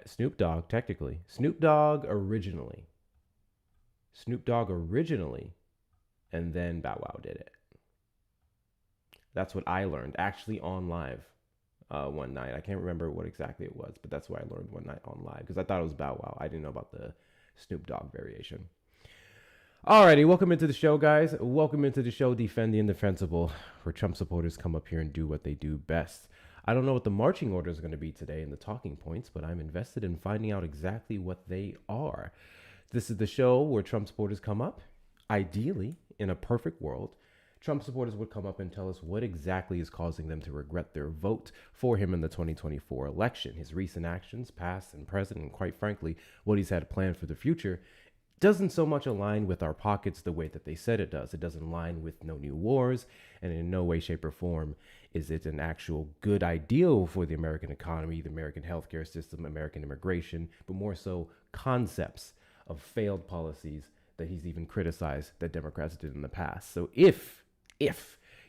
Snoop Dogg, technically. Snoop Dogg originally. Snoop Dogg originally, and then Bow Wow did it. That's what I learned actually on live one night. I can't remember what exactly it was, but that's what I learned one night on live because I thought it was Bow Wow. I didn't know about the Snoop Dogg variation. Alrighty, welcome into the show, guys. Welcome into the show, Defend the Indefensible, where Trump supporters come up here and do what they do best. I don't know what the marching orders are going to be today and the talking points, but I'm invested in finding out exactly what they are. This is the show where Trump supporters come up. Ideally, in a perfect world, Trump supporters would come up and tell us what exactly is causing them to regret their vote for him in the 2024 election. His recent actions, past and present, and quite frankly, what he's had planned for the future doesn't so much align with our pockets the way that they said it does. It doesn't align with no new wars, and in no way, shape, or form is it an actual good ideal for the American economy, the American healthcare system, American immigration, but more so concepts of failed policies that he's even criticized that Democrats did in the past. So if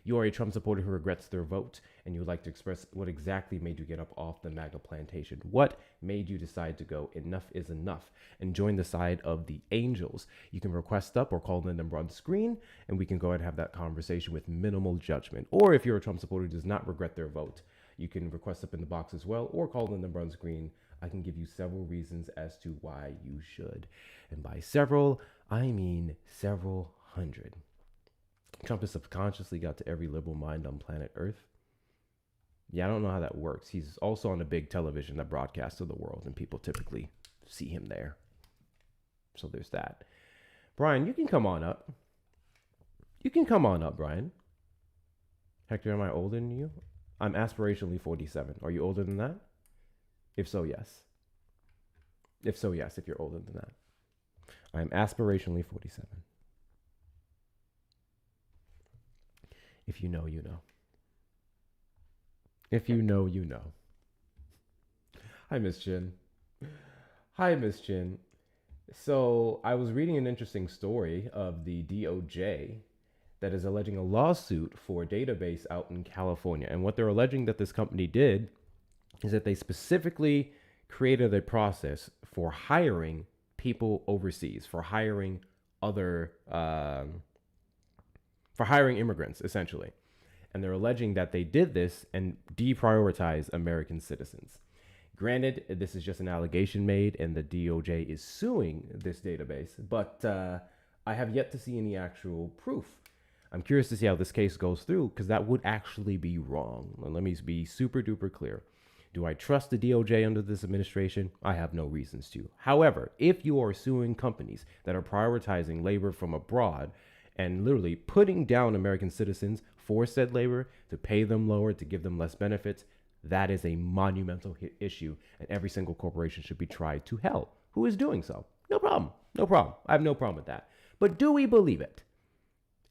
you are a Trump supporter who regrets their vote and you would like to express what exactly made you get up off the MAGA plantation, what made you decide to go enough is enough and join the side of the angels, you can request up or call the number on the screen and we can go ahead and have that conversation with minimal judgment. Or if you're a Trump supporter who does not regret their vote, you can request up in the box as well or call the number on the screen. I can give you several reasons as to why you should. And by several, I mean several hundred. Trump has subconsciously got to every liberal mind on planet Earth. Yeah, I don't know how that works. He's also on a big television that broadcasts to the world, and people typically see him there. So there's that. Brian, you can come on up. You can come on up, Brian. Hector, am I older than you? I'm aspirationally 47. Are you older than that? If so, yes. If so, yes, if you're older than that. I'm aspirationally 47. If you know, you know. If you know, you know. Hi, Miss Chin. Hi, Miss Chin. So I was reading an interesting story of the DOJ that is alleging a lawsuit for a database out in California. And what they're alleging that this company did is that they specifically created a process for hiring people overseas, for hiring other for hiring immigrants, essentially. And they're alleging that they did this and deprioritize American citizens. Granted, this is just an allegation made and the DOJ is suing this database, but I have yet to see any actual proof. I'm curious to see how this case goes through because that would actually be wrong. Let me be super duper clear. Do I trust the DOJ under this administration? I have no reasons to. However, if you are suing companies that are prioritizing labor from abroad and literally putting down American citizens for said labor to pay them lower, to give them less benefits, that is a monumental issue, and every single corporation should be tried to hell. Who is doing so? No problem. No problem. I have no problem with that. But do we believe it?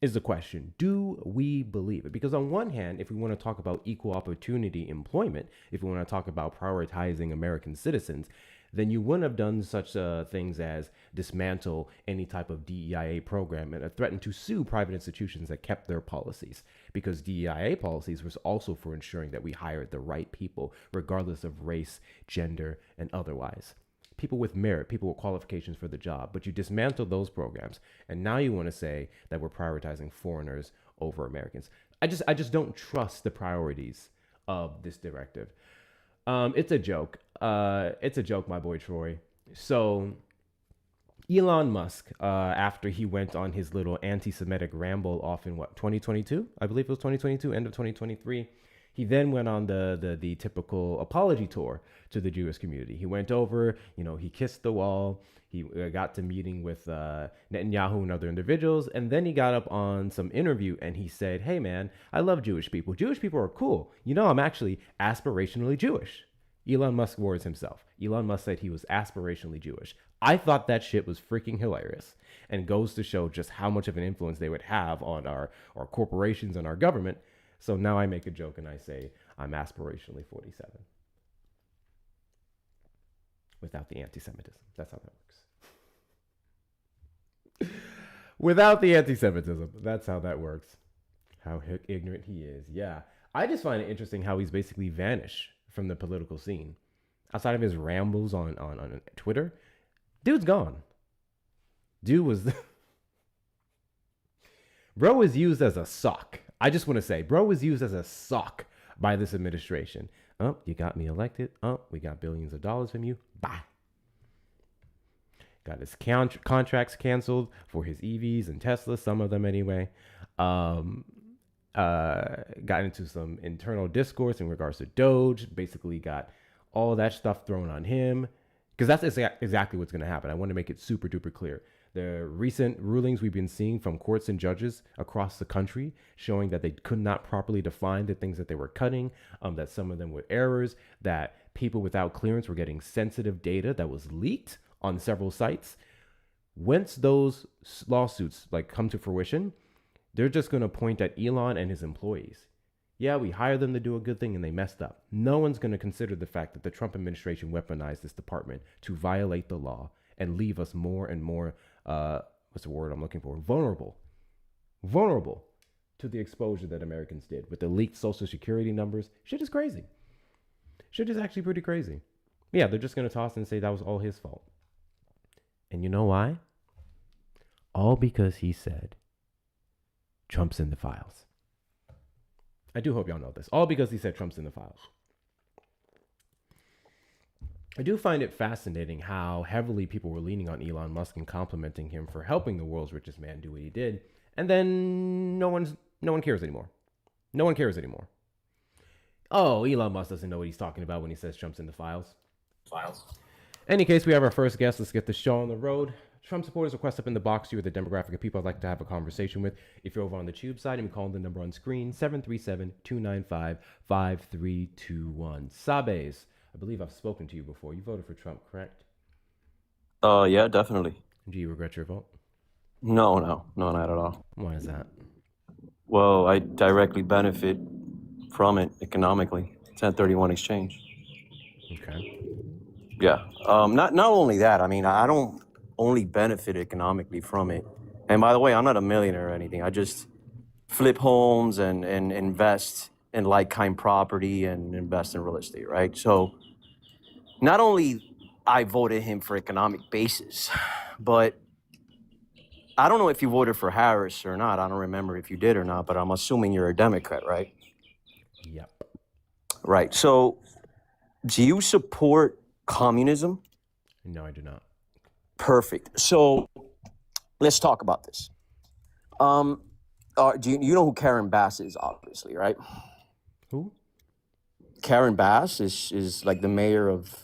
Is the question. Do we believe it? Because on one hand, if we want to talk about equal opportunity employment, if we want to talk about prioritizing American citizens, then you wouldn't have done such things as dismantle any type of DEIA program and threaten to sue private institutions that kept their policies, because DEIA policies was also for ensuring that we hired the right people, regardless of race, gender, and otherwise. People with merit, people with qualifications for the job, but you dismantle those programs, and now you want to say that we're prioritizing foreigners over Americans. I just don't trust the priorities of this directive. It's a joke. It's a joke, my boy Troy. So Elon Musk, after he went on his little anti-Semitic ramble off in 2022? I believe it was 2022, end of 2023. He then went on the typical apology tour to the Jewish community. He went over, he kissed the wall. He got to meeting with Netanyahu and other individuals. And then he got up on some interview and he said, hey, man, I love Jewish people. Jewish people are cool. I'm actually aspirationally Jewish. Elon Musk words himself. Elon Musk said he was aspirationally Jewish. I thought that shit was freaking hilarious and goes to show just how much of an influence they would have on our corporations and our government. So now I make a joke and I say I'm aspirationally 47. Without the anti-Semitism. That's how that works. Without the anti-Semitism. That's how that works. How ignorant he is. Yeah. I just find it interesting how he's basically vanished from the political scene. outside of his rambles on Twitter, dude's gone. Dude was bro was used as a sock. I just want to say, bro was used as a sock by this administration. Oh, you got me elected. Oh, we got billions of dollars from you. Bye. Got his contracts canceled for his EVs and Tesla, some of them anyway. Got into some internal discourse in regards to Doge. Basically, got all that stuff thrown on him because that's exactly what's going to happen. I want to make it super duper clear. The recent rulings we've been seeing from courts and judges across the country showing that they could not properly define the things that they were cutting, that some of them were errors, that people without clearance were getting sensitive data that was leaked on several sites. Once those lawsuits come to fruition, they're just going to point at Elon and his employees. Yeah, we hired them to do a good thing and they messed up. No one's going to consider the fact that the Trump administration weaponized this department to violate the law and leave us more and more, what's the word I'm looking for? Vulnerable to the exposure that Americans did with the leaked Social Security numbers. Shit is crazy. Shit is actually pretty crazy. Yeah, they're just going to toss and say that was all his fault. And you know why? All because he said, Trump's in the files. I do hope y'all know this. All because he said Trump's in the files. I do find it fascinating how heavily people were leaning on Elon Musk and complimenting him for helping the world's richest man do what he did. And then no one cares anymore. No one cares anymore. Oh, Elon Musk doesn't know what he's talking about when he says Trump's in the files. Any case, we have our first guest. Let's get the show on the road. Trump supporters request up in the box. You are the demographic of people I'd like to have a conversation with. If you're over on the tube side, and we call the number on screen, 737-295-5321. Sabes, I believe I've spoken to you before. You voted for Trump, correct? Yeah, definitely. Do you regret your vote? No, not at all. Why is that? Well, I directly benefit from it economically. 1031 exchange. Okay. Yeah. Not only that. I mean, I don't only benefit economically from it. And by the way, I'm not a millionaire or anything. I just flip homes and invest in like-kind property and invest in real estate, right? So not only I voted him for economic basis, but I don't know if you voted for Harris or not. I don't remember if you did or not, but I'm assuming you're a Democrat, right? Yep. Right. So do you support communism? No, I do not. Perfect. So let's talk about this. Do you know who Karen Bass is, obviously, right? Who? Karen Bass is like the mayor of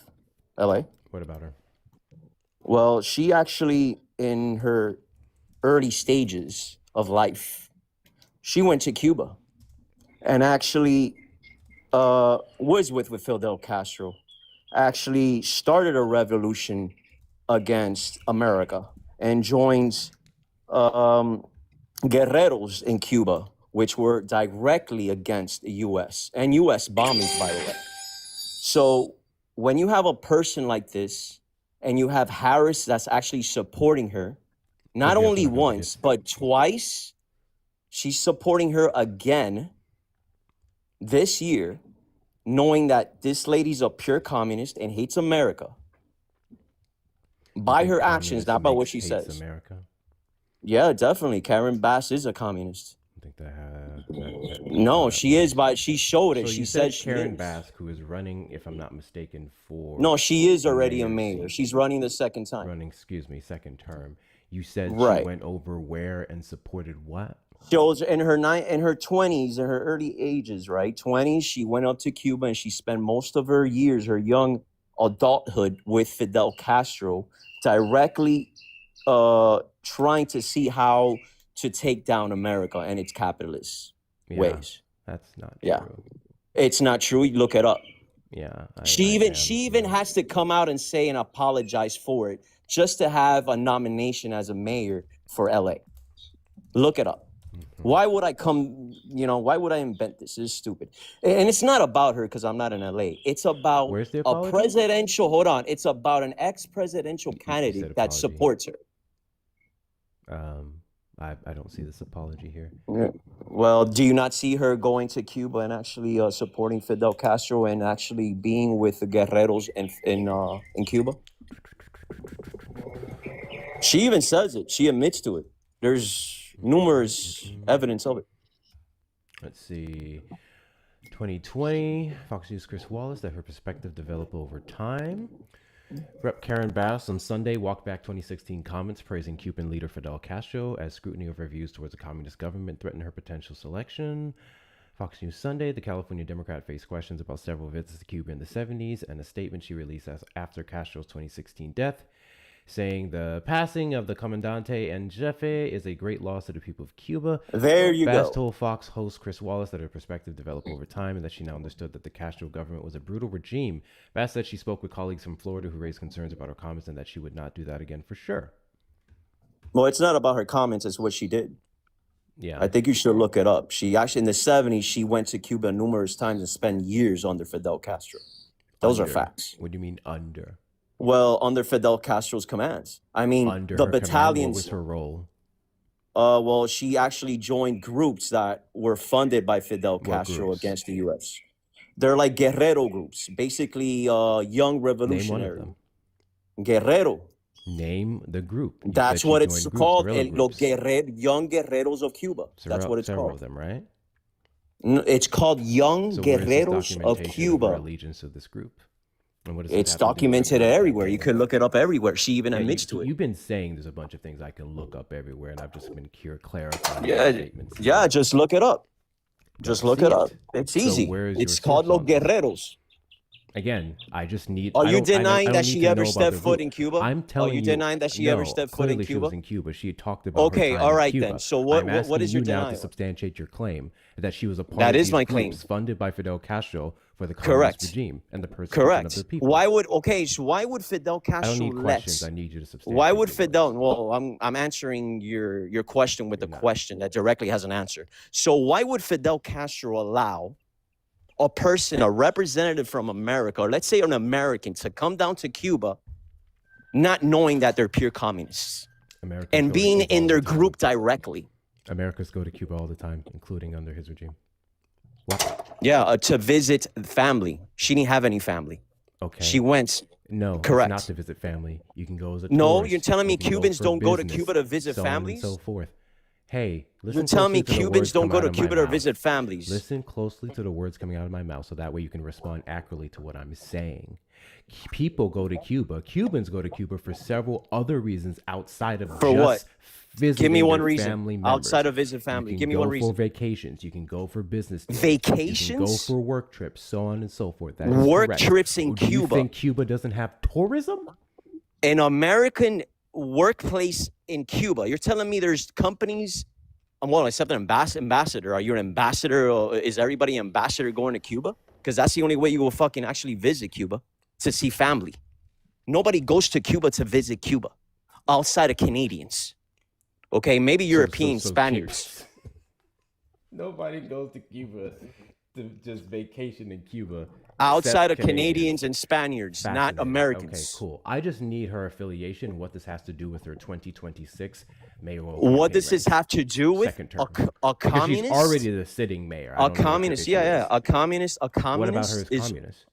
LA. What about her? Well, she actually, in her early stages of life, she went to Cuba and actually was with Fidel Castro, actually started a revolution against America and joins guerreros in Cuba, which were directly against the U.S. and U.S. bombings, by the way. So when you have a person like this and you have Harris that's actually supporting her, not only once, but twice, she's supporting her again this year, knowing that this lady's a pure communist and hates America. By her actions, not by what she says. America? Yeah, definitely. Karen Bass is a communist. I think that. No, she is. But she showed it. So she said Karen Bass, who is running, if I'm not mistaken, for. No, she is already a mayor. She's running the second time. Second term. You said right. She went over where and supported what? She was in her 20s, in her early ages, right? 20s. She went up to Cuba and she spent most of her years, her young adulthood, with Fidel Castro, directly trying to see how to take down America and its capitalist ways. That's not true. Yeah, it's not true. You look it up. Yeah. She even has to come out and say and apologize for it just to have a nomination as a mayor for LA. Look it up. Mm-hmm. Why would I why would I invent this? This is stupid. And it's not about her because I'm not in LA. It's about a presidential, it's about an ex-presidential candidate that supports her. I don't see this apology here. Yeah. Well, do you not see her going to Cuba and actually supporting Fidel Castro and actually being with the guerreros in Cuba? She even says it. She admits to it. There's numerous evidence of it. Let's see. 2020, Fox News Chris Wallace, that her perspective developed over time. Rep. Karen Bass on Sunday walked back 2016 comments praising Cuban leader Fidel Castro as scrutiny of her views towards a communist government threatened her potential selection. Fox News Sunday, the California Democrat faced questions about several visits to Cuba in the 70s and a statement she released after Castro's 2016 death, saying the passing of the Comandante en Jefe is a great loss to the people of Cuba. There you Bass go. told Fox host Chris Wallace that her perspective developed over time and that she now understood that the Castro government was a brutal regime. Bass said she spoke with colleagues from Florida who raised concerns about her comments and that she would not do that again for sure. Well, it's not about her comments, it's what she did. Yeah. I think you should look it up. She actually, in the 70s, she went to Cuba numerous times and spent years under Fidel Castro. Those are facts. What do you mean under? Well, under Fidel Castro's commands. I mean, Under the her command, battalions. what was her role? Well, she actually joined groups that were funded by Fidel What Castro groups? against the U.S. They're like guerrero groups, basically young Name one of revolutionary. them. Guerrero. Name the group. You said That's she what it's joined groups, called. guerrilla Los groups. young guerreros of Cuba. That's what it's Several called. of them, right? It's called Young So where is this Guerreros of documentation of her Cuba. allegiance to this group? And what does It's that have to do with documented her everywhere. You could look it up everywhere. She even Yeah, admits to it. You've been saying there's a bunch of things I can look up everywhere, and I've just been clarifying Yeah, statements. yeah, just look it up. Just Don't look see it up. it. It's So easy. where's It's your called source Los on this? Guerreros. Again, I just need. Are I you don't- I don't- I denying don't that need she to ever know about stepped the foot root. in Cuba? I'm telling you. Are you denying that she ever no, stepped foot in clearly she Cuba? was in Cuba. She had talked about Okay, her time all in right Cuba. then. So I'm what asking is your you now to denial? substantiate your claim that she was a part That of is these my groups claim. funded by Fidel Castro for the Correct. communist regime and the persecution of Correct. the people. Why would so why would Fidel I don't Castro need questions. I let? need you to substantiate. Why would your Fidel? words. Well, I'm answering your question with You're a not. question that directly has an answer. So why would Fidel Castro allow a person, a representative from America, or let's say an American, to come down to Cuba, not knowing that they're pure communists Americans and go to being Cuba in all their the time. group directly? Americans go to Cuba all the time, including under his regime. What? Yeah, to visit family. She didn't have any family. Okay. She went. No, Correct. it's not to visit family. You can go as a No, tourist. you're telling me You can Cubans for don't go to business, Cuba to visit so on and families? so forth. Hey, listen You're telling me closely to the Cubans words don't come go out to of my Cuba to mouth. visit families? Listen closely to the words coming out of my mouth, so that way you can respond accurately to what I'm saying. People go to Cuba. Cubans go to Cuba for several other reasons outside of For just what? visiting Give me one their reason family members. outside of visit family. You can Give me go one for reason. vacations. You can go for business trips. You can go Vacations? for work trips, so on and so forth. That is Work correct. trips in Do you Cuba. think Cuba doesn't have tourism? An American workplace in Cuba. You're telling me there's companies. Well, except an ambassador. Are you an ambassador? Or is everybody ambassador going to Cuba? Because that's the only way you will fucking actually visit Cuba, to see family. Nobody goes to Cuba to visit Cuba outside of Canadians. Okay, maybe Europeans, Spaniards. Nobody goes to Cuba to just vacation in Cuba. Outside except of Canadians and Spaniards, not Fascinating. Americans. Okay, cool. I just need her affiliation and what this has to do with her 2026 mayoral What campaign does this race. have to do with Second a, term. a Because communist? she's already the sitting mayor. I A don't know what your communist, issue yeah, yeah. is. A communist. What about her as is. communist?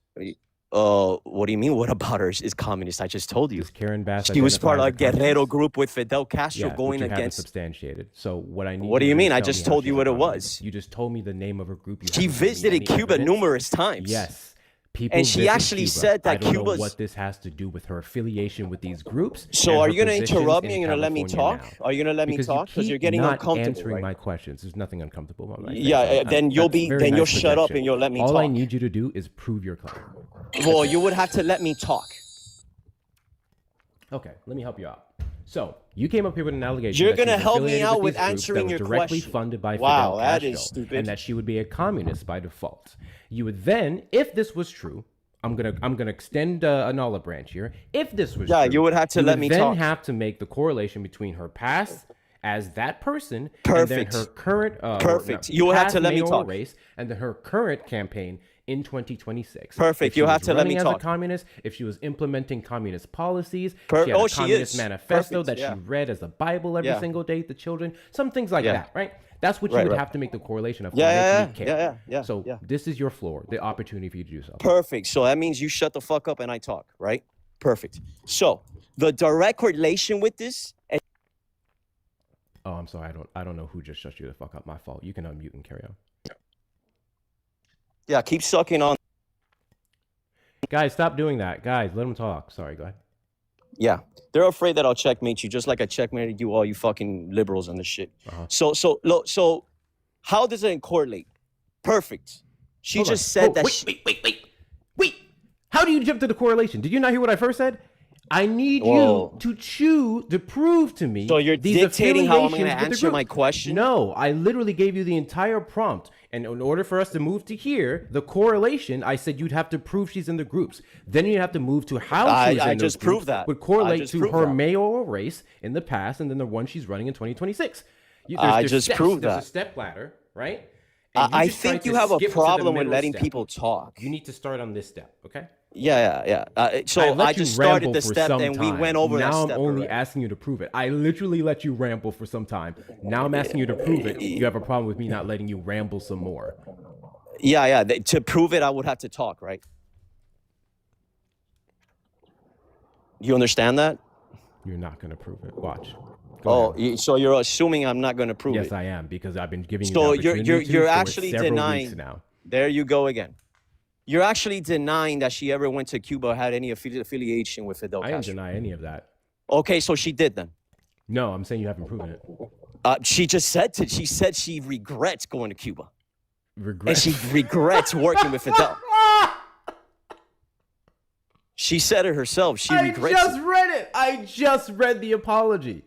What do you mean? What about her is communist? I just told you. Does Karen Bass She was part of a identify as Guerrero communist? group with Fidel Castro Yeah, going but you haven't against. substantiated. So what I need. What do you to mean? is I tell just me how told she's you a what it communist. was. You just told me the name of her group. You She haven't given me visited any Cuba evidence. numerous times. Yes. People And she visit actually Cuba. said that I don't know Cuba's- what this has to do with her affiliation with these groups. So and are her you going to positions interrupt me in and you're going to let me California talk? now. Are you going to let me Because talk? Because you you're keep getting not uncomfortable, answering right? my questions. There's nothing uncomfortable about my Yeah, then you'll you'll shut up and you'll let me All I talk. need you to do is prove your claim. Well, you would have to let me talk. Okay, let me help you out. So you came up here with an allegation. You're that gonna she's help me affiliated out with with these groups answering that your was directly question. funded by Wow, Fidel that Castro, is stupid. and that she would be a communist by default. You would then, if this was true, I'm gonna extend an olive branch here. If this was Yeah, true, you would have to let me then talk. have to make the correlation between her past as that person Perfect. and then her current Perfect. You would have to past let me mayoral talk. race and then her current campaign in 2026. Perfect. If she You have was to let me running as a talk. communist, if she was implementing communist policies, she had a She communist is. manifesto Perfect, that yeah. she read as a Bible every Yeah. single day to children, some things like Yeah. that, right? That's what you Right, would right. have to make the correlation of Yeah, make me yeah, care. yeah. So this is your floor, the opportunity for you to do so. Perfect. So that means you shut the fuck up and I talk, right? Perfect. So the direct correlation with this. Oh, I'm sorry. I don't know who just shut you the fuck up. My fault. You can unmute and carry on. Yeah, keep sucking on. Guys, stop doing that. Guys, let them talk. Sorry, go ahead. Yeah, they're afraid that I'll checkmate you, just like I checkmated you, all you fucking liberals and this shit. So how does it correlate? Perfect. She Hold just on. said that. Wait. How do you jump to the correlation? Did you not hear what I first said? I need Whoa. you to prove to me. So you're these dictating how I'm going to affiliations with the answer group. my question? No, I literally gave you the entire prompt. And in order for us to move to here, the correlation, I said you'd have to prove she's in the groups. Then you'd have to move to how she's in I those just groups proved that. would correlate just to proved her that. mayoral race in the past and then the one she's running in 2026. I just proved There's that. a step ladder, right? And I just tried think to you have a skip to the problem with middle letting step. people talk. You need to start on this step, okay? Yeah. So I just started the step and we went over that step. Now I'm only already. asking you to prove it. I literally let you ramble for some time. Now I'm asking you to prove it. You have a problem with me not letting you ramble some more. Yeah. To prove it, I would have to talk, right? You understand that? You're not going to prove it. Watch. So you're assuming I'm not going to prove it? Yes, I am, because I've been giving you So the opportunity you're for actually several denying. weeks now. There you go again. You're actually denying that she ever went to Cuba or had any affiliation with Fidel I didn't Castro. deny any of that. Okay, so she did then. No, I'm saying you haven't proven it. She just said she said she regrets going to Cuba. Regret. And she regrets working with Fidel. She said it herself. She regrets I just read it. I just read the apology.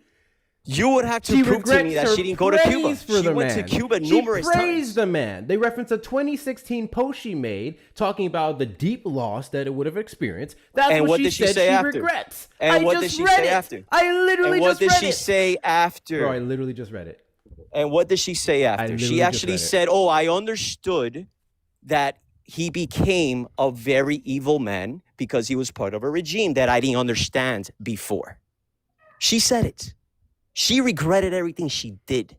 You would have to prove to me that she didn't go to Cuba. She went to Cuba numerous times. She praised the man. They reference a 2016 post she made talking about the deep loss that it would have experienced. That's what she said she regrets. And what did she say after? I literally just read it. And what did she say after? Bro, I literally just read it. And what did she say after? She actually said, I understood that he became a very evil man because he was part of a regime that I didn't understand before. She said it. She regretted everything she did.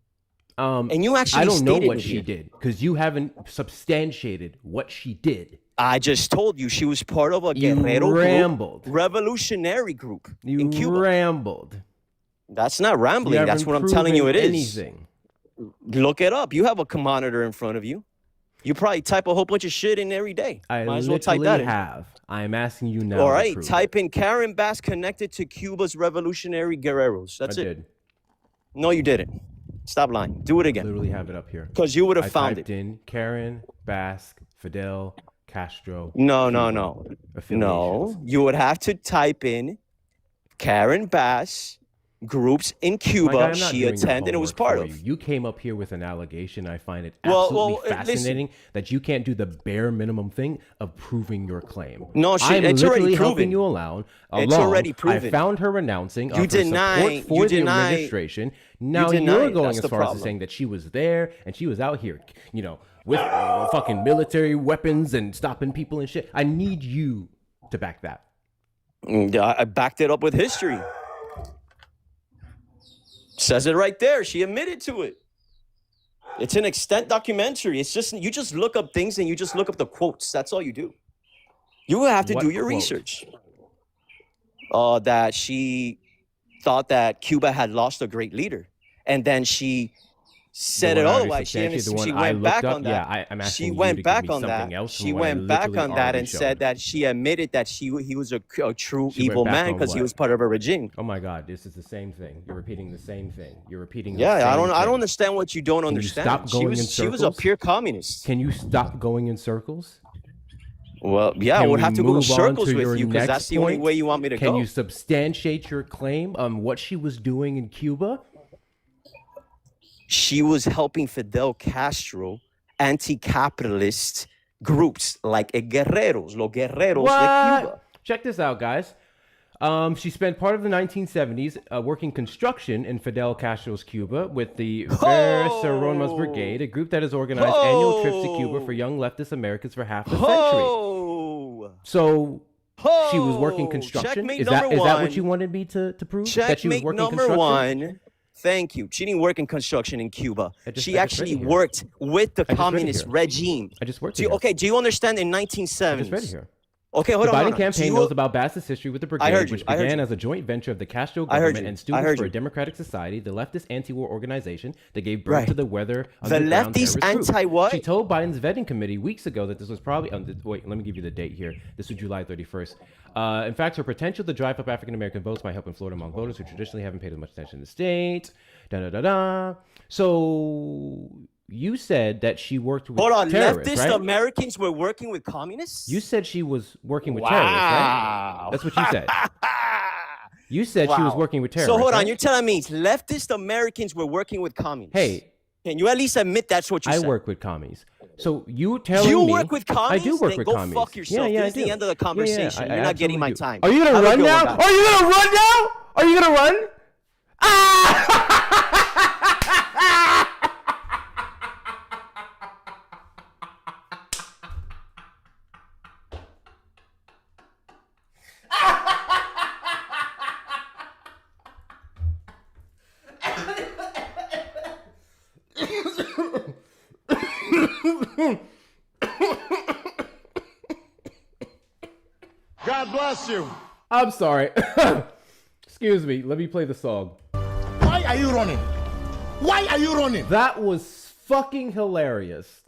And you actually I don't know what it she here. did because you haven't substantiated what she did. I just told you she was part of a guerrero rambled. Group, revolutionary group in Cuba. You rambled. That's not rambling. That's what I'm telling you it is. Anything. Look it up. You have a monitor in front of you. You probably type a whole bunch of shit in every day. I Might as well type that in. have. I'm asking you now. All right, type in Karen Bass connected to Cuba's revolutionary guerreros. That's it. Did. No, you didn't. Stop lying. Do it again. I literally have it up here. Because you would have found it. In Karen, Basque, Fidel, Castro. No. You would have to type in Karen Bass, groups in Cuba she attended and it was part of. You came up here with an allegation. I find it absolutely fascinating that you can't do the bare minimum thing of proving your claim. No, I'm it's literally already helping proven. You along. It's already proven. I found her renouncing of her deny, support for the administration. Now you're going as far as saying that she was there and she was out here, with fucking military weapons and stopping people and shit. I need you to back that. I backed it up with history. Says it right there. She admitted to it. It's an extent documentary. It's just you just look up things and you just look up the quotes. That's all you do. You have to do your research. That she thought that Cuba had lost a great leader, and then she said it otherwise. She went back on that. Yeah, I'm asking she you went to back give me on something that. else She went back on that and said that she admitted that he was a true evil man because he was part of a regime. Oh my God, this is the same thing. You're repeating the same thing. You're repeating. I don't understand what you don't understand. Stop going in circles. She was a pure communist. Can you stop going in circles? Well, yeah, I would have to go in circles with you because that's the only way you want me to go. Can you substantiate your claim on what she was doing in Cuba? She was helping Fidel Castro anti-capitalist groups like los guerreros de Cuba. Check this out, guys. She spent part of the 1970s working construction in Fidel Castro's Cuba with the Versaronas Brigade, a Ho! group that has organized annual trips to Cuba for Ho! young leftist Americans for half a century. Ho! So she was working Ho! construction. Checkmate Is number that what you one. wanted me to prove? That she was Checkmate working number construction? one. Thank you. She didn't work in construction in Cuba. I She just read actually it here. worked with the I just read it communist here. regime. I just worked Do it you, here. okay, do you understand in I just read it 1970s? here. Okay, hold The on. Biden hold on. Do campaign you- knows about Bass's history with the I heard brigade, you. which I heard began you. as a joint venture of the Castro I heard government you. and I Students heard for a you. Democratic Society, the leftist anti-war organization that gave birth Right. to the Weather The Underground leftist terrorist group. anti-what? She told Biden's vetting committee weeks ago that this was probably wait, let me give you the date here. This was July 31st. In fact, her potential to drive up African American votes might help in Florida among voters who traditionally haven't paid as much attention to the state. Da da da da. So you said that she worked with Hold on. terrorists, Leftist right? Americans were working with communists? You said she was working with terrorists, right? Wow. That's what you said. You said she was Wow. working with terrorists. So hold on. right? You're telling me leftist Americans were working with communists? Hey, Can you at least admit that's what you I said? work with commies. So you telling You me work with I commies? do work Then with go commies. fuck yourself. Yeah, This is I the do. end of the conversation. I You're not getting my absolutely do. time. Are you gonna Have a run good one, now? guys. Are you gonna run now? Are you gonna run? Ah! God bless you. I'm sorry. Excuse me. Let me play the song. Why are you running? Why are you running? That was fucking hilarious.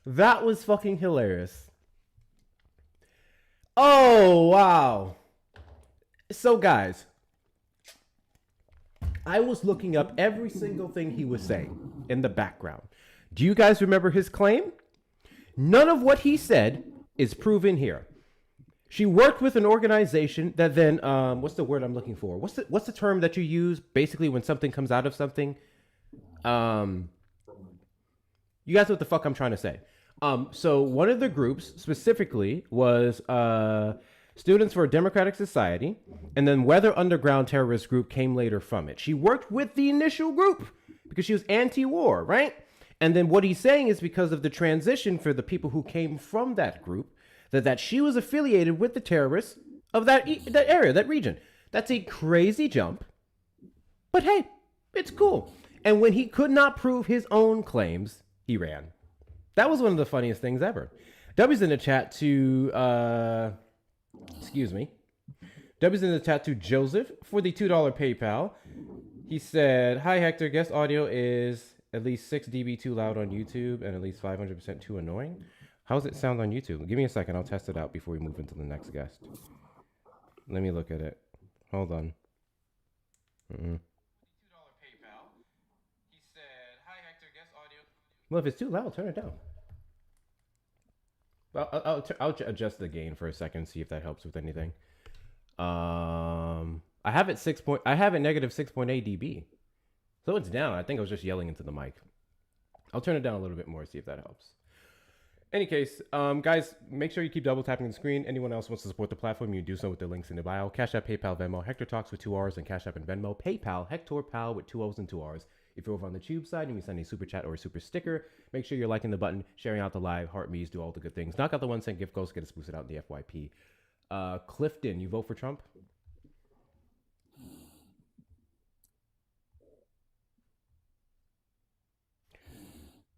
That was fucking hilarious. Oh, wow. So, guys, I was looking up every single thing he was saying in the background. Do you guys remember his claim? None of what he said is proven here. She worked with an organization that then, what's the word I'm looking for? What's the term that you use basically when something comes out of something? You guys know what the fuck I'm trying to say. So one of the groups specifically was Students for a Democratic Society, and then Weather Underground terrorist group came later from it. She worked with the initial group because she was anti-war, right? And then what he's saying is because of the transition for the people who came from that group, that she was affiliated with the terrorists of that area, that region. That's a crazy jump. But hey, it's cool. And when he could not prove his own claims, he ran. That was one of the funniest things ever. W's in the chat to, excuse me. W's in the chat to Joseph for the $2 PayPal. He said, hi Hector, guest audio is at least 6 dB too loud on YouTube and at least 500% too annoying. How does it sound on YouTube? Give me a second. I'll test it out before we move into the next guest. Let me look at it. Hold on. $2 PayPal. He said, hi Hector, guest audio. Well, if it's too loud, turn it down. Well, I'll adjust the gain for a second, see if that helps with anything. I have it negative 6.8 dB. So it's down. I think I was just yelling into the mic. I'll turn it down a little bit more, see if that helps. Any case, guys, make sure you keep double tapping the screen. Anyone else wants to support the platform, you do so with the links in the bio. Cash App, PayPal, Venmo, Hector Talks with 2 R's, and Cash App and Venmo. PayPal, Hector Pal with 2 O's and 2 R's. If you're over on the Tube side and you send a super chat or a super sticker, make sure you're liking the button, sharing out the live, heart me's, do all the good things. Knock out the 1 cent gift goes, get us boosted out in the FYP. Clifton, you vote for Trump?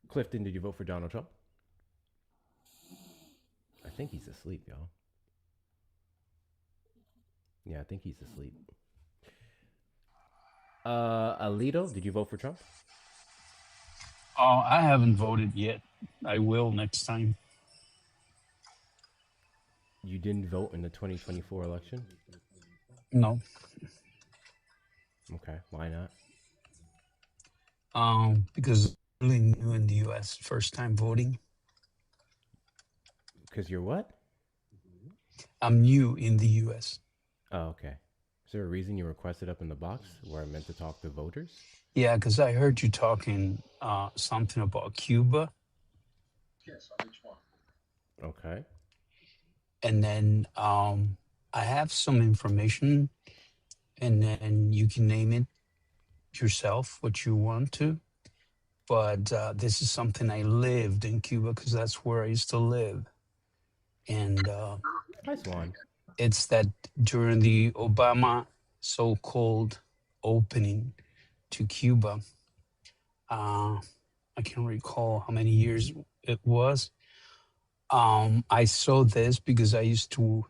Clifton, did you vote for Donald Trump? I think he's asleep, y'all. Yeah, I think he's asleep. Alito, did you vote for Trump? I haven't voted yet. I will next time. You didn't vote in the 2024 election? No. Okay, why not? Because I'm really new in the U.S. First time voting. Because you're what? I'm new in the U.S. Oh, okay. Is there a reason you requested up in the box where I meant to talk to voters? Yeah, because I heard you talking something about Cuba. Okay. And then I have some information, and then you can name it yourself what you want to. But this is something I lived in Cuba because that's where I used to live. And Hi, Swan. it's that during the Obama so-called opening to Cuba, I can't recall how many years it was. I saw this because I used to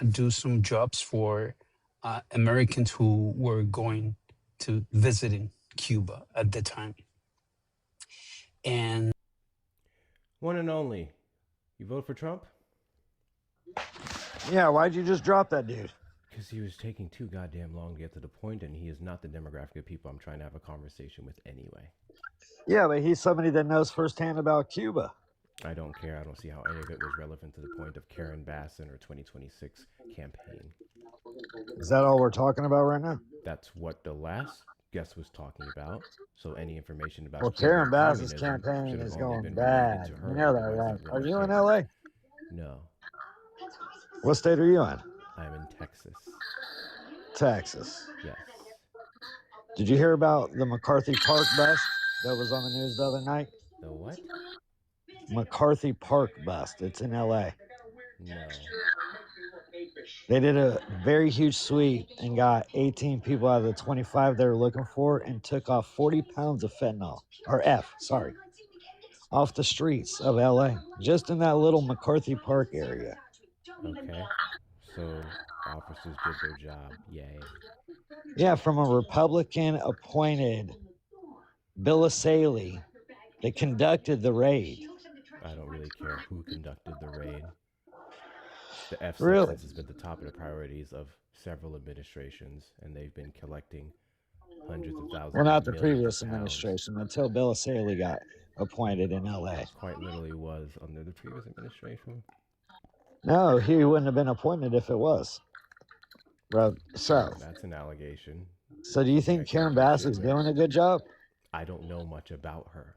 do some jobs for Americans who were going to visiting Cuba at the time. And One and only. You vote for Trump? Yeah, why'd you just drop that dude? Because he was taking too goddamn long to get to the point, and he is not the demographic of people I'm trying to have a conversation with anyway. Yeah, but he's somebody that knows firsthand about Cuba. I don't care. I don't see how any of it was relevant to the point of Karen Bass and her 2026 campaign. Is that all we're talking about right now? That's what the last guest was talking about. So any information about Well, Cuban Karen Bass's communism campaign should have is only going been related bad. to You her. know that, Otherwise, right? I Are wouldn't you in care. LA? No, What state are you in? I'm in Texas. Texas. Yes. Did you hear about the McCarthy Park bust that was on the news the other night? The what? McCarthy Park bust. It's in LA. No. They did a very huge sweep and got 18 people out of the 25 they were looking for and took off 40 pounds of fentanyl, or sorry, off the streets of LA, just in that little McCarthy Park area. Okay. So officers did their job. Yay. Yeah, from a Republican appointed Bill Saley that conducted the raid. I don't really care who conducted the raid. The F Really? substance has been the top of the priorities of several administrations, and they've been collecting hundreds of thousands. Well, not the millions previous of pounds. administration until Bill Saley got appointed in LA. Quite literally was under the previous administration. No, he wouldn't have been appointed if it was. Bro, so That's an allegation. do you think Karen Bass is doing a good job? I don't know much about her.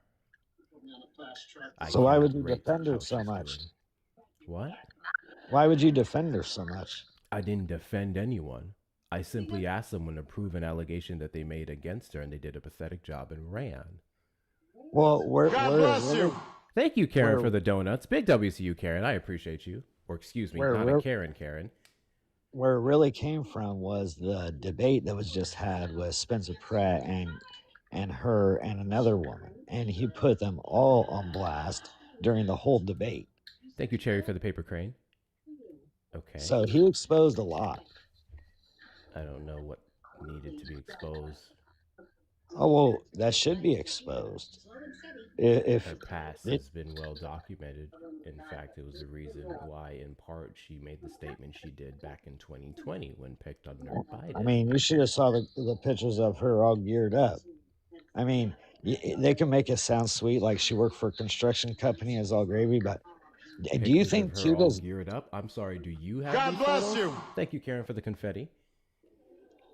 So why would you defend her so much? What? Why would you defend her so much? I didn't defend anyone. I simply asked someone to prove an allegation that they made against her, and they did a pathetic job and ran. Well, God bless you. Thank you, Karen, for the donuts. Big W's to you, Karen. I appreciate you. Or excuse me, not a Karen, Karen. Where it really came from was the debate that was just had with Spencer Pratt and her and another woman. And he put them all on blast during the whole debate. Thank you, Cherry, for the paper crane. Okay. So he exposed a lot. I don't know what needed to be exposed. Oh, well, that should be exposed. If her past has been well documented. In fact, it was the reason why, in part, she made the statement she did back in 2020 when picked under Biden. I mean, you should have saw the pictures of her all geared up. I mean, they can make it sound sweet, like she worked for a construction company as all gravy, but do you think Cuba's geared up? I'm sorry, do you have God these bless photos? you. Thank you, Karen, for the confetti.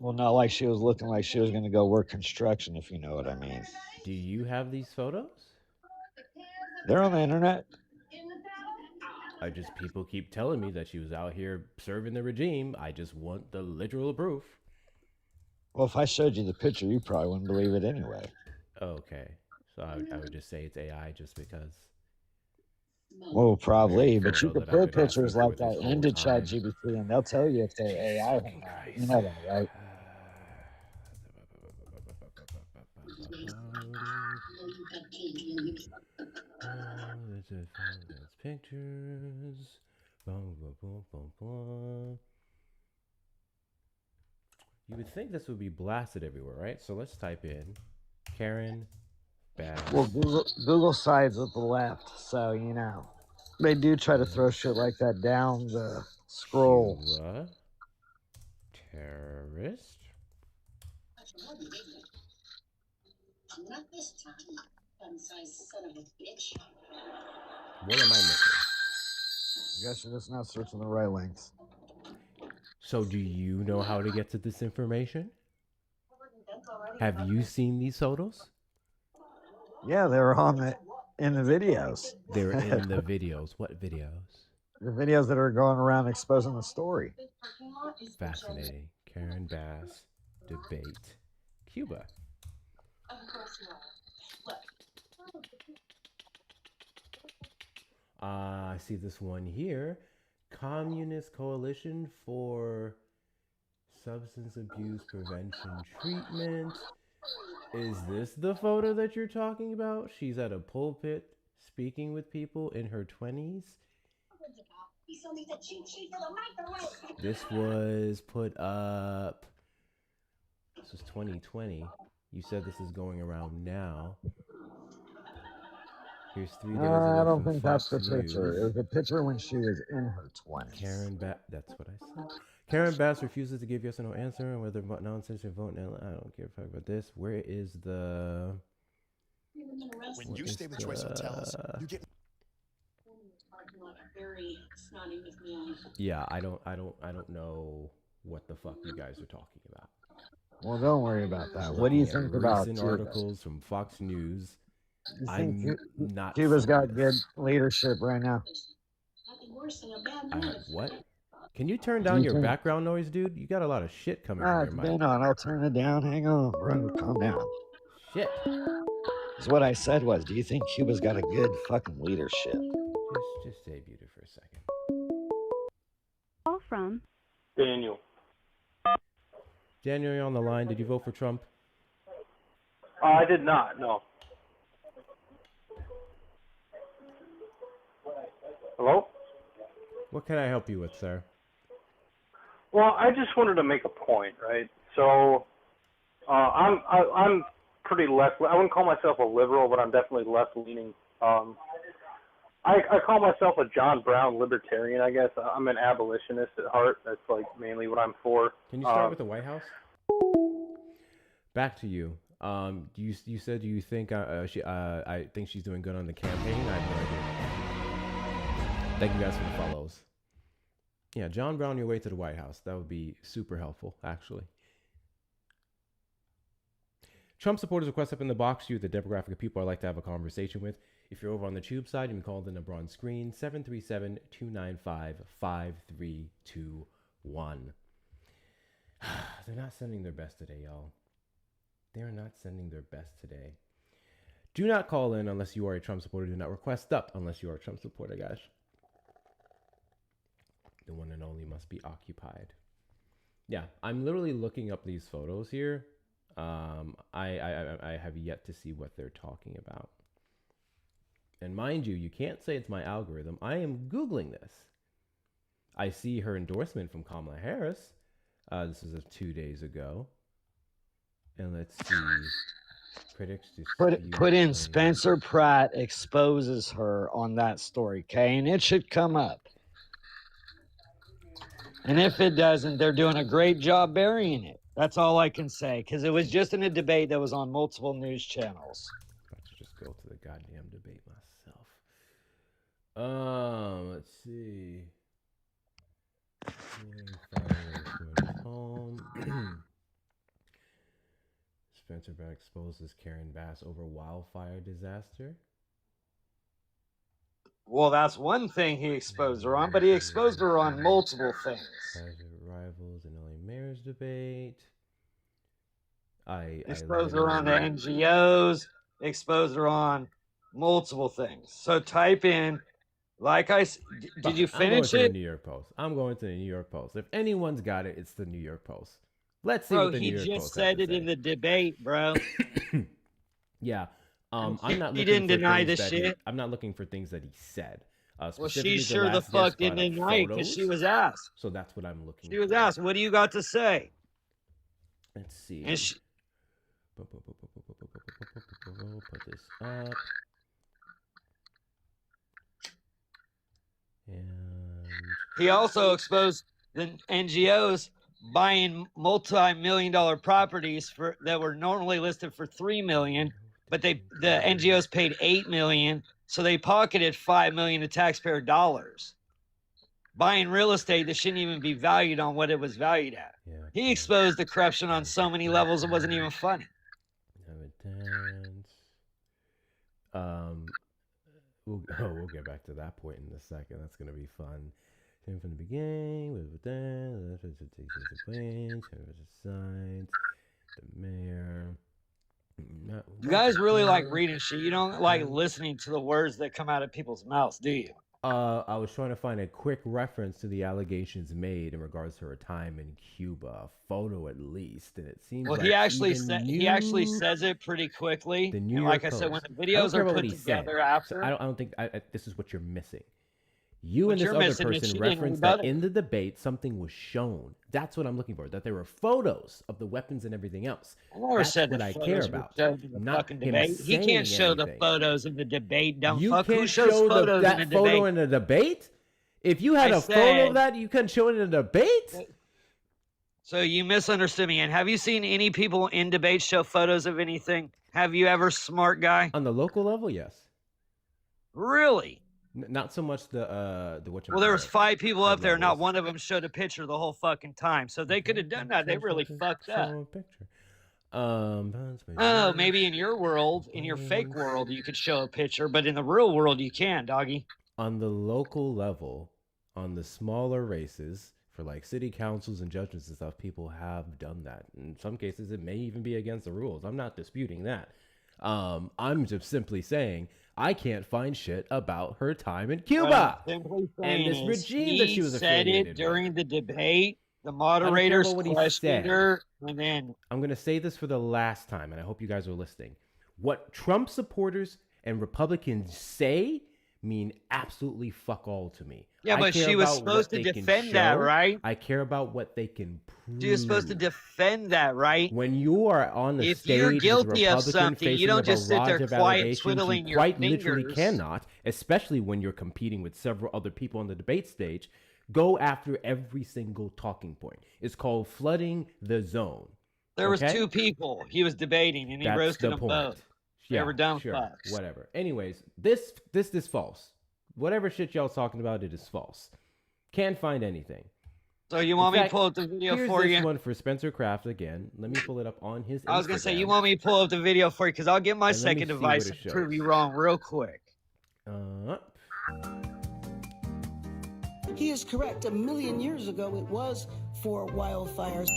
Well, not like she was looking like she was going to go work construction, if you know what I mean. Do you have these photos? They're on the internet. People keep telling me that she was out here serving the regime. I just want the literal proof. Well, if I showed you the picture, you probably wouldn't believe it anyway. Okay. So I would just say it's AI just because. Well, probably, but you could that I've put been pictures asking for like this that whole into time. ChatGPT, and they'll tell you if they're AI or not. You know that, right? Pictures. You would think this would be blasted everywhere, right? So let's type in Karen Bass. Well, Google sides with the left, so you know they do try to throw shit like that down the scroll. Cuba terrorist. Not this time, bun-sized son of a bitch. What am I missing? I guess you're just not searching the right links. So do you know how to get to this information? Have you seen these photos? Yeah, they were in the videos. They were in the videos. What videos? the videos that are going around exposing the story. Fascinating. Karen Bass debate Cuba. I see this one here. Communist Coalition for Substance Abuse Prevention Treatment. Is this the photo that you're talking about? She's at a pulpit speaking with people in her 20s. This was put up. This was 2020. You said this is going around now. Here's 3 days ago I don't from think Fox that's the picture. It News. was a picture when she was in her 20s. That's what I said. Karen Bass refuses to give yes or no answer on whether nonsense or vote no. I don't care about this. Where is the? When you stay with Choice Hotels, you get. Yeah, I don't know what the fuck you guys are talking about. Well, don't worry about that. What do you think about recent articles from Fox News? I'm not. Cuba's got good leadership right now. What? Can you turn down your background noise, dude? You got a lot of shit coming from your It's mic. been on. I'll turn it down. Hang on, bro. Calm down. Shit. Because what I said was, do you think Cuba's got a good fucking leadership? Just debut it for a second. Call from Daniel. Daniel, you're on the line. Did you vote for Trump? I did not, no. Hello? What can I help you with, sir? Well, I just wanted to make a point, right? So, I'm pretty left. I wouldn't call myself a liberal, but I'm definitely left-leaning. I call myself a John Brown libertarian, I guess. I'm an abolitionist at heart. That's like mainly what I'm for. Can you start with the White House? Back to you. You said you think I think she's doing good on the campaign. I have no idea. Thank you guys for the follows. Yeah, John Brown, your way to the White House. That would be super helpful, actually. Trump supporters request up in the box you the demographic of people I'd like to have a conversation with. If you're over on the tube side, you can call the number on screen, 737-295-5321. They're not sending their best today, y'all. They're not sending their best today. Do not call in unless you are a Trump supporter. Do not request up unless you are a Trump supporter, guys. The one and only must be occupied. Yeah, I'm literally looking up these photos here. I have yet to see what they're talking about. And mind you, you can't say it's my algorithm. I am Googling this. I see her endorsement from Kamala Harris. This is 2 days ago. And let's see. Critics put in Spencer Pratt exposes her on that story, okay? And it should come up. And if it doesn't, they're doing a great job burying it. That's all I can say, because it was just in a debate that was on multiple news channels. I should just go to the goddamn debate myself. Let's see. Home. Spencer Pratt exposes Karen Bass over wildfire disaster. Well, that's one thing he exposed her on, but he exposed her on multiple things. Private rivals in LA mayor's debate. Exposed her on the NGOs, exposed her on multiple things. So type in, did you finish I'm going to it? the New York Post. I'm going to the New York Post. If anyone's got it, it's the New York Post. Let's see what the New York Post has to say. He just said it in the debate, bro. Yeah. I'm not. He didn't deny the shit. I'm not looking for things that he said. Well, she sure the fuck didn't deny it because she was asked. So that's what I'm looking. She was asked, "What do you got to say?" Let's see. And she... Put this up. And he also exposed the NGOs buying multi-million-dollar properties that were normally listed for $3 million, but the NGOs paid $8 million, so they pocketed $5 million of taxpayer dollars. Buying real estate that shouldn't even be valued on what it was valued at. Yeah, he exposed the corruption on so many levels it wasn't even funny. Evidence. we'll get back to that point in a second. That's gonna be fun. From the beginning, signs, the mayor. You guys really like reading shit. You don't like listening to the words that come out of people's mouths, do you? I was trying to find a quick reference to the allegations made in regards to her time in Cuba, a photo at least, and it seems Well, like he actually says it pretty quickly. The New And York like I said, when Post. the I don't videos care are about put what he said. together after, So I don't think this is what you're missing. You What and this you're other missing is person she didn't referenced rebut that it. in the debate something was shown. That's what I'm looking for. That there were photos of the weapons and everything else. I never That's said what the I photos care were about. showed in the Not fucking him debate. He can't saying show the anything. photos in the debate, dumb You fuck. Who can't shows show photos that in a photo debate? in a debate? If you had I a photo of said- that, you couldn't show it in a debate? So you misunderstood me. And have you seen any people in debates show photos of anything? Have you ever, smart guy? On the local level, yes. Really? Not so much the what. Well, there was 5 people up there. Not levels. one of them showed a picture the whole fucking time. So they could have done that. They really fucked up. Show a picture. Oh, maybe in your world, in your fake world, you could show a picture, but in the real world, you can, doggy. On the local level, on the smaller races, for like city councils and judges and stuff, people have done that. In some cases, it may even be against the rules. I'm not disputing that. I'm just simply saying I can't find shit about her time in Cuba and this regime that she was said affiliated it during the debate. The care moderators about what he questioned said. her, and then I'm going to say this for the last time, and I hope you guys are listening. What Trump supporters and Republicans say mean absolutely fuck all to me. yeah, I but care she was about supposed what to they can defend that, show. right? I care about what they can prove. She was supposed to defend that, right? When you are on the If stage you're as a guilty of Republican something, you facing don't a just sit there barrage of quiet, allegations, twiddling you your quite literally fingers. cannot, especially when you're competing with several other people on the debate stage, go after every single talking point. It's called flooding the zone. There was Okay? 2 people he was debating, and he That's roasted the them point. both. They were dumb fucks. Whatever. Anyways, this is false. Whatever shit y'all talking about, it is false. Can't find anything. So you want In me fact, to pull up the video here's for this you? one for Spencer Kraft again. Let me pull it up on his I was gonna say, you Instagram. want me to pull up the video for you? Because I'll get my And let me second see what device it and prove shows. you wrong real quick. He is correct. 1 million years ago, it was for wildfires.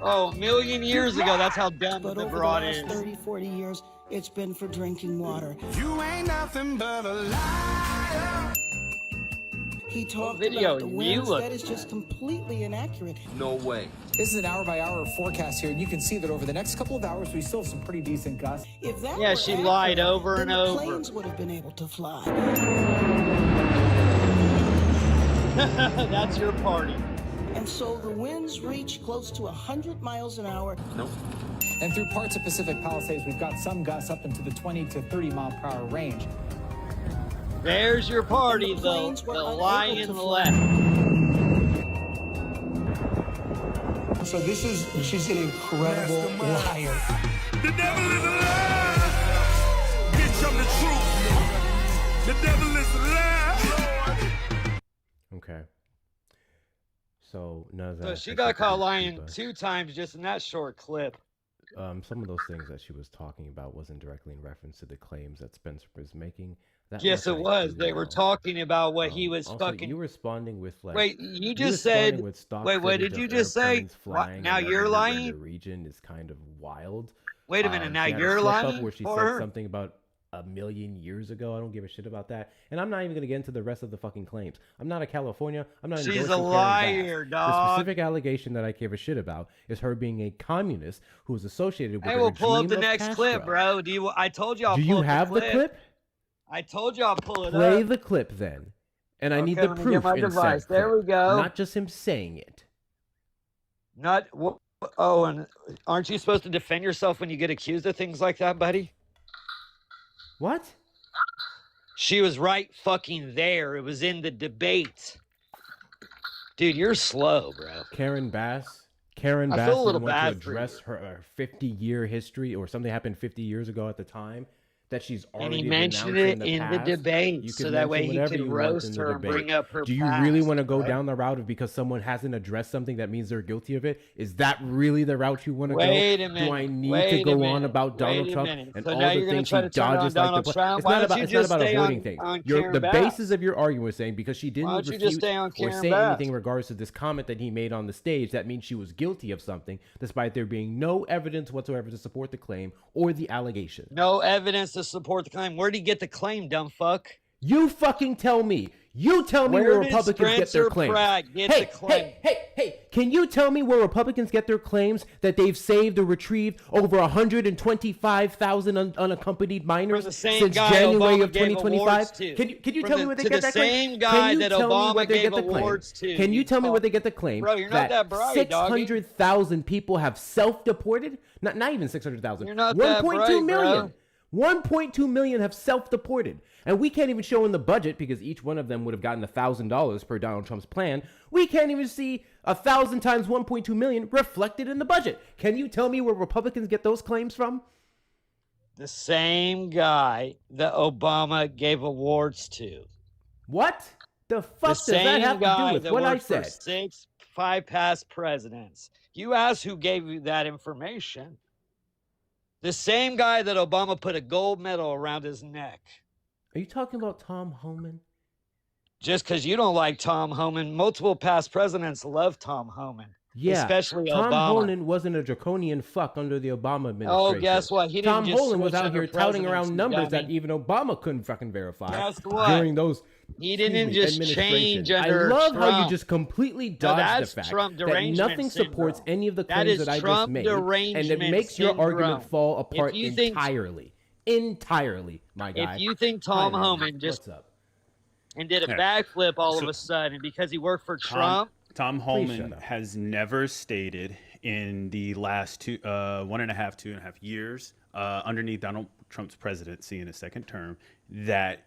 Oh, 1 million years ago. That's how dumb But the over the broad last is. 30, 40 years, it's been for drinking water. You ain't nothing but a liar. He talked video about the you winds. look That is just completely inaccurate. No way. This is an hour-by-hour forecast here, and you can see that over the next couple of hours, we still have some pretty decent gusts. If that Yeah, were she accurate, lied over then and the over. planes would have been able to fly. That's your party. And so the winds reach close to 100 miles an hour. And through parts of Pacific Palisades, we've got some gusts up into the 20 to 30 mile per hour range. There's your party, And the though. planes were The unable lying to and the fly. left. So she's an incredible liar. The devil is a lie. Bitch, I'm the truth. The devil is a lie. Okay. So none of that. So she has got to do caught with lying Cuba. 2 times just in that short clip. Some of those things that she was talking about wasn't directly in reference to the claims that Spencer was making. That Yes, much it I was. do They were know. talking about what he was Also, fucking. You responding with like. Wait, you you just responding said. with stock Wait, what footage did you of just say? airplanes What? flying Now and you're everywhere in lying? the region is kind of wild. Wait a minute. Now She had a you're slip up lying where she for said her? something about 1 million years ago. I don't give a shit about that. And I'm not even going to get into the rest of the fucking claims. I'm not a California. I'm not She's endorsing a Karen liar, Bass. dog. The specific allegation that I give a shit about is her being a communist who is associated with Hey, the we'll pull up regime the of next Castro. clip, bro. I told you I'll Do pull you up have the the clip? I told you I'll pull it Play up. the clip then. And I need Okay, the let me proof get my in device. said There clip, we go. not just him saying it. Not. Oh, and aren't you supposed to defend yourself when you get accused of things like that, buddy? What? She was right fucking there. It was in the debate. Dude, you're slow, bro. Karen Bass. Karen I Bass feel a didn't little want bad to for address her 50-year history or something happened 50 years ago at the time that she's And already he mentioned denounced it in in the the past. debate, You so can that mention way he whatever could you want in roast the her and debate. bring up her Do you really past, want to go right? down the route of because someone hasn't addressed something that means they're guilty of it? Is that really the route you want to go? Wait a minute. Do I need to Wait a go on minute. about Donald Wait a Trump minute. and So all now the you're going things to try he to turn on dodges like Donald the Trump? It's Why not don't about you it's not just about stay avoiding on, things. on Your Karen the Bass? basis of your argument was saying because she Why didn't don't you just refute stay on or Karen say Bass? anything in regards to this comment that he made on the stage, that means she was guilty of something, despite there being no evidence whatsoever to support the claim or the allegation. No evidence to support the claim. Where'd he get the claim, dumb fuck? You fucking tell me. You tell me Where where did Republicans get their Spencer claims. Pratt get the claim? Hey, can you tell me where Republicans get their claims that they've saved or retrieved over 125,000 unaccompanied minors the same since guy January Obama of gave 2025? awards to. Can you From tell the- me where they to get the that claim? same guy Can you that tell me Obama where they gave get the claim? awards to, Can you you tell me fuck. where they get the claim? Bro, you're not that bright, doggy. 600,000 people have self-deported? Not even 600,000. You're not that 1.2 bright, million. bro. 1.2 million have self-deported. And we can't even show in the budget, because each one of them would have gotten $1,000 per Donald Trump's plan. We can't even see 1,000 times 1.2 million reflected in the budget. Can you tell me where Republicans get those claims from? The same guy that Obama gave awards to. What the fuck The does that same have to guy do with that what I worked for said? 5 past presidents. You asked who gave you that information. The same guy that Obama put a gold medal around his neck. Are you talking about Tom Homan? Just because you don't like Tom Homan, multiple past presidents love Tom Homan. Yeah, Especially Tom Obama. Homan wasn't a draconian fuck under the Obama administration. Oh, guess what? He didn't Tom just Homan was switch out under here touting presidents, around numbers dummy. that even Obama couldn't fucking verify. Guess what? During those, He didn't just administration. change under I love how you Trump. just completely No, dodge that's the fact Trump that derangement nothing supports syndrome. any of the That claims is that I just Trump made, and it derangement makes your argument syndrome. fall apart If you think- entirely, my guy. If you think Tom Hi, man. Homan just What's up? and did a Yeah. backflip all of So- a sudden because he worked for Trump, Tom Please Homan shut up. has never stated in the last 2.5 years underneath Donald Trump's presidency in his second term that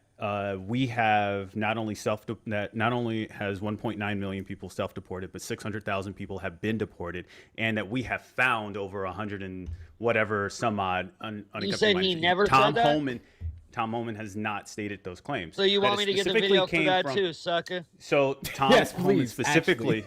we have not only has 1.9 million people self-deported, but 600,000 people have been deported, and that we have found over 100 and whatever some odd unaccompanied said he minors. never said that? Tom Homan has not stated those claims. so you That want me it to get the specifically video for came that from- too, sucker? So Tom Yes, Homan please, specifically,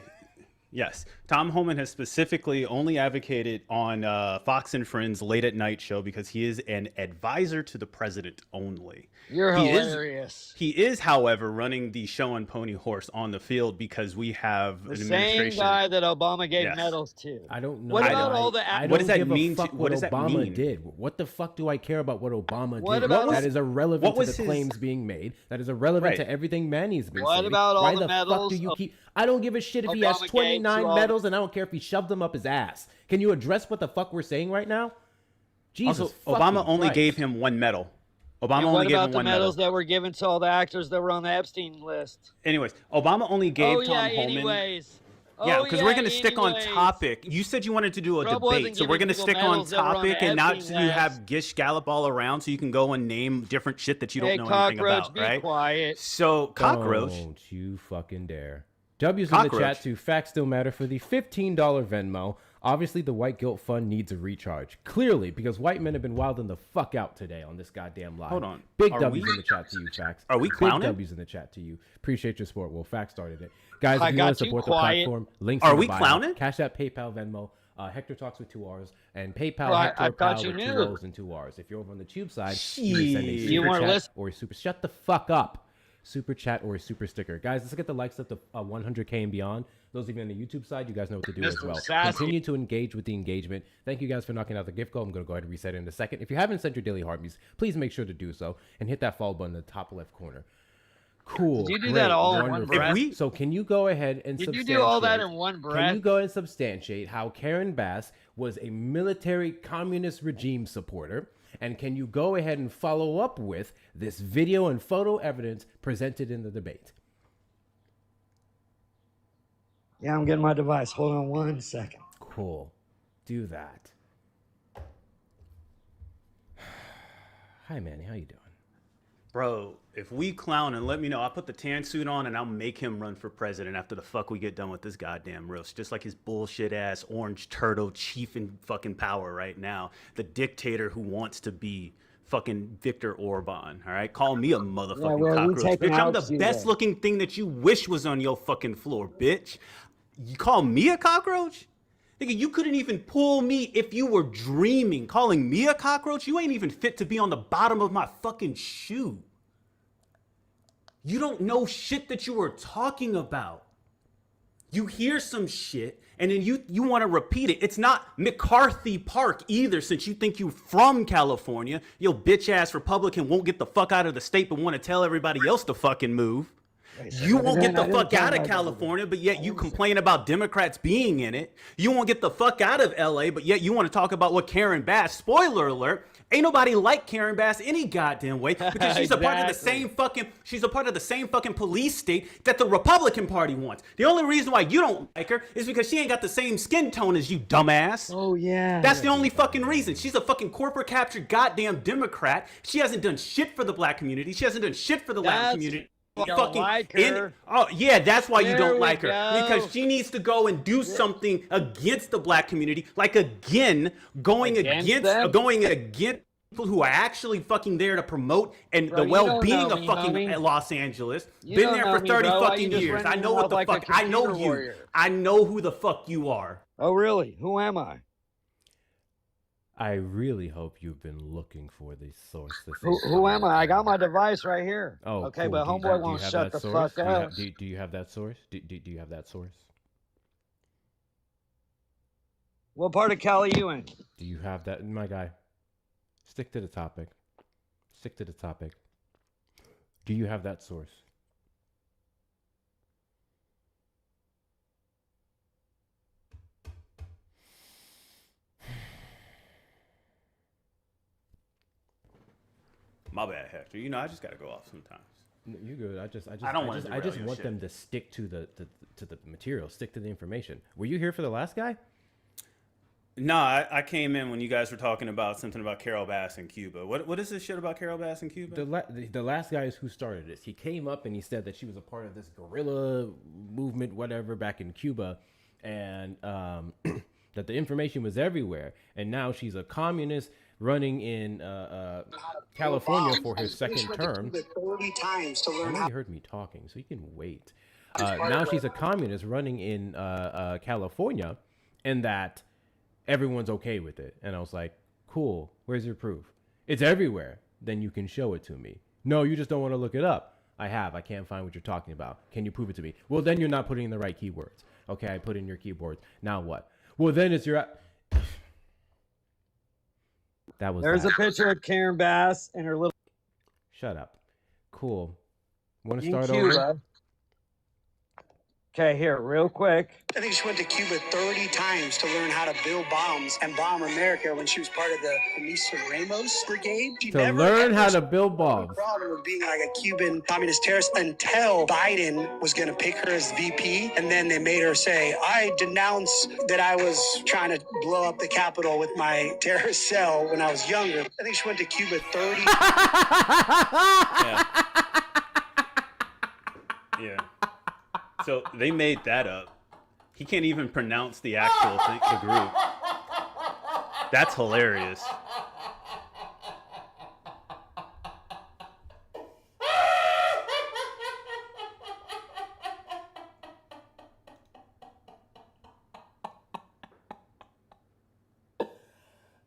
yes, Tom Homan has specifically only advocated on Fox and Friends late at night show because he is an advisor to the president only. You're He is- hilarious. He is, however, running the show on Pony Horse on the field because we have The an same administration. guy that Obama gave Yes. medals to. I don't know. What I about don't- all the? I What don't does that give mean a to- fuck what what does that Obama mean? did. What the fuck do I care about what Obama What did? about That his- is irrelevant what to was the his- claims being made. That is irrelevant Right. to everything Manny's been What saying. about all Why the the fuck medals do you of- keep? I don't give a shit if he has Obama gave to 29 all- medals, and I don't care if he shoved them up his ass. Can you address what the fuck we're saying right now? Jesus Also, fucking Obama only Christ. gave him one medal. Obama And only what gave about him the one medals medal. that were given to all the actors that were on the Epstein list? Anyways, Obama only gave oh Tom yeah, Homan. anyways. Yeah, Oh, because we're going to stick on anyways. topic. You said you wanted to do a Trump wasn't debate, so we're giving going to people stick on medals that were on topic the and not Epstein so you list. have Gish Gallop all around so you can go and name different shit that you don't Hey, know anything cockroach, about, be right? quiet. So, cockroach. Don't you fucking dare. W's in the Cockroach. chat too. Facts still matter for the $15 Venmo. Obviously, the white guilt fund needs a recharge. Clearly, because white men have been wilding the fuck out today on this goddamn live. Hold on. Big Are W's we- in the chat to you, Facts. Are we Big clowning? W's in the chat to you. Appreciate your support. Well, Facts started it. Guys, I if you want got to you support the quiet. platform, links Are in the we bio. clowning? Cash App, PayPal, Venmo. Hector Talks with 2 R's. And PayPal, Well, I Hector thought Pal you with 2 knew. O's and 2 R's. If you're over on the tube side, you can send a Shit. super You weren't chat listening. or a super... Shut the fuck up. Super chat or a super sticker. Guys, let's get the likes up to 100K and beyond. Those of you on the YouTube side, you guys know what to do as Mr. well. Sassy. Continue to engage with the engagement. Thank you guys for knocking out the gift goal. I'm going to go ahead and reset it in a second. If you haven't sent your daily heartbeats, please make sure to do so and hit that follow button in the top left corner. Cool. Did you do great, that all in one wonderful. breath? So can you go ahead and Did you substantiate? do all that in one Can breath? you go ahead and substantiate how Karen Bass was a military communist regime supporter? And can you go ahead and follow up with this video and photo evidence presented in the debate? Yeah, I'm getting my device. Hold on 1 second. Cool. Do that. Hi, Manny. How you doing? Bro, if we clown and let me know, I'll put the tan suit on and I'll make him run for president after the fuck we get done with this goddamn roast. Just like his bullshit ass orange turtle chief in fucking power right now. The dictator who wants to be fucking Viktor Orban, all right? Call me a motherfucking well, we cockroach, taking bitch. I'm the outs you best then. looking thing that you wish was on your fucking floor, bitch. You call me a cockroach? Nigga, you couldn't even pull me if you were dreaming. Calling me a cockroach? You ain't even fit to be on the bottom of my fucking shoe. You don't know shit that you were talking about. You hear some shit and then you want to repeat it. It's not McCarthy Park either, since you think you from California. Your bitch ass Republican won't get the fuck out of the state but want to tell everybody else to fucking move. You won't get the fuck out of California, but yet you complain about Democrats being in it. You won't get the fuck out of LA, but yet you want to talk about what Karen Bass, spoiler alert, ain't nobody like Karen Bass any goddamn way, because she's a part of the same fucking police state that the Republican Party wants. The only reason why you don't like her is because she ain't got the same skin tone as you, dumbass. Oh yeah. That's the only fucking reason. She's a fucking corporate captured goddamn Democrat. She hasn't done shit for the black community. She hasn't done shit for the Latin community. Oh yeah, that's why you don't like her, because she needs to go and do something against the black community, like going against people who are actually fucking there to promote and the well-being of fucking Los Angeles. Been there for 30 fucking years. I know what the fuck. I know you. I know who the fuck you are. Oh really? Who am I? I really hope you've been looking for the source. Who am I? I got my device right here. Oh, okay, cool. but homeboy won't shut the fuck up. Do you have that source? Do you have that source? What part of Cali you in? Do you have that, my guy? Stick to the topic. Stick to the topic. Do you have that source? My bad, Hector. You know, I just gotta go off sometimes. No, you're good. I just want them to stick to the material, stick to the information. Were you here for the last guy? No, I came in when you guys were talking about something about Carol Bass in Cuba. What is this shit about Carol Bass in Cuba? The last guy is who started this. He came up and he said that she was a part of this guerrilla movement, whatever, back in Cuba, and that the information was everywhere. And now she's a communist running in California for his second term. 30 times to learn I know you heard me talking, so you can wait. Now she's a communist running in California, and that everyone's okay with it. And I was like, cool, where's your proof? It's everywhere. Then you can show it to me. No, you just don't want to look it up. I can't find what you're talking about. Can you prove it to me? Well, then you're not putting in the right keywords. Okay, I put in your keywords. Now what? Well, then it's your... There's a picture of Karen Bass and her little... Shut up. Cool. Want to start over? Okay, here, real quick. I think she went to Cuba 30 times to learn how to build bombs and bomb America when she was part of the Misa Ramos Brigade. To learn how to build bombs. Problem with being like a Cuban communist terrorist until Biden was going to pick her as VP, and then they made her say, I denounce that I was trying to blow up the Capitol with my terrorist cell when I was younger. I think she went to Cuba 30 Yeah. So they made that up. He can't even pronounce the actual thing, the group. That's hilarious.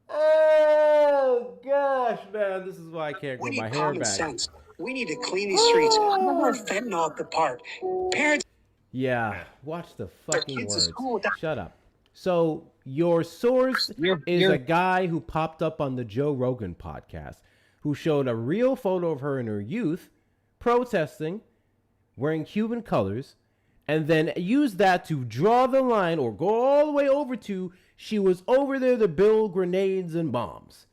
Oh gosh, man, this is why I can't grow my hair back. Sense. We need to clean these streets. No more fentanyl at the park. Parents. Yeah, watch the fucking words. Shut up. So your source is a guy who popped up on the Joe Rogan podcast, who showed a real photo of her in her youth protesting, wearing Cuban colors, and then used that to draw the line or go all the way over to she was over there to build grenades and bombs.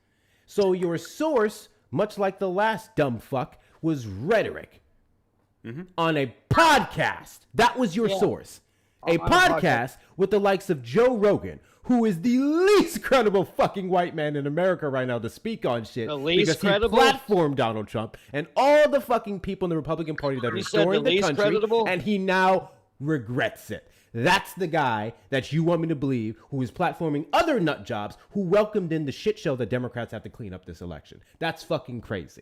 So your source, much like the last dumb fuck, was rhetoric. On a podcast. That was your source. A podcast with the likes of Joe Rogan, who is the least credible fucking white man in America right now to speak on shit. The least credible? He platformed Donald Trump and all the fucking people in the Republican Party that are restoring the country, and he now regrets it. That's the guy that you want me to believe who is platforming other nut jobs who welcomed in the shit show that Democrats have to clean up this election. That's fucking crazy.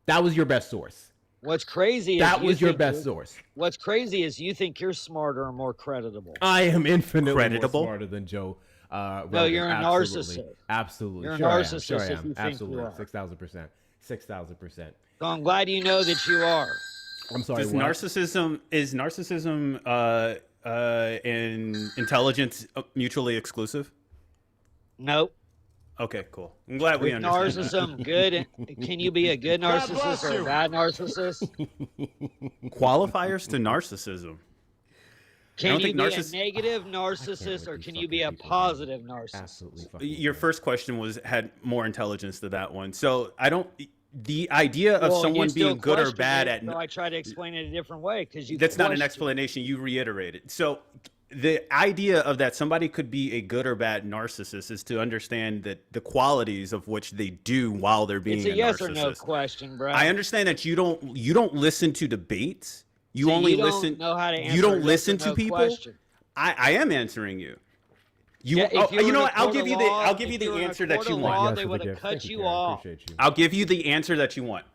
That was your best source. What's crazy that was your best source. What's crazy is you think you're smarter and more creditable. I am infinitely more smarter than Joe. No, you're a narcissist. Absolutely. You're a sure narcissist I am. if you think Absolutely. you are. 6,000%. 6,000%. So I'm glad you know that you are. I'm sorry. Is narcissism and intelligence mutually exclusive? Nope. Okay, cool. I'm glad we understand. Narcissism, good. Can you be a good narcissist or a bad narcissist? Qualifiers to narcissism. Can you be a negative narcissist or can you be a positive narcissist? Your first question had more intelligence to that one. So I don't. The idea of someone being good or bad at. So I try to explain it a different way because you. That's not an explanation. You reiterated. So the idea of that somebody could be a good or bad narcissist is to understand that the qualities of which they do while they're being it's a yes narcissist. Or no question, bro. I understand that you don't listen to debates. You only listen. Don't know how to answer you don't listen to people. Question. I am answering you. You know what? I'll give you the answer that you want. They would have cut you off. I'll give you the answer that you want.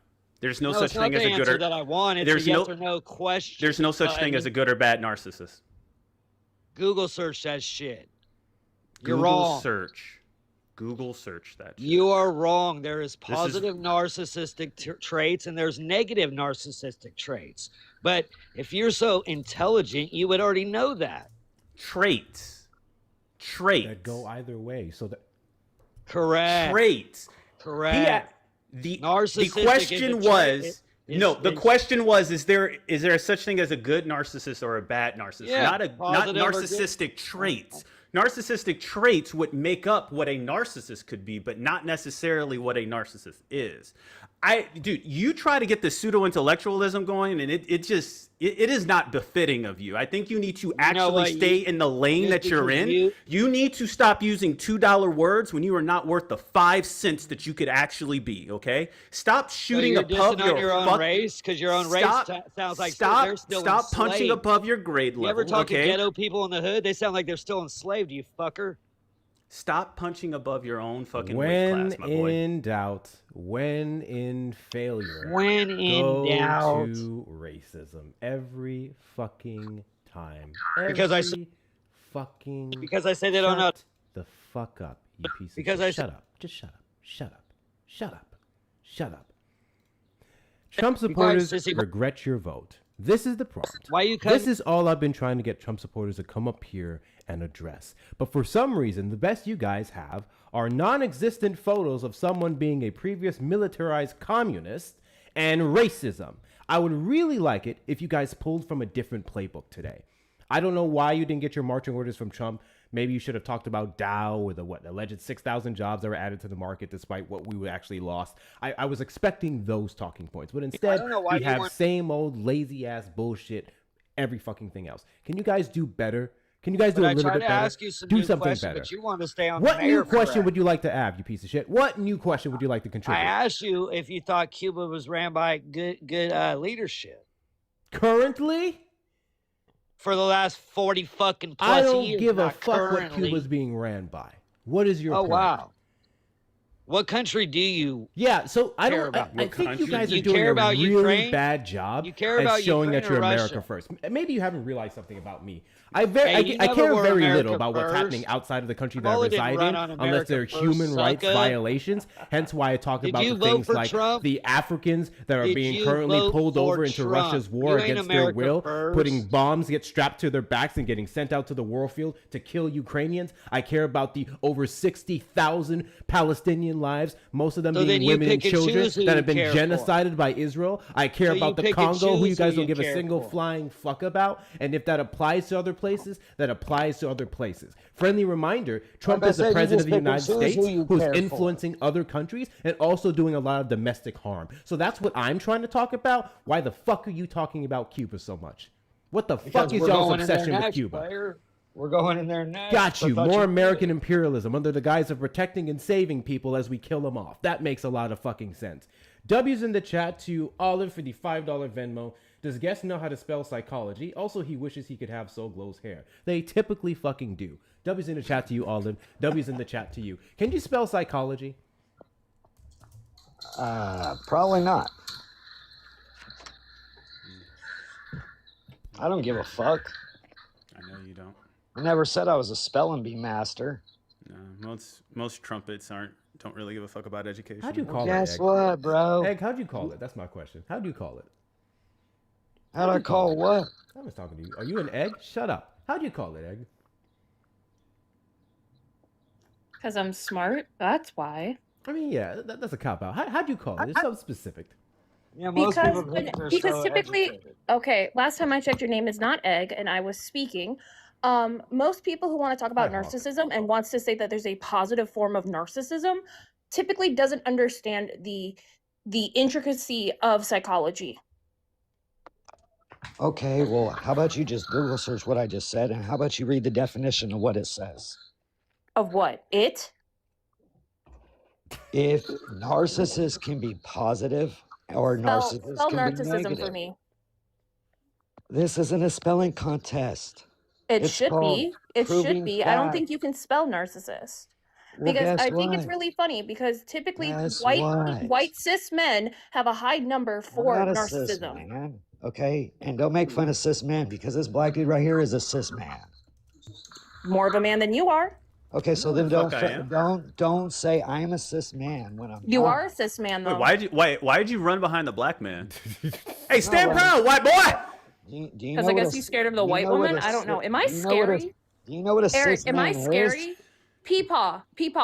There's no such thing as a good or that I want. It's a yes or no question. There's no such thing as a good or bad narcissist. Google search that shit. You're wrong. Google search that shit. You are wrong. There is positive narcissistic traits and there's negative narcissistic traits. But if you're so intelligent, you would already know that. Traits that go either way. So that correct. Traits. Correct. The question was the question was is there a such thing as a good narcissist or a bad narcissist? Yeah, not narcissistic traits. Narcissistic traits would make up what a narcissist could be, but not necessarily what a narcissist is. Dude, you try to get the pseudo-intellectualism going, and it is not befitting of you. I think you need to actually stay in the lane that you're in. You need to stop using $2 words when you are not worth the 5 cents that you could actually be, okay? Stop shooting above your own race, because your own race sounds like they're still Stop punching above your grade level, You ever talk to ghetto people in the hood? They sound like they're still enslaved, you fucker. Stop punching above your own fucking weight class, my boy. When in doubt, when in failure, when in doubt, to racism every fucking time. Because I say they don't know. The fuck up, you piece because of shit. Shut up. Just shut up. Shut up. Shut up. Shut up. Trump supporters regret your vote. This is the prompt. This is all I've been trying to get Trump supporters to come up here and address. But for some reason, the best you guys have are non-existent photos of someone being a previous militarized communist and racism. I would really like it if you guys pulled from a different playbook today. I don't know why you didn't get your marching orders from Trump. Maybe you should have talked about Dow or the alleged 6,000 jobs that were added to the market despite what we actually lost. I was expecting those talking points, but instead we have same old lazy ass bullshit, every fucking thing else. Can you guys do better? Can you guys do a little bit better? Ask you some do something better. But you want to stay on what new question would you like to have, you piece of shit? What new question would you like to contribute? I asked you if you thought Cuba was ran by good leadership. Currently? For the last 40 fucking plus years. I don't give a fuck what Cuba's being ran by. What is your point? Wow. What country do you so I care don't about? I think you guys are doing a really bad job at showing that you're America first. Maybe you haven't realized something about me. I care very little about what's happening outside of the country that I reside in, unless there are human rights violations. Hence why I talk about the things like the Africans that are being currently pulled over into Russia's war against their will, putting bombs get strapped to their backs and getting sent out to the war field to kill Ukrainians. I care about the over 60,000 Palestinian lives, most of them being women and children that have been genocided by Israel. I care about the Congo, who you guys don't give a single flying fuck about. And if that applies to other places, that applies to other places. Friendly reminder, Trump is the president of the United States who's influencing other countries and also doing a lot of domestic harm. So that's what I'm trying to talk about. Why the fuck are you talking about Cuba so much? What the fuck is y'all's obsession with Cuba? We're going in there next. Got you. More American imperialism under the guise of protecting and saving people as we kill them off. That makes a lot of fucking sense. W's in the chat to Olive for the $5 Venmo. Does guest know how to spell psychology? Also, he wishes he could have Soul Glow's hair. They typically fucking do. W's in the chat to you, Olive. W's in the chat to you. Can you spell psychology? Probably not. I don't give a fuck. I know you don't. I never said I was a spelling bee master. No, most trumpets don't really give a fuck about education. How'd you call it? Guess Egg? what, bro? Egg, how'd you call it? That's my question. How'd you call it? How'd I call what? I was talking to you. Are you an egg? Shut up. How'd you call it, Egg? Because I'm smart. That's why. I mean, yeah, that's a cop out. How'd you call it? It's something specific. Yeah, most people think they're Because so typically, educated. okay, last time I checked, your name is not Egg, and I was speaking. Most people who want to talk about narcissism and wants to say that there's a positive form of narcissism typically doesn't understand the intricacy of psychology. Okay, well, how about you just Google search what I just said, and how about you read the definition of what it says? Of what? It? If narcissists can be positive or narcissists Spell can be narcissism negative. for me. This isn't a spelling contest. It It's should called be. It proving should be. I don't facts. think you can spell narcissist. Well, Because guess I think it's what? really funny because typically Guess what? white cis men have a high number I'm for not a cis narcissism. man, okay? And don't make fun of cis men because this black dude right here is a cis man. More of a man than you are. Okay, so then fuck I am. don't say I'm a cis man when I'm You not. are a cis man though. Why did you run behind the black man? Hey, stand No, proud, white boy. Do you Because know I what guess a- he's scared of the do you white know what woman. a I don't ci- know. Am I do you know what a- scary? Do you know what a Eric, cis am I man is? scary? Peepaw,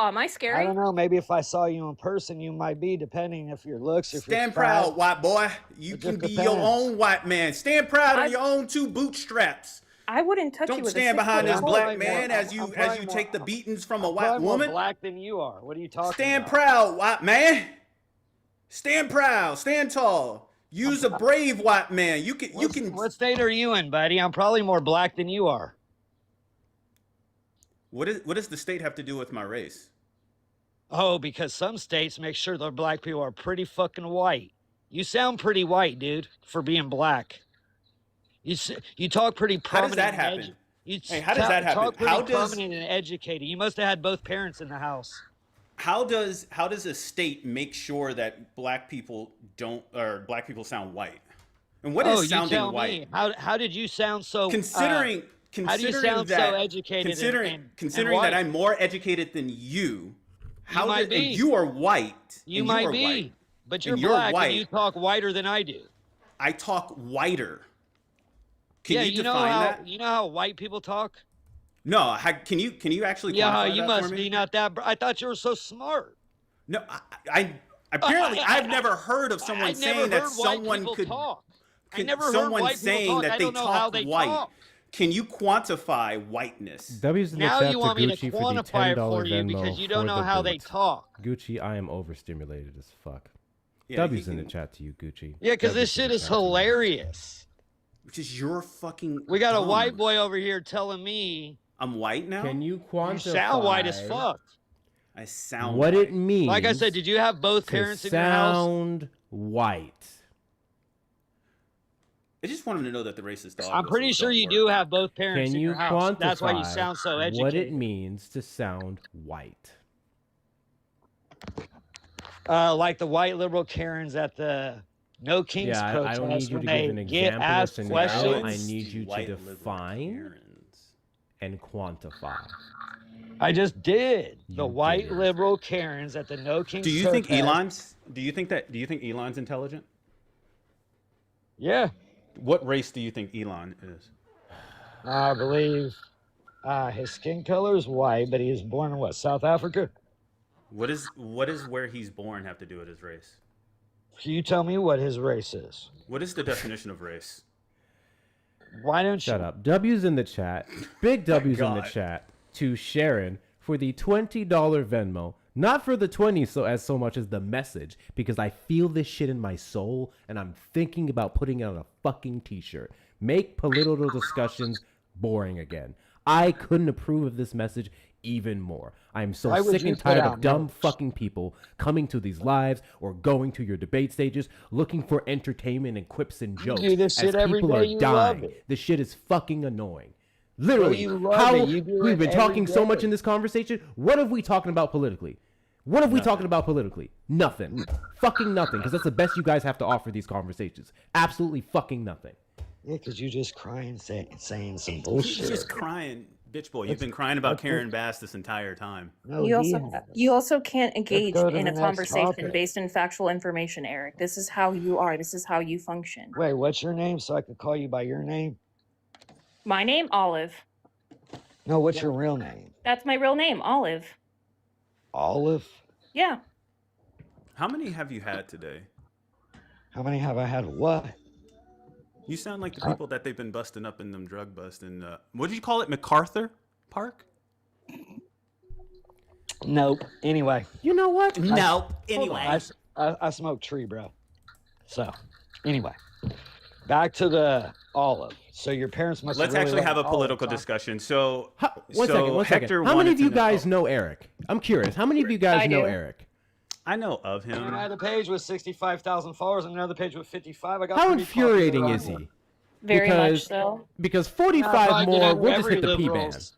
am I I scary? don't know. Maybe if I saw you in person, you might be, depending if your looks. If Stand you're proud, fat. white boy. You It can just be your depends. own white man. Stand proud I- on your own two bootstraps. I wouldn't touch you Don't with stand a behind this 6'4" black probably man more- as you I'm probably take more- the beatings from a I'm white probably more woman. black than you are. What are you talking Stand about? proud, white man. Stand proud. Stand tall. Use a brave white man. You can. What state are you in, buddy? I'm probably more black than you are. What does the state have to do with my race? Oh, because some states make sure their black people are pretty fucking white. You sound pretty white, dude, for being black. You talk pretty How prominent. does that and happen? You Hey, how does that happen? Talk pretty How does- prominent and educated. You must have had both parents in the house. How does a state make sure that black people sound white? And what is you sounding tell white? me. How did you sound so? Considering how do you sound that so educated? considering and that white? I'm more educated than you, might be. and you are white. You and might are be, white, but you're and you're black white. and you talk whiter than I do. I talk whiter. Can Yeah, you know define how that? you know how white people talk. No, can you actually? Yeah, quantify you that must for be me? not that. I thought you were so smart. No, I apparently I've never heard of someone I've never saying that heard white someone people could. talk. I could never heard someone white people saying talk. that I they don't know how talk they white. talk. Can you quantify whiteness? W's in the Now chat you to want me to Gucci for the quantify it $10 for you Venmo because you don't for know the how they boot. talk. Gucci, I am overstimulated as fuck. Yeah, W's he in the can- chat to you, Gucci. Yeah, because W's this in shit the is chat to you. hilarious. Which is your fucking. We got a dumb. white boy over here telling me I'm white now. Can you quantify? you sound white as fuck. I sound what white. it means? Like I said, did you have both to parents in your house? sound white. I just wanted to know that the racist dog. I'm pretty whistles sure don't you work. do have both parents Can in you your house. quantify That's why you sound so educated. what it means to sound white? Like the white liberal Karens at the No Kings Yeah, I protest don't need you when to they give an get example or asked scenario. questions. I need you to White liberal define Karens. and quantify. I just did. You The white did. liberal Karens at the No Kings Do you think protest. Elon's? Do you think Elon's intelligent? Yeah, What race do you think Elon is? I believe his skin color is white, but he was born in what, South Africa? What does where he's born have to do with his race? Can you tell me what his race is? What is the definition of race? Why don't you Shut up. W's in the chat. Big W's in the God. chat to Sharon for the $20 Venmo. Not for the 20 so much as the message, because I feel this shit in my soul and I'm thinking about putting it on a fucking t-shirt. Make political discussions boring again. I couldn't approve of this message even more. I am so Why would sick you and put tired out of dumb merch? fucking people coming to these lives or going to your debate stages looking for entertainment and quips and jokes do this as shit every people day, are you love dying. it. This shit is fucking annoying. Bro, Literally, you love how it. You do we've it been every talking so much day. in this conversation. What have we talking about politically? What have we talking about politically? Nothing. Fucking nothing, because that's the best you guys have to offer these conversations. Absolutely fucking nothing. Yeah, because you just crying, saying some He's bullshit. just crying, bitch boy. You've been crying about Karen Bass this entire time. No, You also can't engage go to in the a next conversation topic. based in factual information, Eric. This is how you are. This is how you function. Wait, what's your name so I could call you by your name? My name, Olive. No, what's your real name? That's my real name, Olive. Olive? Yeah. How many have you had today? How many have I had? What? You sound like the people that they've been busting up in them drug busts in what did you call it, MacArthur Park? Nope. Anyway. You know what? Nope. Anyway. I smoke tree, bro. So, anyway. Back to the Olive. So your parents must Let's really actually like have a olives, political huh? discussion. So, One second. Hector How many wanted of you to guys know Eric? I'm curious. How many of you guys I know do. Eric? I know of him. I had a page with 65,000 followers and another page with 55. I got How pretty infuriating popular is on he? Very much so. Because Yeah, if 45 I did more, it, we'll just every hit the P liberals- band.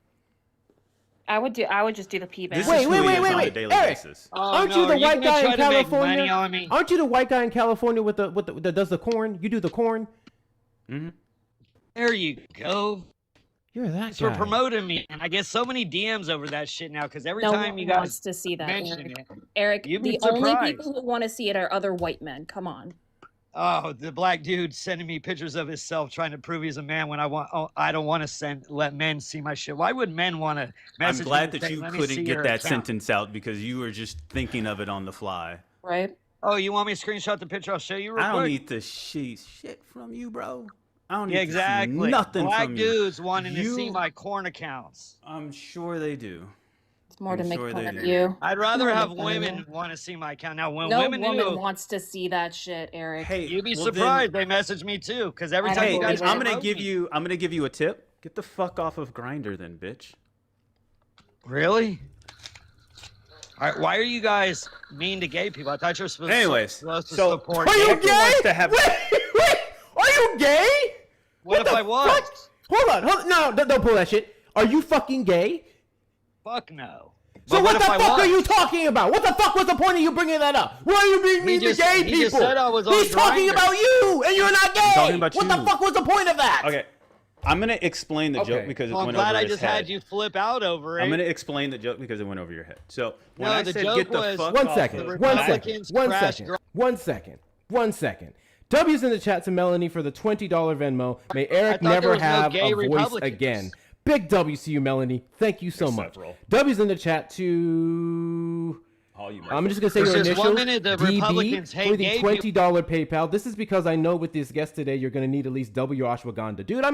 I would just do the P band. This is who he is on a daily Eric, basis. aren't no, you the are you white gonna guy try in to make money California? on me? Aren't you the white guy in California with the that does the corn? You do the corn. Mm-hmm. There you go. You're that Thanks for guy. promoting me. And I get so many DMs over that shit now because every No time one you guys wants to see that, mention Eric. it. Eric, You'd be the only surprised. people who want to see it are other white men. Come on. Oh, the black dude sending me pictures of himself trying to prove he's a man when I don't want to let men see my shit. Why would men want to I'm message glad me and that say, you "Let me see couldn't your get that account"? sentence out because you were just thinking of it on the fly. Right? Oh, you want me to screenshot the picture? I'll show you real I don't quick. need to see shit from you, bro. I don't need Yeah, to see exactly. nothing Black from you. dudes wanting to see You- my corn accounts. I'm sure they do. It's more to I'm make sure fun they of do. you. I'd rather More to have make fun of women you. want to see my account. Now, when No women woman know, wants to see that shit, Eric. Hey, you'd be well, surprised. They message me too because every I time Hey, you don't guys I'm gonna promote give me- you. I'm gonna give you a tip. Get the fuck off of Grindr, then, bitch. Really? All right, why are you guys mean to gay people? I thought you were supposed Anyways, supposed to so support Are you Hector gay? wants to have- Wait, are you gay? What if the I was? fuck? Hold on. No, don't pull that shit. Are you fucking gay? Fuck no. So But what the if I fuck was? are you talking about? What the fuck was the point of you bringing that up? Why are you being mean to gay he people? just said I was on He's talking Grindr. about you, and you're not gay. talking about what you. the fuck was the point of that? Okay, I'm gonna explain the Okay. joke because it Well, I'm went glad over I his just head. had you flip out over it. I'm gonna explain the joke because it went over your head. So when No, I the said joke get the was- fuck One off second. of One black- second. Republicans One crash second. 1 second. W's in the chat to Melanie for the $20 Venmo. May Eric thought there never was no have gay a voice Republicans. again. Big W to you, Melanie. Thank you so There's much. several. W's in the chat to... All you I'm just gonna say There's your just initials, 1 minute the DB, Republicans hate for the gay $20 PayPal. This is because I know with this guest today, you're gonna need at least double your ashwagandha, dude. I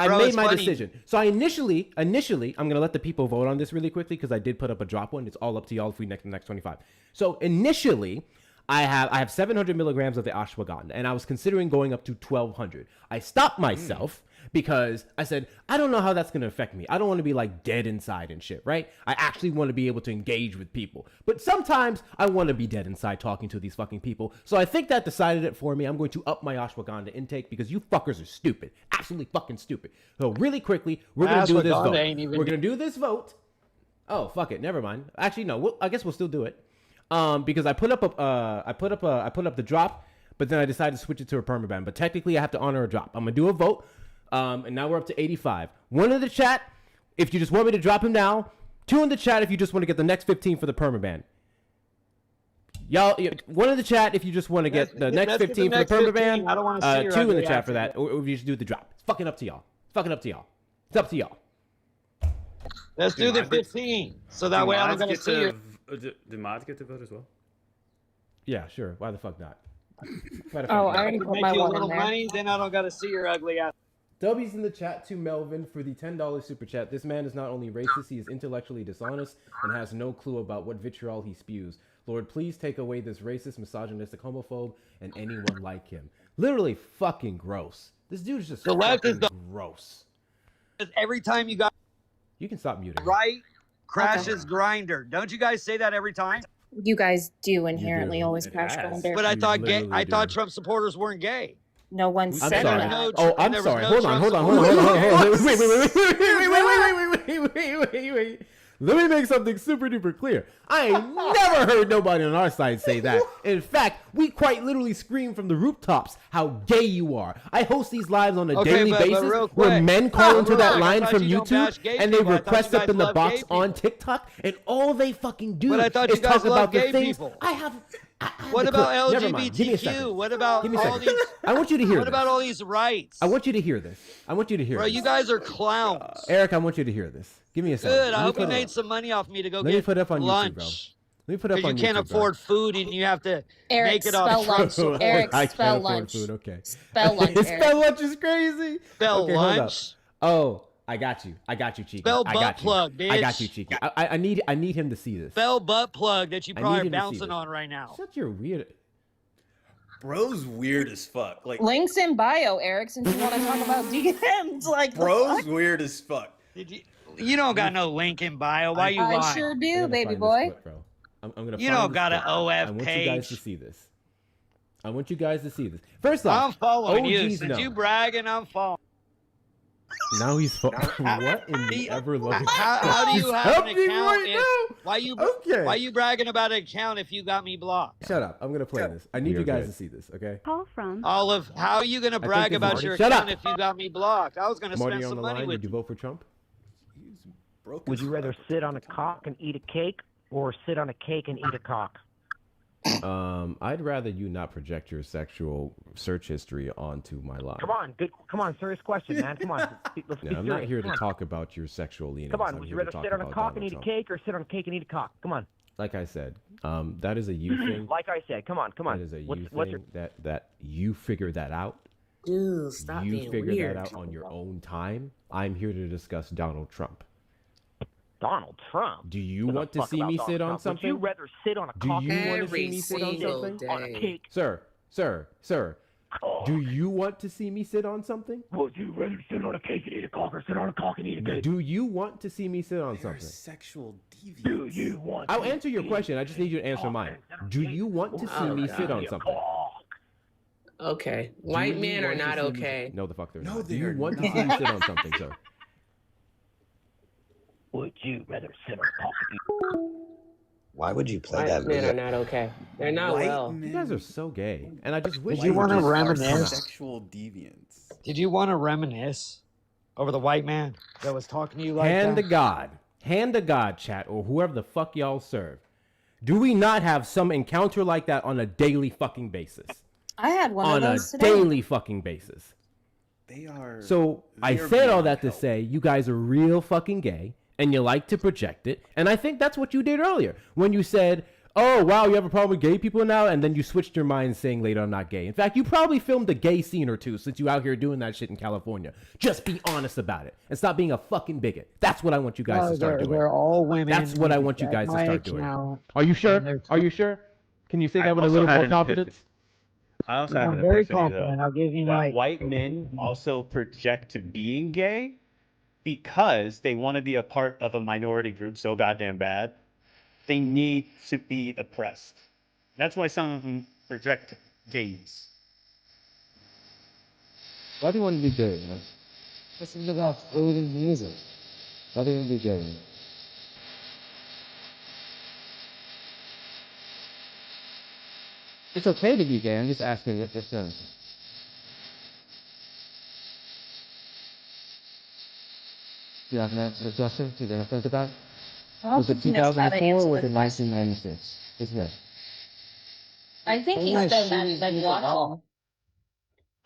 Bro, made it's my funny. decision. So I initially, I'm gonna let the people vote on this really quickly because I did put up a drop one. It's all up to y'all if we next 25. So initially, I have 700 milligrams of the ashwagandha, and I was considering going up to 1,200. I stopped myself because I said, I don't know how that's going to affect me. I don't want to be like dead inside and shit, right? I actually want to be able to engage with people. But sometimes I want to be dead inside talking to these fucking people. So I think that decided it for me. I'm going to up my ashwagandha intake because you fuckers are stupid. Absolutely fucking stupid. So really quickly, we're going to do this Ashwagandha vote. ain't even- We're going to do this vote. Oh, fuck it. Never mind. Actually, no. I guess we'll still do it. Because I put up the drop, but then I decided to switch it to a permaban. But technically, I have to honor a drop. I'm gonna do a vote, and now we're up to 85. One in the chat, if you just want me to drop him now. 2 in the chat if you just want to get the next 15 for the permaban. Y'all, one in the chat if you just want to get the next let's get the 15 for the next permaban. 15. I don't wanna see your 2 in the ugly chat ass for that, or if you just do the drop. It's fucking up to y'all. It's up to y'all. Let's do the 15. So that way I don't gotta see you. Do mods get to vote as well? Yeah, sure. Why the fuck not? Oh, I already put Make my you a one in little there. money, then I don't gotta see your ugly ass. W's in the chat to Melvin for the $10 super chat. This man is not only racist, he is intellectually dishonest and has no clue about what vitriol he spews. Lord, please take away this racist, misogynistic, homophobe, and anyone like him. Literally fucking gross. This dude is just The left is fucking gross. Every time you got You can stop muting. Right crashes grinder. Don't you guys say that every time? You guys do inherently always crash grinder. But I thought literally thought do. Trump supporters weren't gay. No one I'm said sorry. that. Oh, I'm sorry. Hold on. Wait. Let me make something super duper clear. I ain't never heard nobody on our side say that. In fact, we quite literally scream from the rooftops how gay you are. I host these lives on a daily basis where men call into that line from YouTube and they request up in the box on TikTok, and all they fucking do is talk about the things I have. What about Never mind. Give me a LGBTQ? second. What about Give me a all second. these? I want you to hear What this. about all these rights? I want you to hear this. I want you to hear Bro, this. you guys are clowns. Eric, I want you to hear this. Give me a second. Good. I hope you made some money off me to go Let me get put it up on lunch. YouTube, bro. Let me put it up on Because you can't YouTube, bro. afford food and you have to Eric, make it spell off lunch. Trump. Eric, I spell can't afford lunch. food. Okay. Spell lunch, Eric. Spell lunch is crazy. Spell Okay, hold up. lunch. Oh, I got you. I got you, Cheeky. Spell I butt got you. plug, I got bitch. you, Cheeky. I need him to see this. Spell butt plug that you I probably need are him to see bouncing this. on right now. Shut your weird. Bro's weird as fuck. Like, Links in bio, Eric, since you want to talk about DMs. Like, the bro's fuck? weird as fuck. You don't got no link in bio. Why you lying? I sure I'm do, gonna baby find boy. this clip, bro. I'm gonna. You find don't this got an clip. OF I want you guys to page. see this. I want you guys to see this. First off, I'm following you. OGs Since know. you bragging, I'm following. Now he's what in the ever loving. How do you have an account? Right Why you bragging about an account if you got me blocked? Shut up! I'm gonna play this. I need you guys to see this. Okay. Call from Olive, how are you gonna brag this is about Marty. your Shut account up. if you got me blocked? I was gonna Marty spend on some the money line. with Would you vote for Trump? Would you rather sit on a cock and eat a cake, or sit on a cake and eat a cock? I'd rather you not project your sexual search history onto my line. Come on, serious question, man. Come on, let's be Yeah, I'm not serious. here to Come on. talk about your sexual leanings. Come on, I'm would you here to rather talk sit on a about cock and Donald eat a Trump. cake, or sit on a cake and eat a cock? Come on. Like I said, that is a you thing. Like I said, come on. That is a you What's thing. your... That you figure that out. Dude, stop You being figure weird. that out on your own time. I'm here to discuss Donald Trump. Donald Trump? Do you Give a want to fuck see about me Donald sit on Trump. something? Would you rather sit on a Do cock you want to see Every me sit on single something? on a day. cake? Sir. Do you want to see me sit on something? Would you rather sit on a cake and eat a cock, or sit on a cock and eat a cake? Do you want to see me sit on They're something? sexual deviants. Do you want I'll to answer your see question. I just need you to answer mine. Do you want to see Oh, me God. sit on something? Okay. Do White you men are want to not see me- okay. No, the fuck they're No, not. Do they you are want to not. see me sit on something, sir? Would you rather sit on a cock and eat? Why would you play White that men are music? not okay. They're not White well. men You guys are so gay, and I just wish Did you would wanna just- are reminisce? sexual deviants. Did you want to reminisce over the white man that was talking to you like Hand to that? God, chat, or whoever the fuck y'all serve. Do we not have some encounter like that on a daily fucking basis? I had one On of a those today. daily fucking basis. They are. So I they're said all beyond that to help. say you guys are real fucking gay, and you like to project it. And I think that's what you did earlier when you said, "Oh wow, you have a problem with gay people now," and then you switched your mind saying later I'm not gay. In fact, you probably filmed a gay scene or two since you out here doing that shit in California. Just be honest about it and stop being a fucking bigot. That's what I want you guys to start doing. They're all women. That's what I want you guys to My start doing. account. Are you sure? And they're- Are you sure? Can you say I that with a also little had more an confidence? I also have I'm an very epiphany, confident. though, I'll give you that my. white men also project to being gay because they want to be a part of a minority group so goddamn bad. They need to be oppressed. That's why some of them project gays. Why do you want to be gay, man? Listen to that food and music. Why do you want to be gay? It's okay to be gay. I'm just asking if it's You have an answer, Justin? Do you have to that? Was it 2004 or was it 1996? Isn't it? I think he said that like watching.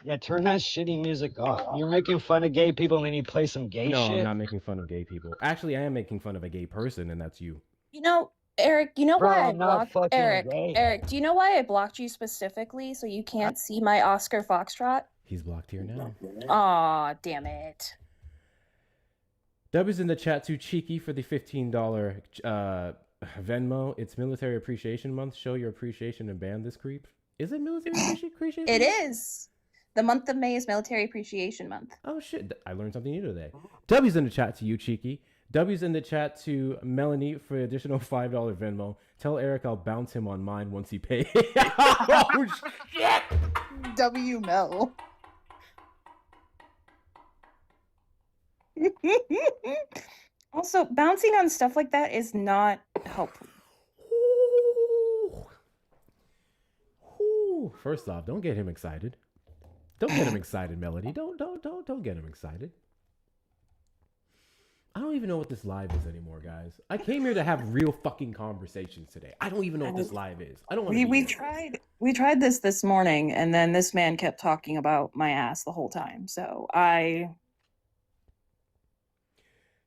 Yeah, turn that shitty music off. You're making fun of gay people and then you play some gay No, shit. I'm not making fun of gay people. Actually, I am making fun of a gay person, and that's you. You know, Eric, you know Bro, why I I'm not blocked fucking Eric? gay. Eric, do you know why I blocked you specifically so you can't see my Oscar Foxtrot? He's blocked here now. Aw, damn it. Dub is in the chat too cheeky for the $15 Venmo. It's Military Appreciation Month. Show your appreciation and ban this creep. Is it Military Appreciation It Month? is. The month of May is Military Appreciation Month. Oh shit! I learned something new today. W's in the chat to you, cheeky. W's in the chat to Melanie for additional $5 Venmo. Tell Eric I'll bounce him on mine once he pays. Oh, shit! W Mel. Also, bouncing on stuff like that is not helpful. Ooh. First off, don't get him excited. Don't get him excited, Melody. Don't get him excited. I don't even know what this live is anymore, guys. I came here to have real fucking conversations today. I don't even know what this live is. I don't want to. We tried this morning, and then this man kept talking about my ass the whole time. So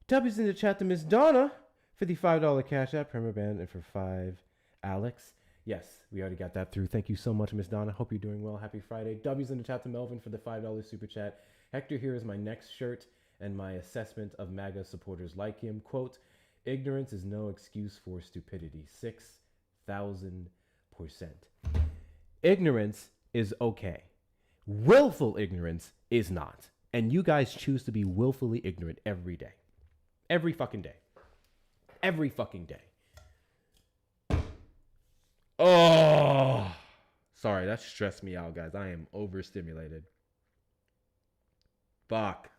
W's in the chat to Miss Donna for the $5 Cash App, Permaband, and for 5, Alex. Yes, we already got that through. Thank you so much, Miss Donna. Hope you're doing well. Happy Friday. W's in the chat to Melvin for the $5 Super Chat. Hector, here is my next shirt and my assessment of MAGA supporters like him. Quote, ignorance is no excuse for stupidity. 6,000%. Ignorance is okay. Willful ignorance is not. And you guys choose to be willfully ignorant every day. Every fucking day. Every fucking day. Oh, sorry, that stressed me out, guys. I am overstimulated. Fuck.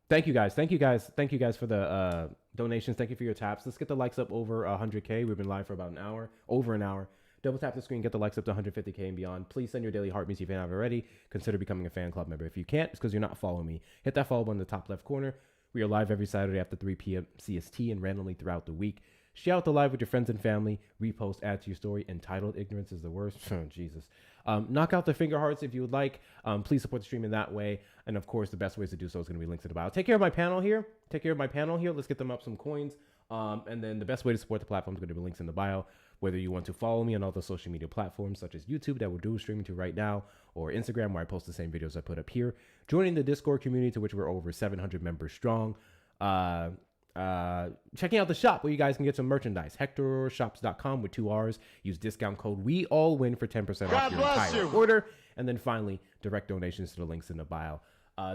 Thank you guys for the donations. Thank you for your taps. Let's get the likes up over 100K. We've been live for about an hour, over an hour. Double tap the screen, get the likes up to 150K and beyond. Please send your daily heart music if you haven't already. Consider becoming a fan club member. If you can't, it's because you're not following me. Hit that follow button in the top left corner. We are live every Saturday after 3 p.m. CST and randomly throughout the week. Share out the live with your friends and family. Repost, add to your story. Entitled Ignorance is the Worst. Oh, Jesus. Knock out the finger hearts if you would like. Please support the stream in that way. And of course, the best ways to do so is going to be links in the bio. Take care of my panel here. Let's get them up some coins. And then the best way to support the platform is going to be links in the bio. Whether you want to follow me on all the social media platforms such as YouTube that we're doing streaming to right now, or Instagram where I post the same videos I put up here. Joining the Discord community to which we're over 700 members strong. Checking out the shop where you guys can get some merchandise. HectorShops.com with 2 R's. Use discount code WeAllWin for 10% off your entire order. And then finally, direct donations to the links in the bio.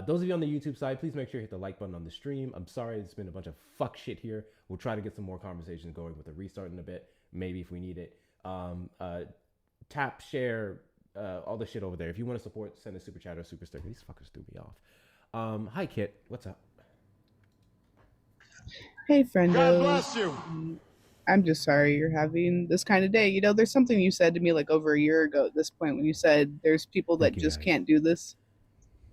Those of you on the YouTube side, please make sure you hit the like button on the stream. I'm sorry, it's been a bunch of fuck shit here. We'll try to get some more conversations going with a restart in a bit, maybe if we need it. Tap, share, all the shit over there. If you want to support, send a super chat or super sticker. These fuckers threw me off. Hi, Kit. What's up? Hey, friendo. God bless you. I'm just sorry you're having this kind of day. You know, there's something you said to me like over a year ago at this point when you said there's people that just can't do this.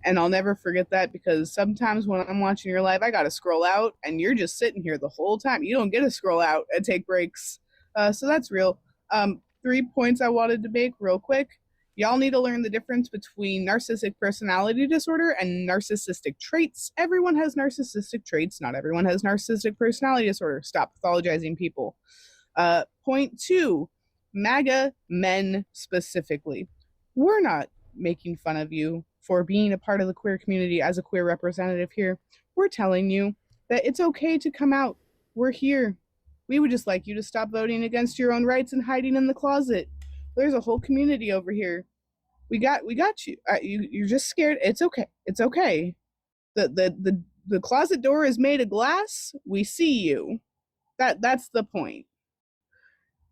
And I'll never forget that because sometimes when I'm watching your live, I got to scroll out and you're just sitting here the whole time. You don't get to scroll out and take breaks. So that's real. 3 points I wanted to make real quick. Y'all need to learn the difference between narcissistic personality disorder and narcissistic traits. Everyone has narcissistic traits. Not everyone has narcissistic personality disorder. Stop pathologizing people. Point 2, MAGA men specifically. We're not making fun of you for being a part of the queer community as a queer representative here. We're telling you that it's okay to come out. We're here. We would just like you to stop voting against your own rights and hiding in the closet. There's a whole community over here. We got you. You're just scared. It's okay. It's okay. The closet door is made of glass. We see you. That's the point.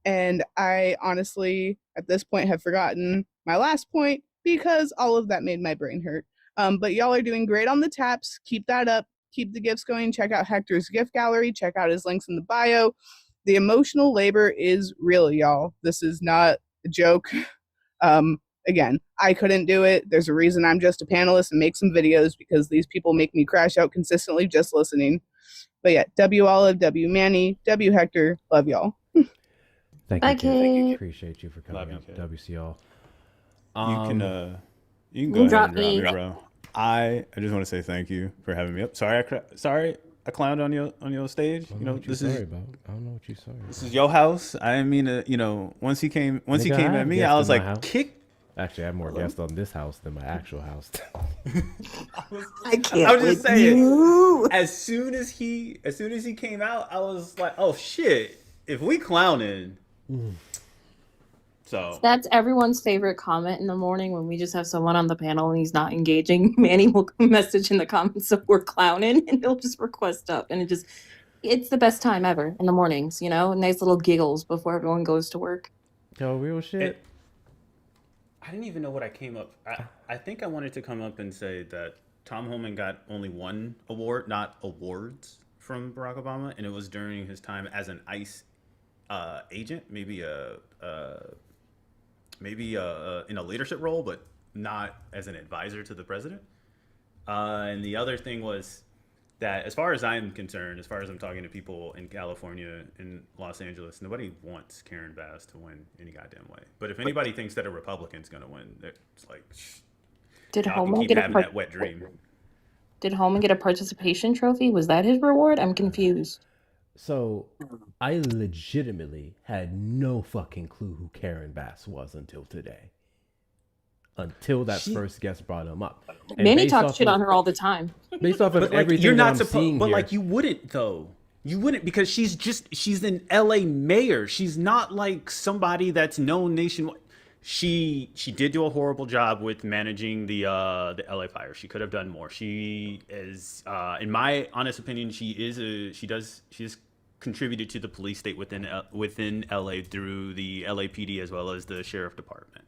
And I honestly, at this point, have forgotten my last point because all of that made my brain hurt. But y'all are doing great on the taps. Keep that up. Keep the gifts going. Check out Hector's gift gallery. Check out his links in the bio. The emotional labor is real, y'all. This is not a joke. Again, I couldn't do it. There's a reason I'm just a panelist and make some videos because these people make me crash out consistently just listening. But yeah, W Olive, W Manny, W Hector, love y'all. Thank you, Kate. Appreciate you for coming up. WCL. You can go ahead and drop me, bro. I just want to say thank you for having me up. Sorry, I clowned on your stage. You know, this is. I don't know what you sorry. This is your house. I didn't mean to. You know, once he came at me, I was like, kick. Actually, I have more guests on this house than my actual house. I can't. I was just saying. As soon as he came out, I was like, oh shit! If we clowning, So that's everyone's favorite comment in the morning when we just have someone on the panel and he's not engaging. Manny will message in the comments that we're clowning and he'll just request up. And it's the best time ever in the mornings, you know? Nice little giggles before everyone goes to work. Yo, real shit. I didn't even know what I came up. I think I wanted to come up and say that Tom Homan got only one award, not awards, from Barack Obama, and it was during his time as an ICE agent, maybe in a leadership role, but not as an advisor to the president. And the other thing was that, as far as I'm concerned, as far as I'm talking to people in California and Los Angeles, nobody wants Karen Bass to win any goddamn way. But if anybody thinks that a Republican's going to win, it's like, Did y'all Homan can keep get having that wet dream. Did Homan get a participation trophy? Was that his reward? I'm confused. So, I legitimately had no fucking clue who Karen Bass was until today. Until that first guest brought him up. And Manny talks shit on her all the time. Based off of But like, everything you're that not I'm supposed, seeing but here, like you wouldn't though. You wouldn't, because she's an LA mayor. She's not like somebody that's known nationwide. She did do a horrible job with managing the LA fire. She could have done more. She is, in my honest opinion, she's contributed to the police state within LA through the LAPD as well as the sheriff department.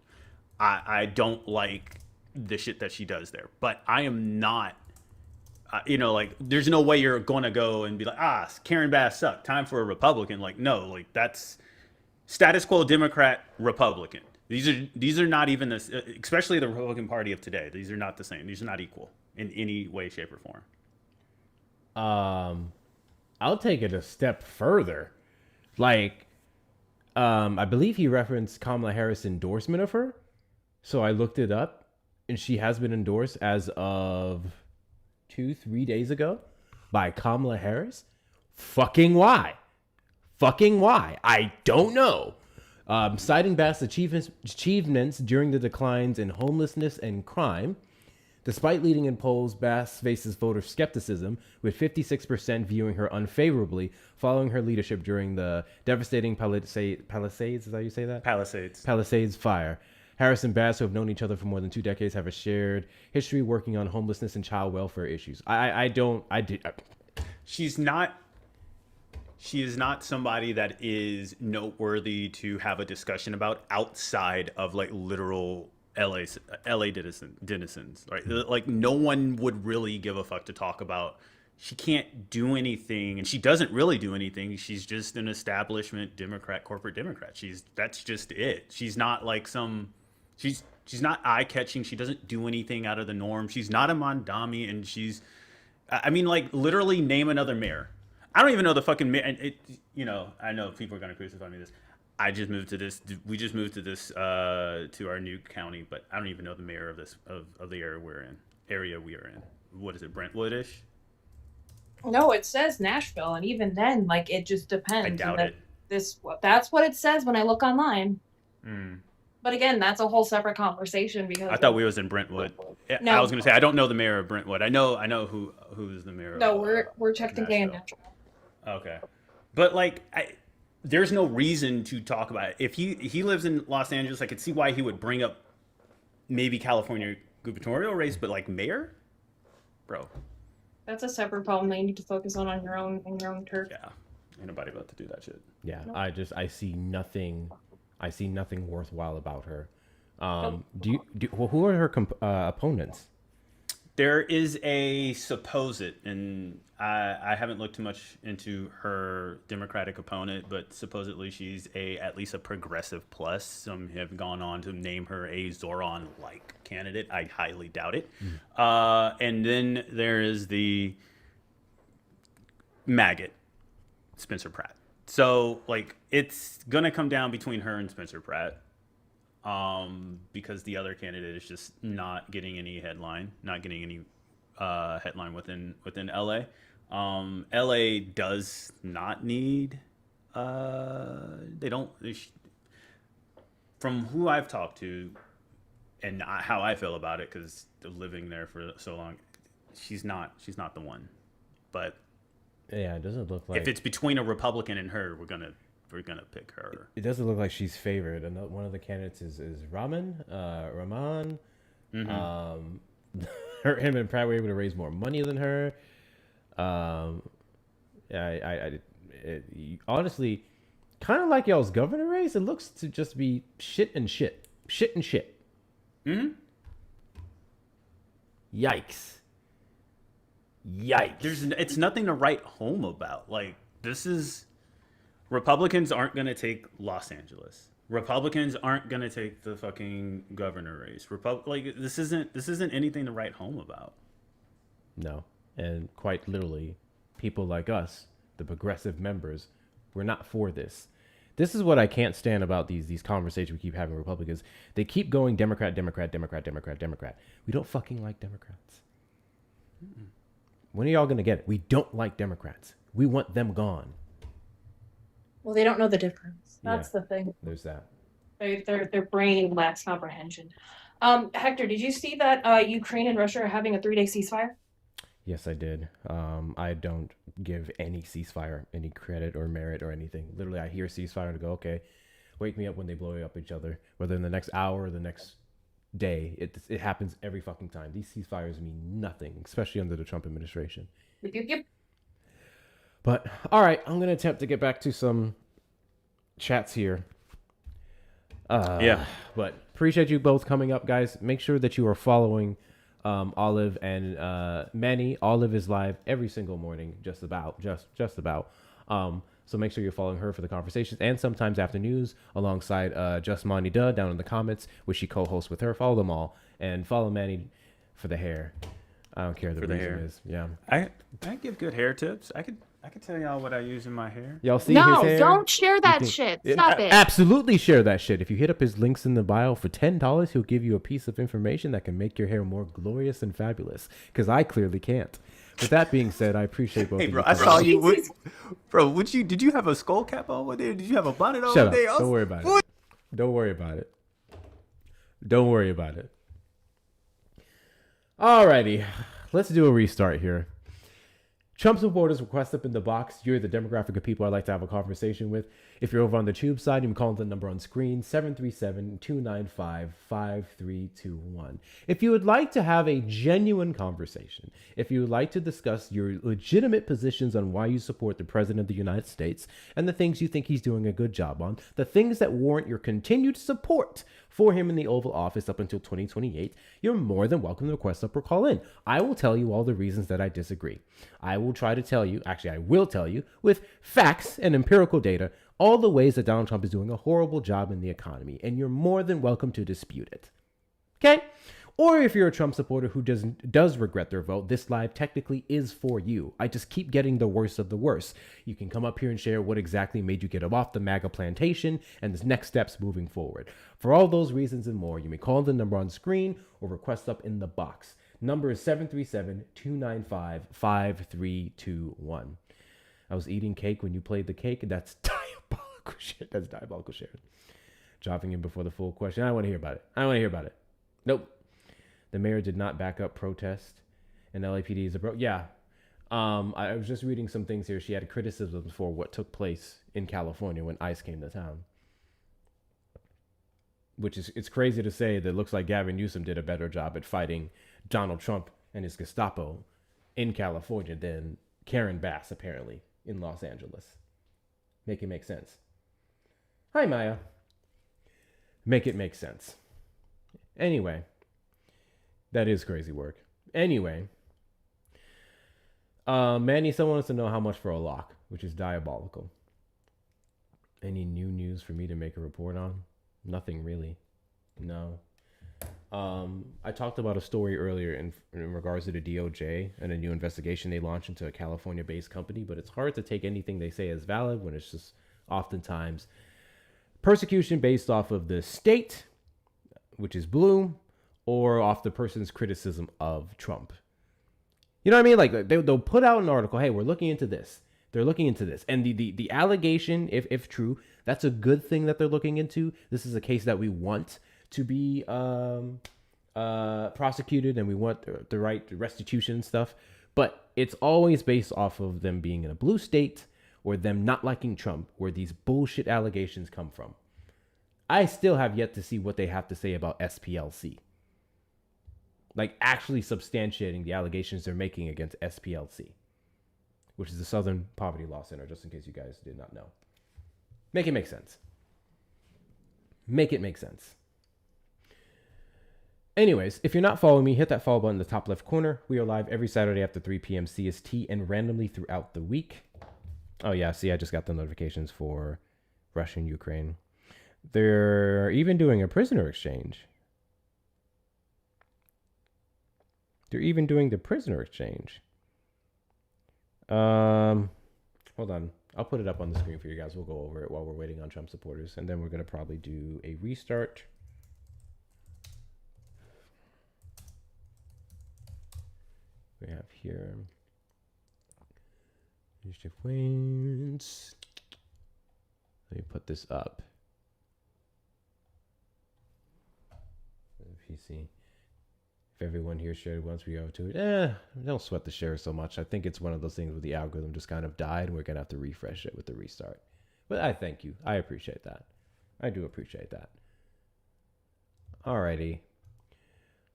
I don't like the shit that she does there, but I am not, like, there's no way you're going to go and be like, Karen Bass sucked, time for a Republican. Like, no, like, that's status quo Democrat, Republican. These are not even this, especially the Republican Party of today. These are not the same. These are not equal in any way, shape, or form. I'll take it a step further. Like, I believe he referenced Kamala Harris' endorsement of her. So I looked it up, and she has been endorsed as of 2-3 days ago by Kamala Harris. Fucking why? I don't know. Citing Bass' achievements during the declines in homelessness and crime. Despite leading in polls, Bass faces voter skepticism, with 56% viewing her unfavorably following her leadership during the devastating Palisades, is that how you say that? Palisades fire. Harris and Bass, who have known each other for more than 2 decades, have a shared history working on homelessness and child welfare issues. She is not somebody that is noteworthy to have a discussion about outside of like literal LA denizens, right? Like, no one would really give a fuck to talk about. She can't do anything, and she doesn't really do anything. She's just an establishment Democrat, corporate Democrat. That's just it. She's not like she's not eye-catching. She doesn't do anything out of the norm. She's not a Mondami, and I mean, like, literally name another mayor. I don't even know the fucking mayor. I know people are going to crucify me this. We just moved to this to our new county, but I don't even know the mayor of the area we are in. What is it, Brentwood-ish? No, it says Nashville, and even then, like, it just depends. I doubt it. That's what it says when I look online. Mm. But again, that's a whole separate conversation because I thought we was in Brentwood. No. I was going to say I don't know the mayor of Brentwood. I know who's the mayor. No, we're technically in Nashville. Okay, but like there's no reason to talk about it. If he lives in Los Angeles, I could see why he would bring up maybe California gubernatorial race, but like mayor, bro. That's a separate problem that you need to focus on your own turf. Yeah, ain't nobody about to do that shit. Yeah, nope. I see nothing worthwhile about her. Who are her opponents? There is a supposed, and I haven't looked too much into her Democratic opponent, but supposedly she's at least a progressive plus. Some have gone on to name her a Zoran-like candidate. I highly doubt it. And then there is the maggot, Spencer Pratt. So, like, it's going to come down between her and Spencer Pratt. Because the other candidate is just not getting any headline, within LA. LA does not need, from who I've talked to and how I feel about it, because living there for so long, she's not the one. But yeah, it doesn't look like, if it's between a Republican and her, we're we're gonna pick her. It doesn't look like she's favored. And one of the candidates is Rahman. Him and Pratt were able to raise more money than her. Honestly, kind of like y'all's governor race. It looks to just be shit and shit. Mm-hmm. Yikes. It's nothing to write home about. Like, this is, Republicans aren't gonna take Los Angeles. Republicans aren't gonna take the fucking governor race. This isn't anything to write home about. No, and quite literally, people like us, the progressive members, we're not for this. This is what I can't stand about these conversations we keep having with Republicans. They keep going Democrat. We don't fucking like Democrats. Mm-mm. When are y'all gonna get it? We don't like Democrats. We want them gone. Well, they don't know the difference. That's the thing. There's that. Their brain lacks comprehension. Hector, did you see that Ukraine and Russia are having a 3-day ceasefire? Yes, I did. I don't give any ceasefire any credit or merit or anything. Literally, I hear ceasefire and go, okay, wake me up when they blow up each other, whether in the next hour or the next day. It happens every fucking time. These ceasefires mean nothing, especially under the Trump administration. Yep. But all right, I'm gonna attempt to get back to some chats here. But appreciate you both coming up, guys. Make sure that you are following Olive and Manny. Olive is live every single morning, just about. So make sure you're following her for the conversations and sometimes afternoons alongside Just Monty Duh down in the comments, which she co-hosts with her. Follow them all and follow Manny for the hair. I don't care the reason hair. is. Yeah. I give good hair tips. I could tell y'all what I use in my hair. Y'all see his hair? Don't share that shit. Stop it. Absolutely share that shit. If you hit up his links in the bio for $10, he'll give you a piece of information that can make your hair more glorious and fabulous. Because I clearly can't. With that being said, I appreciate both of you. I saw you. Did you have a skull cap on one day? Did you have a bonnet on Shut one day? up. Don't worry about it. Don't worry about it. Alrighty. Let's do a restart here. Trump supporters request up in the box. You're the demographic of people I'd like to have a conversation with. If you're over on the tube side, you can call the number on screen, 737-295-5321. If you would like to have a genuine conversation, if you would like to discuss your legitimate positions on why you support the President of the United States and the things you think he's doing a good job on, the things that warrant your continued support for him in the Oval Office up until 2028, you're more than welcome to request up or call in. I will tell you all the reasons that I disagree. I will try to tell you, actually I will tell you, with facts and empirical data, all the ways that Donald Trump is doing a horrible job in the economy, and you're more than welcome to dispute it. Okay? Or if you're a Trump supporter who does regret their vote, this live technically is for you. I just keep getting the worst of the worst. You can come up here and share what exactly made you get off the MAGA plantation and the next steps moving forward. For all those reasons and more, you may call the number on screen or request up in the box. Number is 737-295-5321. I was eating cake when you played the cake, and that's diabolical shit. That's diabolical shit. Dropping in before the full question. I don't want to hear about it. Nope. The mayor did not back up protest, and LAPD is I was just reading some things here. She had criticisms for what took place in California when ICE came to town. Which is, it's crazy to say that it looks like Gavin Newsom did a better job at fighting Donald Trump and his Gestapo in California than Karen Bass, apparently, in Los Angeles. Make it make sense. Hi, Maya. Make it make sense. Anyway. That is crazy work. Anyway. Manny, someone wants to know how much for a lock, which is diabolical. Any new news for me to make a report on? Nothing really. No. I talked about a story earlier in regards to the DOJ and a new investigation they launched into a California-based company, but it's hard to take anything they say as valid when it's just oftentimes persecution based off of the state, which is blue, or off the person's criticism of Trump. You know what I mean? Like they'll put out an article, hey, we're looking into this. They're looking into this. And the allegation, if true, that's a good thing that they're looking into. This is a case that we want to be prosecuted, and we want the right restitution and stuff. But it's always based off of them being in a blue state or them not liking Trump where these bullshit allegations come from. I still have yet to see what they have to say about SPLC. Like actually substantiating the allegations they're making against SPLC, which is the Southern Poverty Law Center, just in case you guys did not know. Make it make sense. Make it make sense. Anyways, if you're not following me, hit that follow button in the top left corner. We are live every Saturday after 3 p.m. CST and randomly throughout the week. Oh yeah, see, I just got the notifications for Russia and Ukraine. They're even doing a prisoner exchange. They're even doing the prisoner exchange. Hold on. I'll put it up on the screen for you guys. We'll go over it while we're waiting on Trump supporters. And then we're going to probably do a restart. We have here. Let me put this up. PC. If everyone here shared once, we go to it. Don't sweat the share so much. I think it's one of those things where the algorithm just kind of died and we're going to have to refresh it with the restart. But I thank you. I appreciate that. I do appreciate that. Alrighty.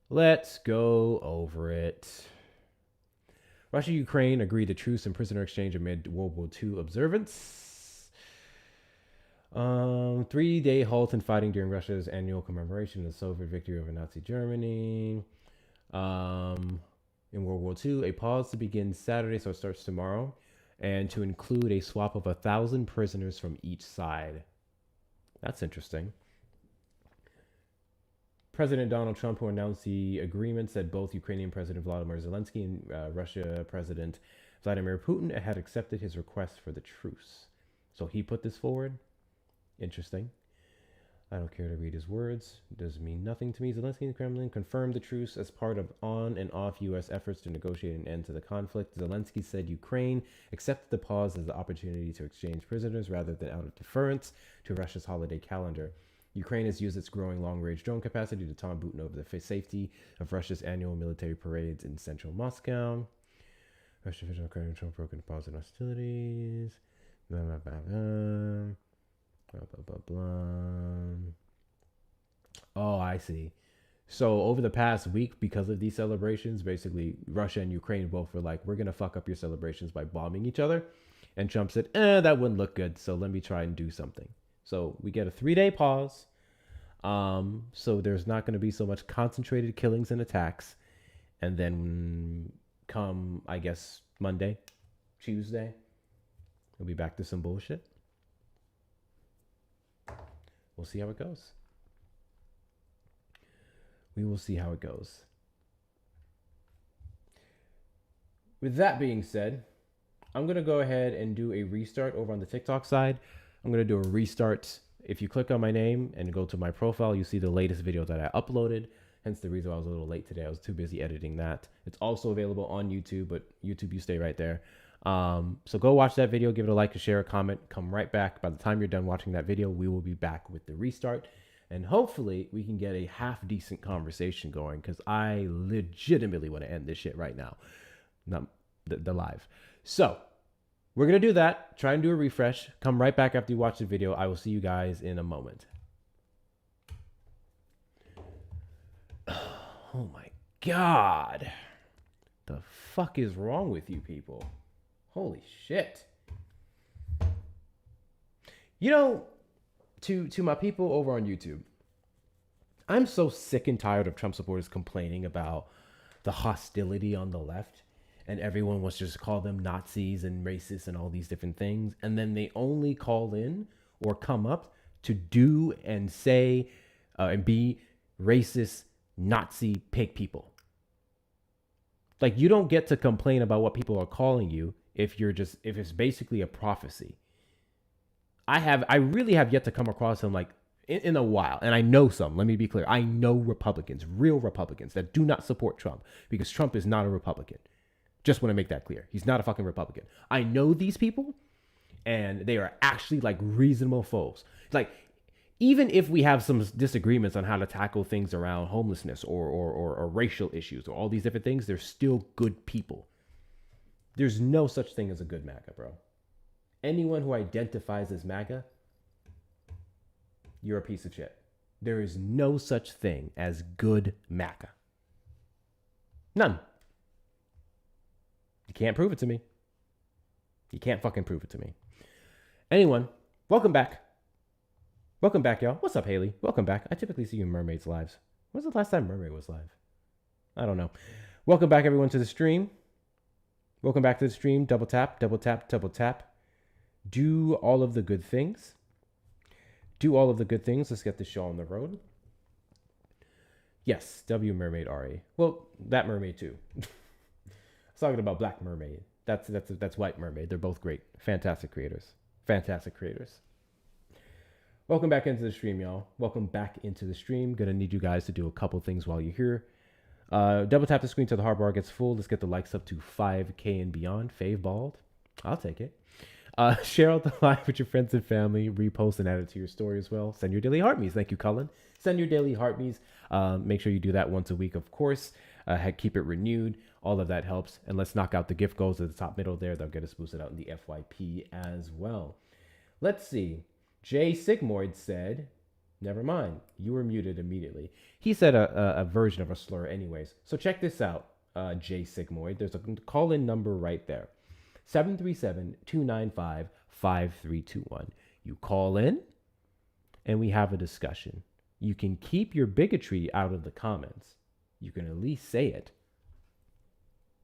Let's go over it. Russia and Ukraine agreed to truce and prisoner exchange amid World War II observance. 3-day halt in fighting during Russia's annual commemoration of the Soviet victory over Nazi Germany. In World War II, a pause to begin Saturday, so it starts tomorrow, and to include a swap of 1,000 prisoners from each side. That's interesting. President Donald Trump, who announced the agreement, said both Ukrainian President Volodymyr Zelensky and Russia President Vladimir Putin had accepted his request for the truce. So he put this forward. Interesting. I don't care to read his words. It does mean nothing to me. Zelensky and the Kremlin confirmed the truce as part of on and off U.S. efforts to negotiate an end to the conflict. Zelensky said Ukraine accepted the pause as the opportunity to exchange prisoners rather than out of deference to Russia's holiday calendar. Ukraine has used its growing long-range drone capacity to taunt Putin over the safety of Russia's annual military parades in central Moscow. Russian official Ukraine Trump broken pause in hostilities. Blah, blah, blah, blah. Blah, blah, blah, blah. Oh, I see. So over the past week, because of these celebrations, basically Russia and Ukraine both were like, we're going to fuck up your celebrations by bombing each other. And Trump said, that wouldn't look good. So let me try and do something. So we get a 3-day pause. So there's not going to be so much concentrated killings and attacks. And then come, I guess, Monday, Tuesday, we'll be back to some bullshit. We'll see how it goes. We will see how it goes. With that being said, I'm going to go ahead and do a restart over on the TikTok side. I'm going to do a restart. If you click on my name and go to my profile, you see the latest video that I uploaded. Hence the reason why I was a little late today. I was too busy editing that. It's also available on YouTube, but YouTube, you stay right there. So go watch that video, give it a like, a share, a comment, come right back. By the time you're done watching that video, we will be back with the restart. And hopefully we can get a half decent conversation going because I legitimately want to end this shit right now. Not the live. So we're going to do that. Try and do a refresh. Come right back after you watch the video. I will see you guys in a moment. Oh my God. The fuck is wrong with you people? Holy shit. You know, to my people over on YouTube, I'm so sick and tired of Trump supporters complaining about the hostility on the left. And everyone wants to just call them Nazis and racists and all these different things. And then they only call in or come up to do and say and be racist, Nazi, pig people. Like, you don't get to complain about what people are calling you if it's basically a prophecy. I really have yet to come across them like in a while. And I know some, let me be clear. I know Republicans, real Republicans that do not support Trump because Trump is not a Republican. Just want to make that clear. He's not a fucking Republican. I know these people, and they are actually like reasonable foes. Like, even if we have some disagreements on how to tackle things around homelessness or racial issues or all these different things, they're still good people. There's no such thing as a good MAGA, bro. Anyone who identifies as MAGA, you're a piece of shit. There is no such thing as good MAGA. None. You can't prove it to me. You can't fucking prove it to me. Anyone, welcome back. Welcome back, y'all. What's up, Haley? Welcome back. I typically see you in Mermaid's lives. When's the last time Mermaid was live? I don't know. Welcome back, everyone, to the stream. Welcome back to the stream. Double tap, double tap, double tap. Do all of the good things. Do all of the good things. Let's get this show on the road. Yes, W Mermaid RA. Well, that mermaid too. I was talking about Black Mermaid. That's White Mermaid. They're both great. Fantastic creators. Fantastic creators. Welcome back into the stream, y'all. Welcome back into the stream. Gonna need you guys to do a couple things while you're here. Double tap the screen till the hard bar gets full. Let's get the likes up to 5K and beyond. Fave bald. I'll take it. Share out the live with your friends and family. Repost and add it to your story as well. Send your daily heart me's. Thank you, Cullen. Send your daily heart me's. Make sure you do that once a week, of course. Keep it renewed. All of that helps. And let's knock out the gift goals at the top middle there. They'll get us boosted out in the FYP as well. Let's see. Jay Sigmoid said, never mind. You were muted immediately. He said a version of a slur anyways. So check this out, Jay Sigmoid. There's a call-in number right there. 737-295-5321. You call in and we have a discussion. You can keep your bigotry out of the comments. You can at least say it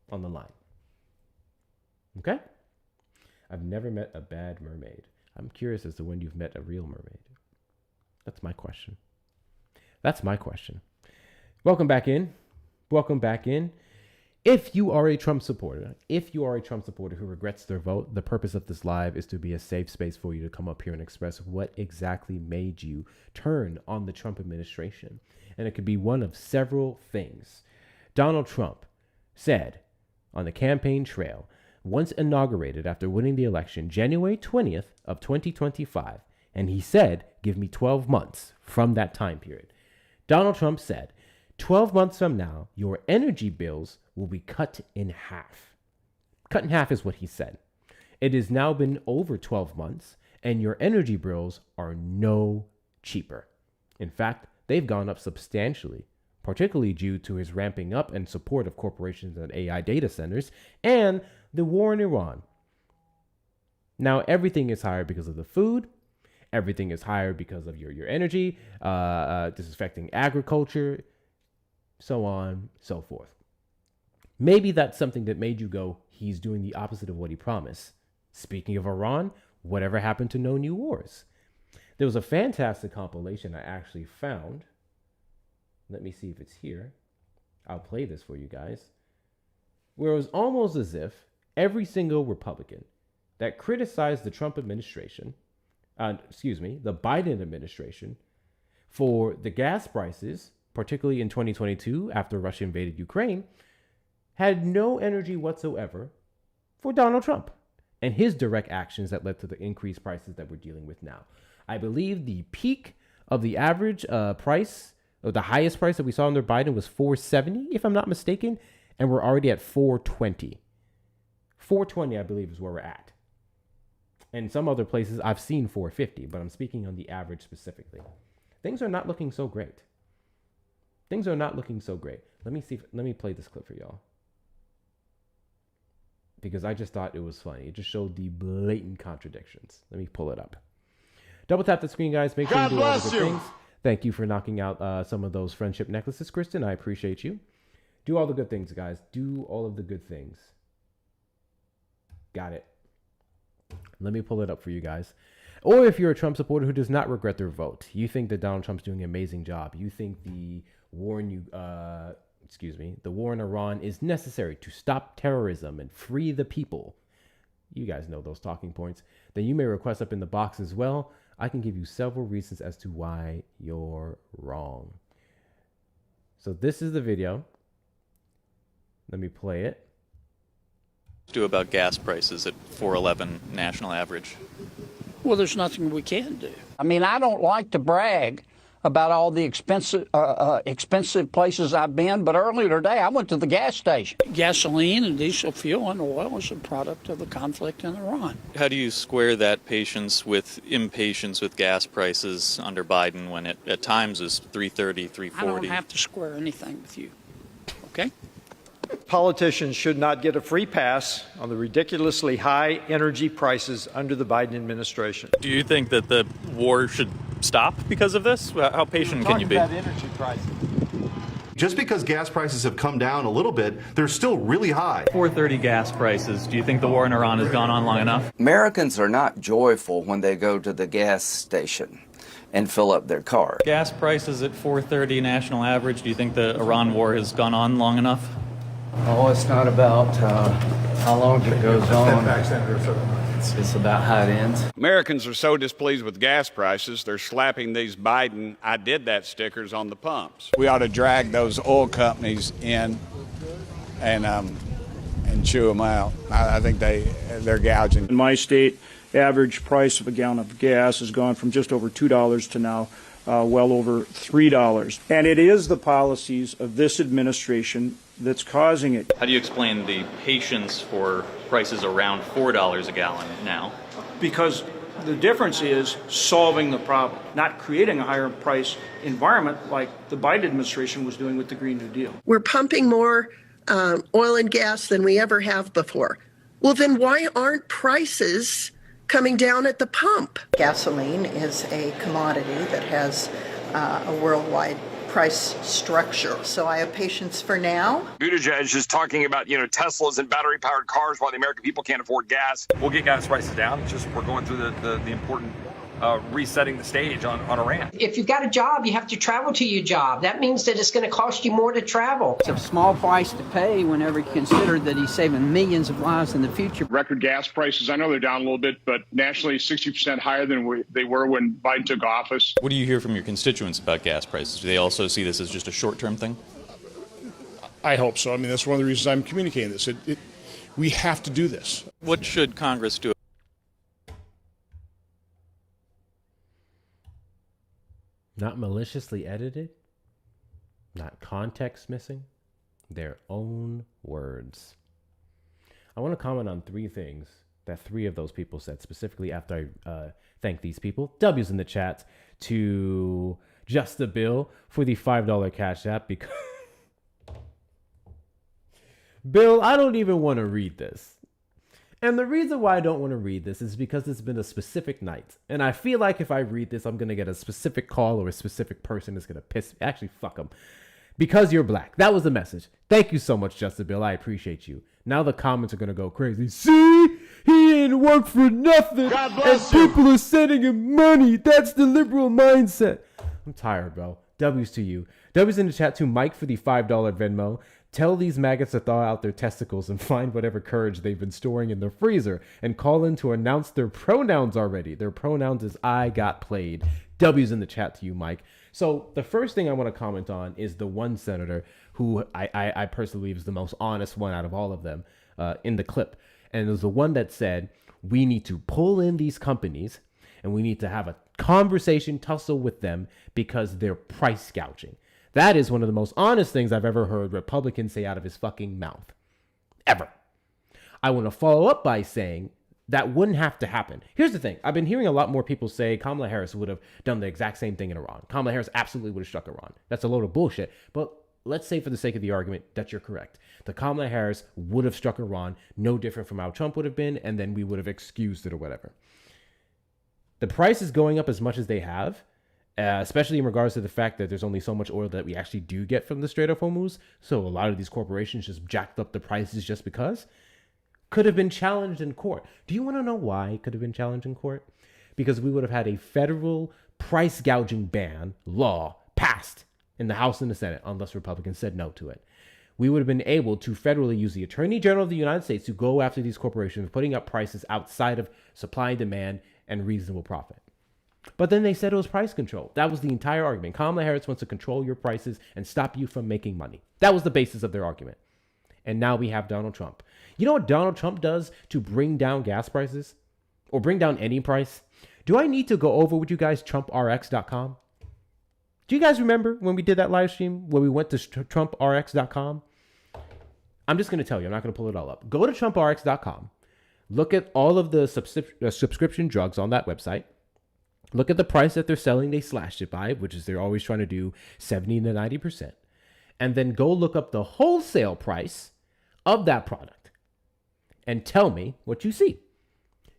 on the line. Okay? I've never met a bad mermaid. I'm curious as to when you've met a real mermaid. That's my question. That's my question. Welcome back in. Welcome back in. If you are a Trump supporter who regrets their vote, the purpose of this live is to be a safe space for you to come up here and express what exactly made you turn on the Trump administration. And it could be one of several things. Donald Trump said on the campaign trail, once inaugurated after winning the election, January 20th of 2025, and he said, give me 12 months from that time period. Donald Trump said, 12 months from now, your energy bills will be cut in half. Cut in half is what he said. It has now been over 12 months, and your energy bills are no cheaper. In fact, they've gone up substantially, particularly due to his ramping up and support of corporations and AI data centers and the war in Iran. Now, everything is higher because of the food. Everything is higher because of your energy. This is affecting agriculture, so on, so forth. Maybe that's something that made you go, he's doing the opposite of what he promised. Speaking of Iran, whatever happened to no new wars? There was a fantastic compilation I actually found. Let me see if it's here. I'll play this for you guys. Where it was almost as if every single Republican that criticized the Trump administration, the Biden administration, for the gas prices, particularly in 2022 after Russia invaded Ukraine, had no energy whatsoever for Donald Trump and his direct actions that led to the increased prices that we're dealing with now. I believe the peak of the average price, or the highest price that we saw under Biden was $470, if I'm not mistaken, and we're already at $420. $420, I believe, is where we're at. And some other places I've seen $450, but I'm speaking on the average specifically. Things are not looking so great. Things are not looking so great. Let me play this clip for y'all, because I just thought it was funny. It just showed the blatant contradictions. Let me pull it up. Double tap the screen, guys. Make sure you do all the good things. Thank you for knocking out some of those friendship necklaces, Kristen. I appreciate you. Do all the good things, guys. Do all of the good things. Got it. Let me pull it up for you guys. Or if you're a Trump supporter who does not regret their vote, you think that Donald Trump's doing an amazing job, you think the war in Iran is necessary to stop terrorism and free the people, you guys know those talking points, then you may request up in the box as well. I can give you several reasons as to why you're wrong. So this is the video. Let me play it. Do about gas prices at $4.11 national average? Well, there's nothing we can do. I mean, I don't like to brag about all the expensive places I've been, but earlier today I went to the gas station. Gasoline and diesel fuel and oil is a product of the conflict in Iran. How do you square that patience with impatience with gas prices under Biden when it at times is $3.30, $3.40? I don't have to square anything with you, okay? Politicians should not get a free pass on the ridiculously high energy prices under the Biden administration. Do you think that the war should stop because of this? How patient can you be? Energy prices. Just because gas prices have come down a little bit, they're still really high. $4.30 gas prices. Do you think the war in Iran has gone on long enough? Americans are not joyful when they go to the gas station and fill up their car. Gas prices at $4.30 national average. Do you think the Iran war has gone on long enough? Oh, it's not about how long it goes on. It's about how it ends. Americans are so displeased with gas prices, they're slapping these Biden "I did that" stickers on the pumps. We ought to drag those oil companies in and chew them out. I think they're gouging. In my state, average price of a gallon of gas has gone from just over $2 to now well over $3. And it is the policies of this administration that's causing it. How do you explain the patience for prices around $4 a gallon now? Because the difference is solving the problem, not creating a higher price environment like the Biden administration was doing with the Green New Deal. We're pumping more oil and gas than we ever have before. Well, then why aren't prices coming down at the pump? Gasoline is a commodity that has a worldwide price structure. So I have patience for now. Buttigieg is talking about, Teslas and battery-powered cars while the American people can't afford gas. We'll get gas prices down. It's just we're going through the important resetting the stage on Iran. If you've got a job, you have to travel to your job. That means that it's going to cost you more to travel. It's a small price to pay whenever you consider that he's saving millions of lives in the future. Record gas prices, I know they're down a little bit, but nationally 60% higher than they were when Biden took office. What do you hear from your constituents about gas prices? Do they also see this as just a short-term thing? I hope so. I mean, that's one of the reasons I'm communicating this. We have to do this. What should Congress do? Not maliciously edited, not context missing, their own words. I want to comment on three things that three of those people said, specifically after I thank these people. W's in the chat to Just the Bill for the $5 Cash App, because Bill, I don't even want to read this. And the reason why I don't want to read this is because it's been a specific night. And I feel like if I read this, I'm going to get a specific call or a specific person that's going to piss me. Actually, fuck them. Because you're black. That was the message. Thank you so much, Justin Bill. I appreciate you. Now the comments are going to go crazy. See? He didn't work for nothing. God bless you. People are sending him money. That's the liberal mindset. I'm tired, bro. W's to you. W's in the chat to Mike for the $5 Venmo. Tell these maggots to thaw out their testicles and find whatever courage they've been storing in their freezer and call in to announce their pronouns already. Their pronouns is I got played. W's in the chat to you, Mike. So the first thing I want to comment on is the one senator who I personally believe is the most honest one out of all of them in the clip. And it was the one that said, we need to pull in these companies and we need to have a conversation, tussle with them because they're price gouging. That is one of the most honest things I've ever heard Republicans say out of his fucking mouth. Ever. I want to follow up by saying that wouldn't have to happen. Here's the thing. I've been hearing a lot more people say Kamala Harris would have done the exact same thing in Iran. Kamala Harris absolutely would have struck Iran. That's a load of bullshit. But let's say for the sake of the argument that you're correct. The Kamala Harris would have struck Iran, no different from how Trump would have been, and then we would have excused it or whatever. The price is going up as much as they have. Especially in regards to the fact that there's only so much oil that we actually do get from the Strait of Hormuz. So a lot of these corporations just jacked up the prices just because. Could have been challenged in court. Do you want to know why it could have been challenged in court? Because we would have had a federal price gouging ban law passed in the House and the Senate unless Republicans said no to it. We would have been able to federally use the Attorney General of the United States to go after these corporations, putting up prices outside of supply and demand and reasonable profit. But then they said it was price control. That was the entire argument. Kamala Harris wants to control your prices and stop you from making money. That was the basis of their argument. And now we have Donald Trump. You know what Donald Trump does to bring down gas prices? Or bring down any price? Do I need to go over with you guys TrumpRx.com? Do you guys remember when we did that live stream where we went to TrumpRx.com? I'm just going to tell you. I'm not going to pull it all up. Go to TrumpRx.com. Look at all of the subscription drugs on that website. Look at the price that they're selling. They slashed it by, which is they're always trying to do 70 to 90%. And then go look up the wholesale price of that product and tell me what you see.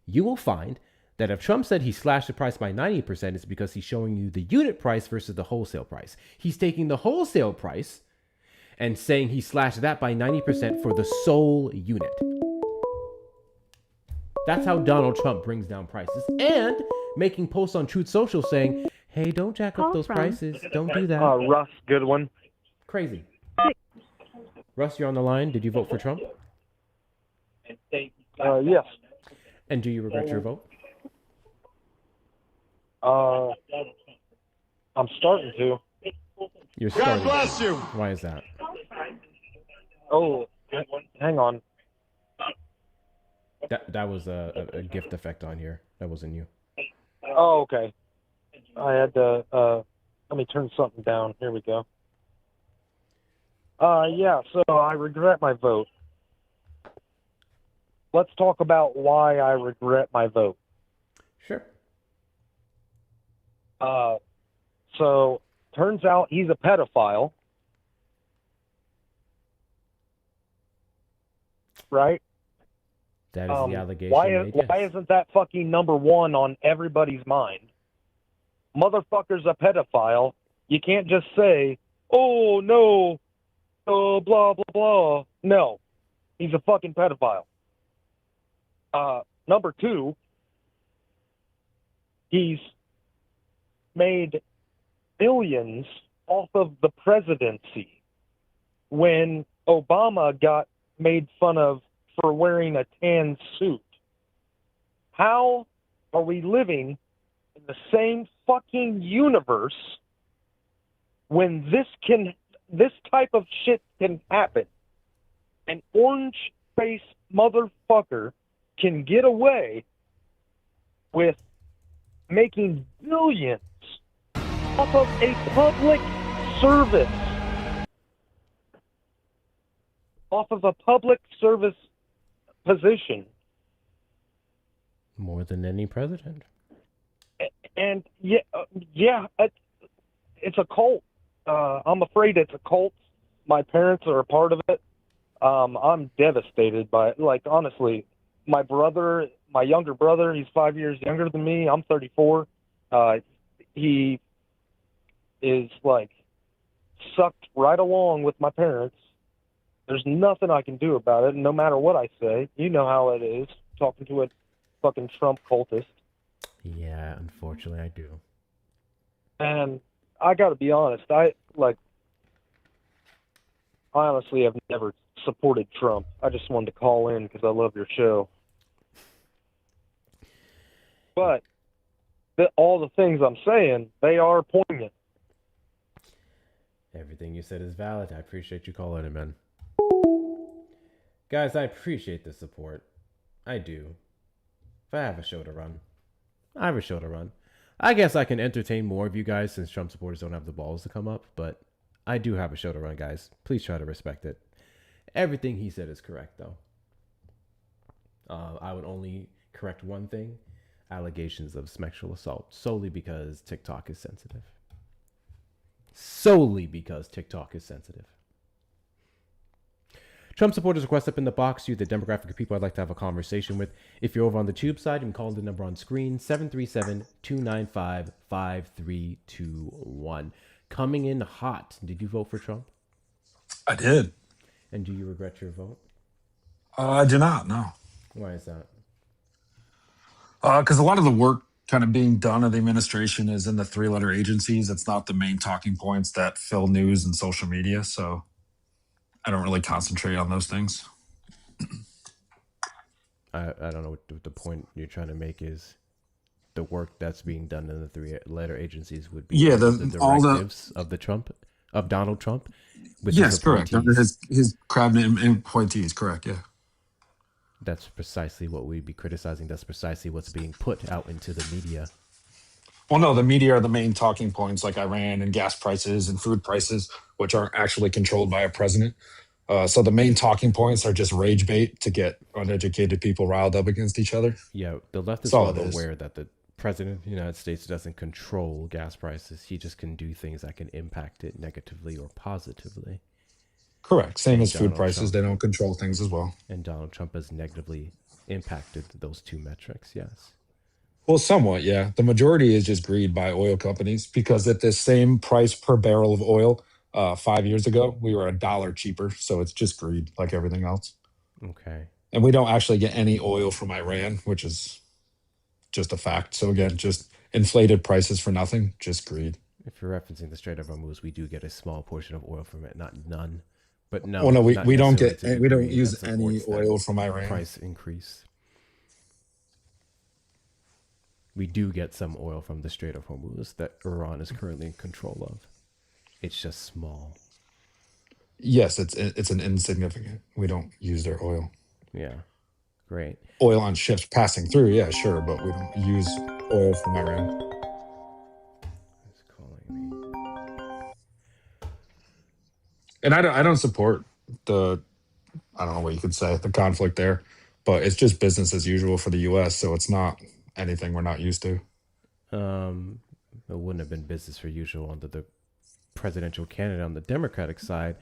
You will find that if Trump said he slashed the price by 90%, it's because he's showing you the unit price versus the wholesale price. He's taking the wholesale price and saying he slashed that by 90% for the sole unit. That's how Donald Trump brings down prices. And making posts on Truth Social saying, hey, don't jack up those prices. Don't do that. Russ, good one. Crazy. Russ, you're on the line. Did you vote for Trump? Yes. And do you regret your vote? I'm starting to. You're starting. God bless you. Why is that? Oh, hang on. That was a gift effect on here. That wasn't you. Oh, okay. I had to, let me turn something down. Here we go. Yeah, so I regret my vote. Let's talk about why I regret my vote. Sure. So, turns out he's a pedophile. Right? That is the allegation. Why isn't that fucking number one on everybody's mind? Motherfucker's a pedophile. You can't just say, oh, no, blah, blah, blah. No, he's a fucking pedophile. Number two, he's made billions off of the presidency when Obama got made fun of for wearing a tan suit. How are we living in the same fucking universe when this type of shit can happen? An orange-faced motherfucker can get away with making billions off of a public service. Off of a public service position. More than any president. And yeah, it's a cult. I'm afraid it's a cult. My parents are a part of it. I'm devastated by it. Like, honestly, my younger brother, he's 5 years younger than me. I'm 34. He is like sucked right along with my parents. There's nothing I can do about it, no matter what I say. You know how it is, talking to a fucking Trump cultist. Yeah, unfortunately, I do. And I got to be honest, I honestly have never supported Trump. I just wanted to call in because I love your show. But all the things I'm saying, they are poignant. Everything you said is valid. I appreciate you calling in, man. Guys, I appreciate the support. I do. If I have a show to run, I have a show to run. I guess I can entertain more of you guys since Trump supporters don't have the balls to come up, but I do have a show to run, guys. Please try to respect it. Everything he said is correct, though. I would only correct one thing: allegations of sexual assault, solely because TikTok is sensitive. Solely because TikTok is sensitive. Trump supporters request up in the box. You, the demographic of people I'd like to have a conversation with. If you're over on the tube side, you can call the number on screen, 737-295-5321. Coming in hot. Did you vote for Trump? I did. And do you regret your vote? I do not, no. Why is that? Because a lot of the work kind of being done in the administration is in the three-letter agencies. It's not the main talking points that fill news and social media, so I don't really concentrate on those things. I don't know what the point you're trying to make is. The work that's being done in the three-letter agencies would be the directives of Donald Trump. Yes, correct. Under his cabinet appointees, correct, yeah. That's precisely what we'd be criticizing. That's precisely what's being put out into the media. Well, no, the media are the main talking points, like Iran and gas prices and food prices, which aren't actually controlled by a president. So the main talking points are just rage bait to get uneducated people riled up against each other. Yeah, the left That's is all well it is. aware that the president of the United States doesn't control gas prices. He just can do things that can impact it negatively or positively. Correct. Same And as food Donald prices. Trump- They don't control things as well. And Donald Trump has negatively impacted those two metrics, yes. Well, somewhat, yeah. The majority is just greed by oil companies because at this same price per barrel of oil 5 years ago, we were $1 cheaper. So it's just greed like everything else. Okay. And we don't actually get any oil from Iran, which is just a fact. So again, just inflated prices for nothing, just greed. If you're referencing the Strait of Hormuz, we do get a small portion of oil from it, not none. But no, Well, no, not we don't necessarily get to the we don't degree use that any supports that oil from Iran. price increase. We do get some oil from the Strait of Hormuz that Iran is currently in control of. It's just small. Yes, it's an insignificant. We don't use their oil. Yeah, great. Oil on ships passing through, yeah, sure, but we don't use oil from Iran. It's calling me. And I don't support the, I don't know what you could say, the conflict there, but it's just business as usual for the U.S. So it's not anything we're not used to. It wouldn't have been business for usual under the presidential candidate on the Democratic side.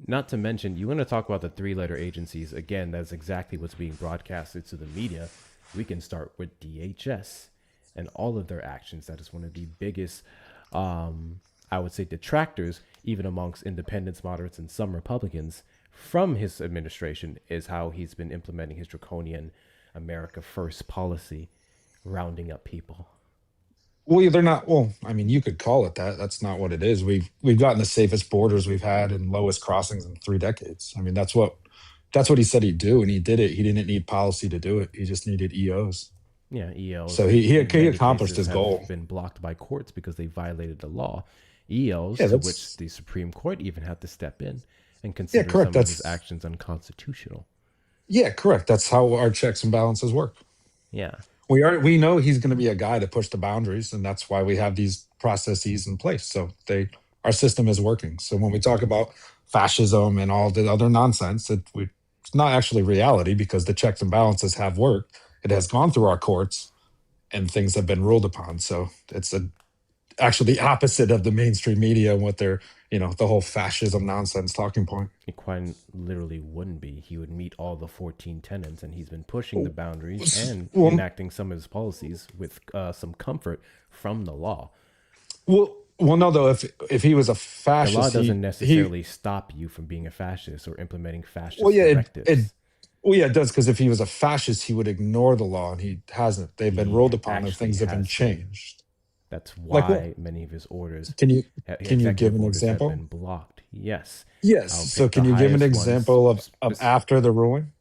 Not to mention, you want to talk about the three-letter agencies. Again, that's exactly what's being broadcasted to the media. We can start with DHS and all of their actions. That is one of the biggest, I would say, detractors, even amongst independents, moderates, and some Republicans from his administration, is how he's been implementing his draconian America First policy, rounding up people. Well, they're not. Well, I mean, you could call it that. That's not what it is. We've gotten the safest borders we've had and lowest crossings in 3 decades. I mean, that's what he said he'd do, and he did it. He didn't need policy to do it. He just needed EOs. Yeah, EOs. So he accomplished his goal. Have been blocked by courts because they violated the law. EOs, Yeah, to which the Supreme Court even had to step in and consider correct. some of his actions unconstitutional. Yeah, correct. That's how our checks and balances work. Yeah. We know he's going to be a guy to push the boundaries, and that's why we have these processes in place. So our system is working. So when we talk about fascism and all the other nonsense, it's not actually reality because the checks and balances have worked. It has gone through our courts, and things have been ruled upon. So it's actually the opposite of the mainstream media and what they're, the whole fascism nonsense talking point. It quite literally wouldn't be. He would meet all the 14 tenets, and he's been pushing the boundaries and enacting some of his policies with some comfort from the law. Well, no, though, if he was a fascist, the law doesn't necessarily stop you from being a fascist or implementing fascist directives. It does, because if he was a fascist, he would ignore the law, and he hasn't. They've been ruled upon, and things have been changed. That's why many of his orders. Can you give an example? Have been blocked. Yes. Yes. So can you give an example of after the ruling?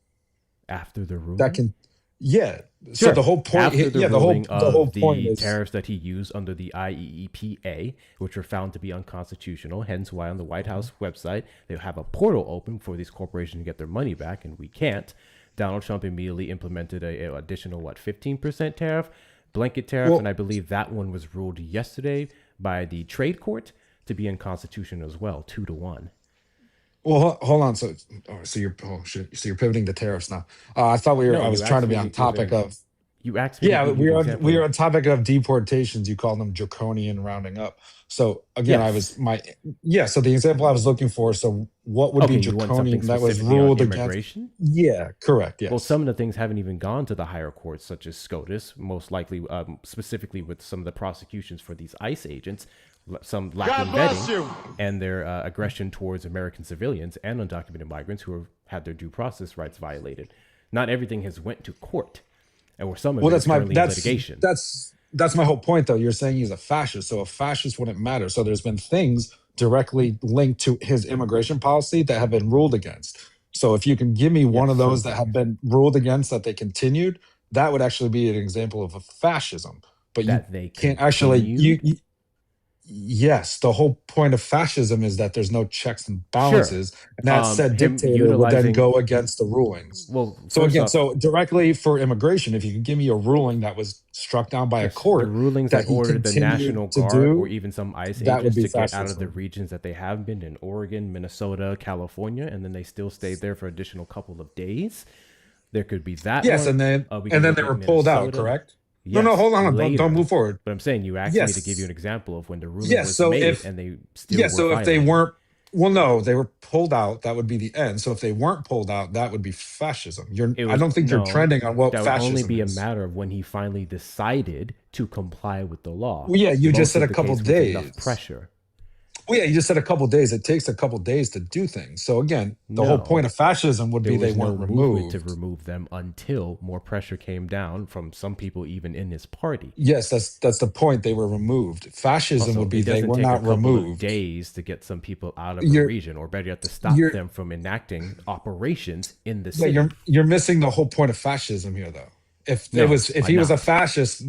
After the ruling? That can. Yeah. Sure. So the whole point. After the ruling the whole point is tariffs that he used under the IEEPA, which were found to be unconstitutional. Hence why on the White House website they have a portal open for these corporations to get their money back, and we can't. Donald Trump immediately implemented an additional 15% tariff. Blanket tariff, and I believe that one was ruled yesterday by the trade court to be unconstitutional as well, 2-1. Well, hold on. So you're pivoting to tariffs now. I thought I was trying to be on topic of. You asked me. Yeah, we were on topic of deportations. You called them draconian rounding up. So again, So the example I was looking for. So what would be draconian that was ruled against? Yeah, correct. Yes. Well, some of the things haven't even gone to the higher courts, such as SCOTUS, most likely, specifically with some of the prosecutions for these ICE agents, some lacking vetting, and their aggression towards American civilians and undocumented migrants who have had their due process rights violated. Not everything has went to court. Or some of that's litigation. That's my whole point, though. You're saying he's a fascist, so a fascist wouldn't matter. So there's been things directly linked to his immigration policy that have been ruled against. So if you can give me one of those that have been ruled against that they continued, that would actually be an example of a fascism. But that you can't actually Yes, the whole point of fascism is that there's no checks and Sure. balances, and that said Him dictator would then utilizing. go against the rulings. Well, So first again, off, so directly for immigration, if you could give me a ruling that was struck down by a yes, the court rulings that that he ordered the National continued to Guard or do, even some ICE that would agents be to get out of the fascism. regions that they have been in Oregon, Minnesota, California, and then they still stayed there for additional couple of days. There could be that Yes, one. and then We can and then look they at were pulled out, Minnesota. correct? Yes, No, hold on, later. don't move forward. But I'm saying you asked me to give you Yes, an example of when the ruling yes. was So made if and they still yes, were so if they violating. weren't, well, no, they were pulled out. That would be the end. So if they weren't pulled out, that would be fascism. It I was don't think you're no, trending on what that would only fascism be a is. matter of when he finally decided to comply with the law. Well, yeah, you just Most said of a the couple case with enough days. pressure. Well, yeah, you just said a couple days. It takes a couple days to do things. So again, the whole point No, of fascism would there be they was no weren't movement to removed. remove them until more pressure came down from some people even in his party. Yes, that's the point. They were removed. Fascism Also, would be it they doesn't were take a not couple of removed. days to get some people out of a You're region, or better yet, to stop you're them from enacting operations in the yeah, city. you're missing the whole point of fascism here, though. If No, he I'm was a not. fascist,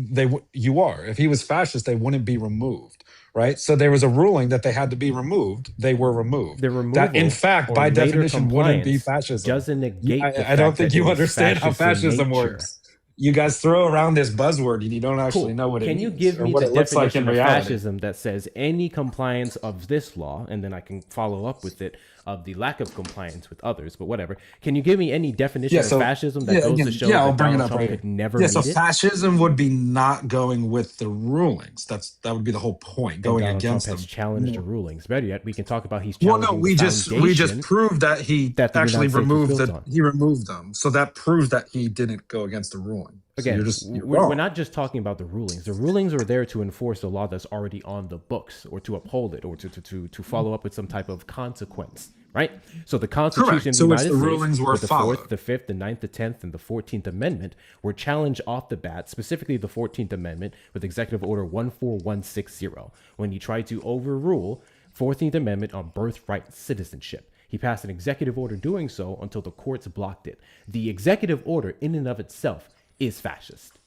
you are. If he was fascist, they wouldn't be removed, right? So there was a ruling that they had to be removed. They were removed. The That, in removal fact, or by later definition, wouldn't be compliance fascism. doesn't negate the I don't fact think that it you was understand how fascist in fascism nature. works. You guys throw around this buzzword and you don't actually Cool. know what it Can you means give or me what the it looks like in definition of reality. fascism that says any compliance of this law, and then I can follow up with it of the lack of compliance with others, but whatever. Can you give me any definition Yeah, of so fascism that yeah, goes again, to show yeah, I'll that bring it Donald up Trump right here. could never Yeah, so meet it? fascism would be not going with the rulings. That would be the whole point, And going Donald Trump against has them. challenged the rulings. Better yet, we can talk about he's Well, no, challenging we the just foundation proved that he that the actually United States was removed built the on. he removed them. So that proves that he didn't go against the ruling. So Again, you're we're wrong. not just talking about the rulings. The rulings are there to enforce the law that's already on the books, or to uphold it, or to follow up with some type of consequence, right? So the Constitution Correct. of the So which United the States, rulings were with the 4th, followed. the 5th, the 9th, the 10th, and the 14th Amendment were challenged off the bat, specifically the 14th Amendment with Executive Order 14160, when he tried to overrule 14th Amendment on birthright citizenship. He passed an executive order doing so until the courts blocked it. The executive order in and of itself is fascist.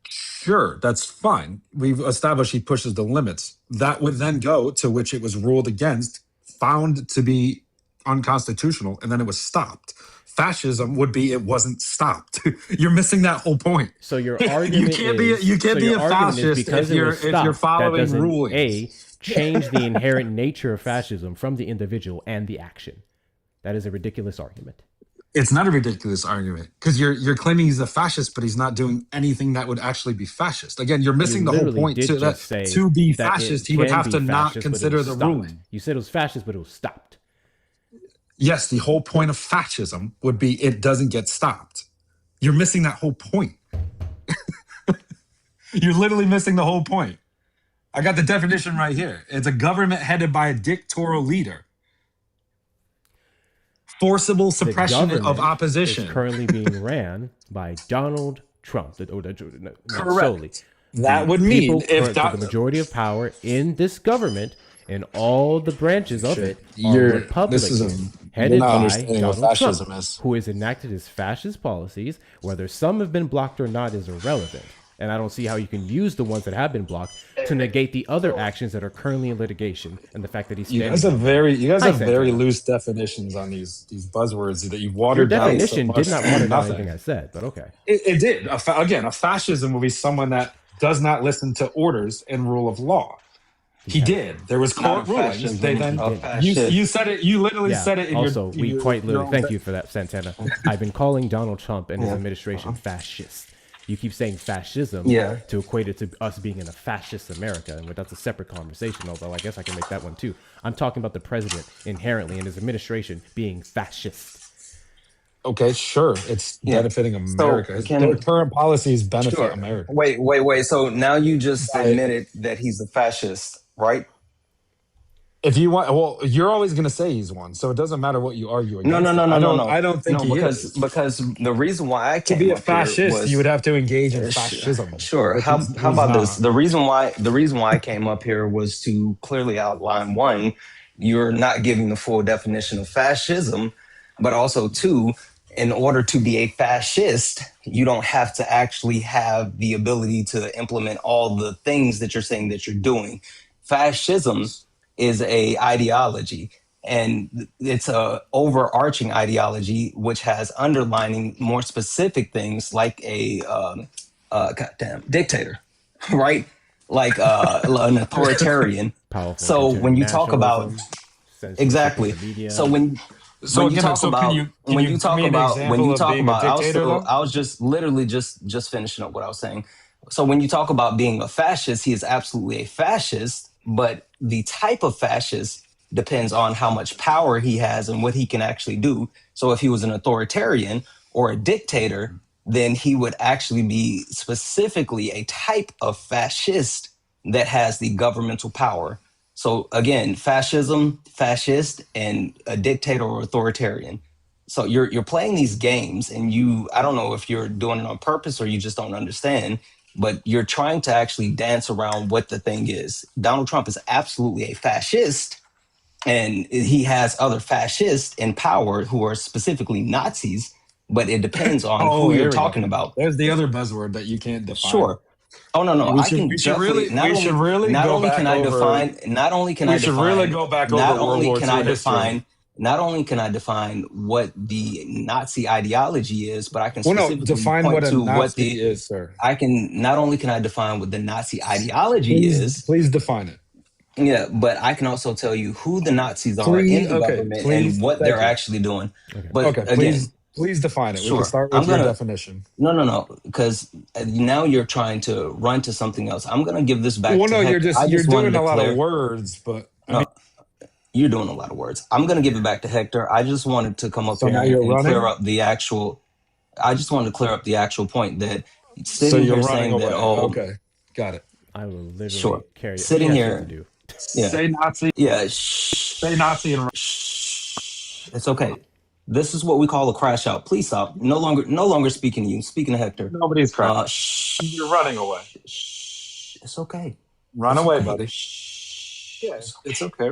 Sure, that's fine. We've established he pushes the limits. That would then go to which it was ruled against, found to be unconstitutional, and then it was stopped. Fascism would be it wasn't stopped. You're missing that whole point. So your argument you can't be a fascist because if you're that following doesn't rulings. change the inherent nature of fascism from the individual and the action. That is a ridiculous argument. It's not a ridiculous argument because you're claiming he's a fascist, but he's not doing anything that would actually be fascist. Again, you're missing the whole point. To be fascist, he would have to not consider the ruling. You said it was fascist, but it was stopped. Yes, the whole point of fascism would be it doesn't get stopped. You're missing that whole point. You're literally missing the whole point. I got the definition right here. It's a government headed by a dictatorial leader. Forcible suppression of opposition. Is currently being ran by Donald Trump. Correct. Solely. That would mean if the majority of power in this government and all the branches of it are Republican, headed by Donald Trump, who has enacted his fascist policies. Whether some have been blocked or not is irrelevant. And I don't see how you can use the ones that have been blocked to negate the other actions that are currently in litigation, and the fact that he's standing. You guys have very loose definitions on these buzzwords that you've watered down. Your definition did not water down anything I said, but okay. It did. Again, a fascism would be someone that does not listen to orders and rule of law. He did. There was court rulings. They then you said it. You literally said it. In also, your, quite literally. Thank you for that, Santana. I've been calling Donald Trump and his administration fascist. You keep saying fascism to equate it to us being in a fascist America, and that's a separate conversation, although I guess I can make that one too. I'm talking about the president inherently and his administration being fascist. Okay, sure. It's benefiting America. Their current policies benefit America. Wait. So now you just admitted that he's a fascist, right? If you want, well, you're always going to say he's one, so it doesn't matter what you argue against. No. I don't think he is. Because the reason why I came to be a up fascist, was, you would have to engage in fascism. Sure. How about this? The reason why I came up here was to clearly outline, one, you're not giving the full definition of fascism, but also two, in order to be a fascist, you don't have to actually have the ability to implement all the things that you're saying that you're doing. Fascism is a ideology, and it's a overarching ideology which has underlining more specific things like a goddamn dictator, right? Like an authoritarian. Powerful So when you talk about nationalism, exactly, censorship in the media. so when you talk about I was just literally just finishing up what I was saying. So when you talk about being a fascist, he is absolutely a fascist, but the type of fascist depends on how much power he has and what he can actually do. So if he was an authoritarian or a dictator, then he would actually be specifically a type of fascist that has the governmental power. So again, fascism, fascist, and a dictator or authoritarian. So you're playing these games, and I don't know if you're doing it on purpose or you just don't understand, but you're trying to actually dance around what the thing is. Donald Trump is absolutely a fascist, and he has other fascists in power who are specifically Nazis, but it depends on who you're talking about. There's the other buzzword that you can't define. Sure. Oh no, We I should- can we should definitely. really- we should really go back over- Not only can we I should define. really go back over Not World only War can II I history. define. Not only can I define what the Nazi ideology is, but I can Well, no, specifically define point what a to what Nazi the is, sir. I can. Not only can I define what the Nazi ideology is. Please define it. Yeah, but I can also tell you who the Nazis are in the government and what they're actually doing. But again, please define it. We sure. can start with your definition. No, because now you're trying to run to something else. I'm going to give this back. Well, to no, Hector. you're doing a lot of words, but you're doing a lot of words. I'm going to give it back to Hector. I just wanted to come up So here now and you're clear up the actual. I just wanted to clear up the actual point that So sitting you're here running saying away. that. Oh, Okay, got it. I will literally sure. carry Sitting what here. to do. Yeah. Say Nazi. Yeah. Say Nazi and. It's okay. This is what we call a crash out. Please stop. No longer speaking to you. Speaking to Hector. Nobody's crashing. You're running away. It's okay. Run It's away, okay. buddy. Yes, it's okay.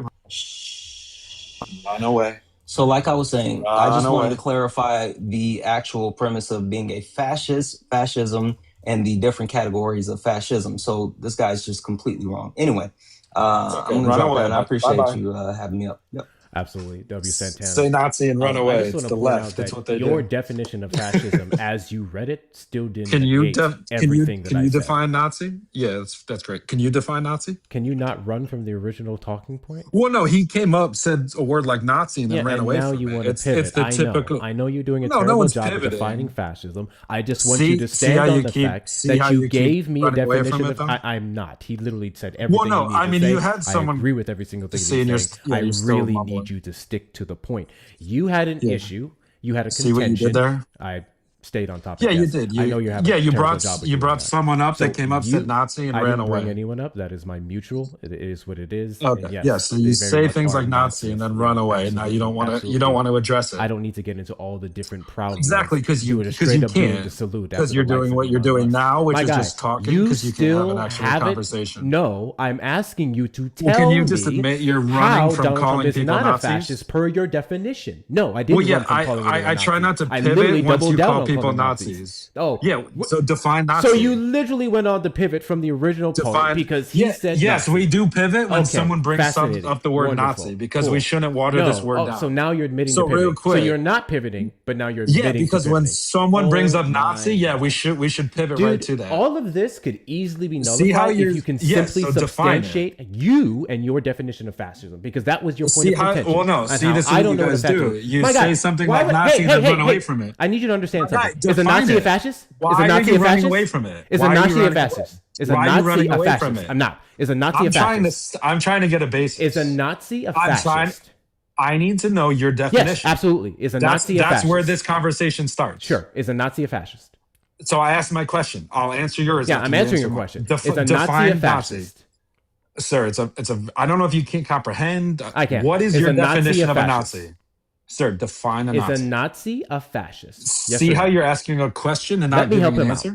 Run away. So like I was saying, I just Run wanted away. to clarify the actual premise of being a fascist, fascism, and the different categories of fascism. So this guy's just completely wrong. Anyway, I'm going to Run drop away, that, and I man. appreciate Bye-bye. you having me up. Yep. Absolutely. W. Santana. Say Nazi and run away. I just It's want to the point left. out That's that what they your do. definition of fascism, as you read it, still didn't Can you negate everything that I can you said. define Nazi? Yeah, that's great. Can you define Nazi? Can you not run from the original talking point? Well, no, he came up, said a word like Nazi, and then ran and away now from you it. want to pivot. It's the typical. I know you're doing a No, no terrible one's job of pivoting. defining fascism. I just want See- you to see stand how on you the keep- fact see that how you you keep gave me a running away from definition it, of. though? I'm not. He literally said everything. no, you I mean, to you say. had someone- I agree with every single thing. See, he's and saying. you're- yeah, I you're still really mumbling. need you to stick to the point. You had an issue. You had a See what you contention. did there? I stayed on top of Yeah, it. you Yes, did. I know you're having yeah, a you terrible brought job of you doing brought that. someone up So that came up, said Nazi, and I ran didn't away. bring anyone up. That is my mutual. It is what it is. Okay. And Yes, so you they very say much things are like Nazi and Nazis. then run away. Now you don't want to. You don't want to address it. I don't need to get into all the different proud Exactly, words. because you would straight can't. up doing the salute Because after you're the likes doing of what you're Elon doing Musk. now, which My is guy, just talking you because you can't have still an actual haven't- conversation. No, I'm asking you to tell Well, can you me just admit you're running how from Donald calling Trump is people not Nazis? a fascist per your definition. No, I didn't Well, yeah, run from calling anyone I try not to I pivot literally once doubled you down call on people calling Nazis. Oh, yeah. So define Nazi. So you literally went on to pivot from the original point because he said yes, Nazi. we do pivot when Okay, someone brings fascinating. up the word Wonderful. Nazi because Cool. we shouldn't water No. this word Oh, down. so now you're admitting So to pivoting. real quick, So you're not pivoting, but now you're yeah, admitting because to when pivoting. someone brings up Oh Nazi, my yeah, we should pivot Dude, right to that. all of this could easily be See how nullified you're- if you can yes, simply so define it. substantiate you and your definition of fascism, because that was your point See of how? contention. Well, no. and See, how this is I what don't you know what guys a do. fascist- You My say guy, something why like would- Nazi and then run away from it. I need you to understand My guy, something. Is a define Nazi a it. fascist? Why Is a are Nazi you a running fascist? away from it? Is Why a are you Nazi a running- fascist? Is a why are you Nazi running a away fascist? from it? I'm not. Is a Nazi a fascist? I'm trying to get a basis. Is a Nazi a fascist? I need to know your definition. Yes, absolutely. Is a Nazi a fascist? That's where this conversation starts. Sure. Is a Nazi a fascist? So I asked my question. I'll answer yours. Yeah, after I'm you answering answer your mine. question. Is a Nazi a define fascist? Sir, it's a. I don't know if you can comprehend. I can. What is Is your a Nazi definition a of a fascist? Nazi? Sir, define a Is Nazi. a Nazi a fascist? Yes See or how no? you're asking a question and not Let me giving help an him answer? out.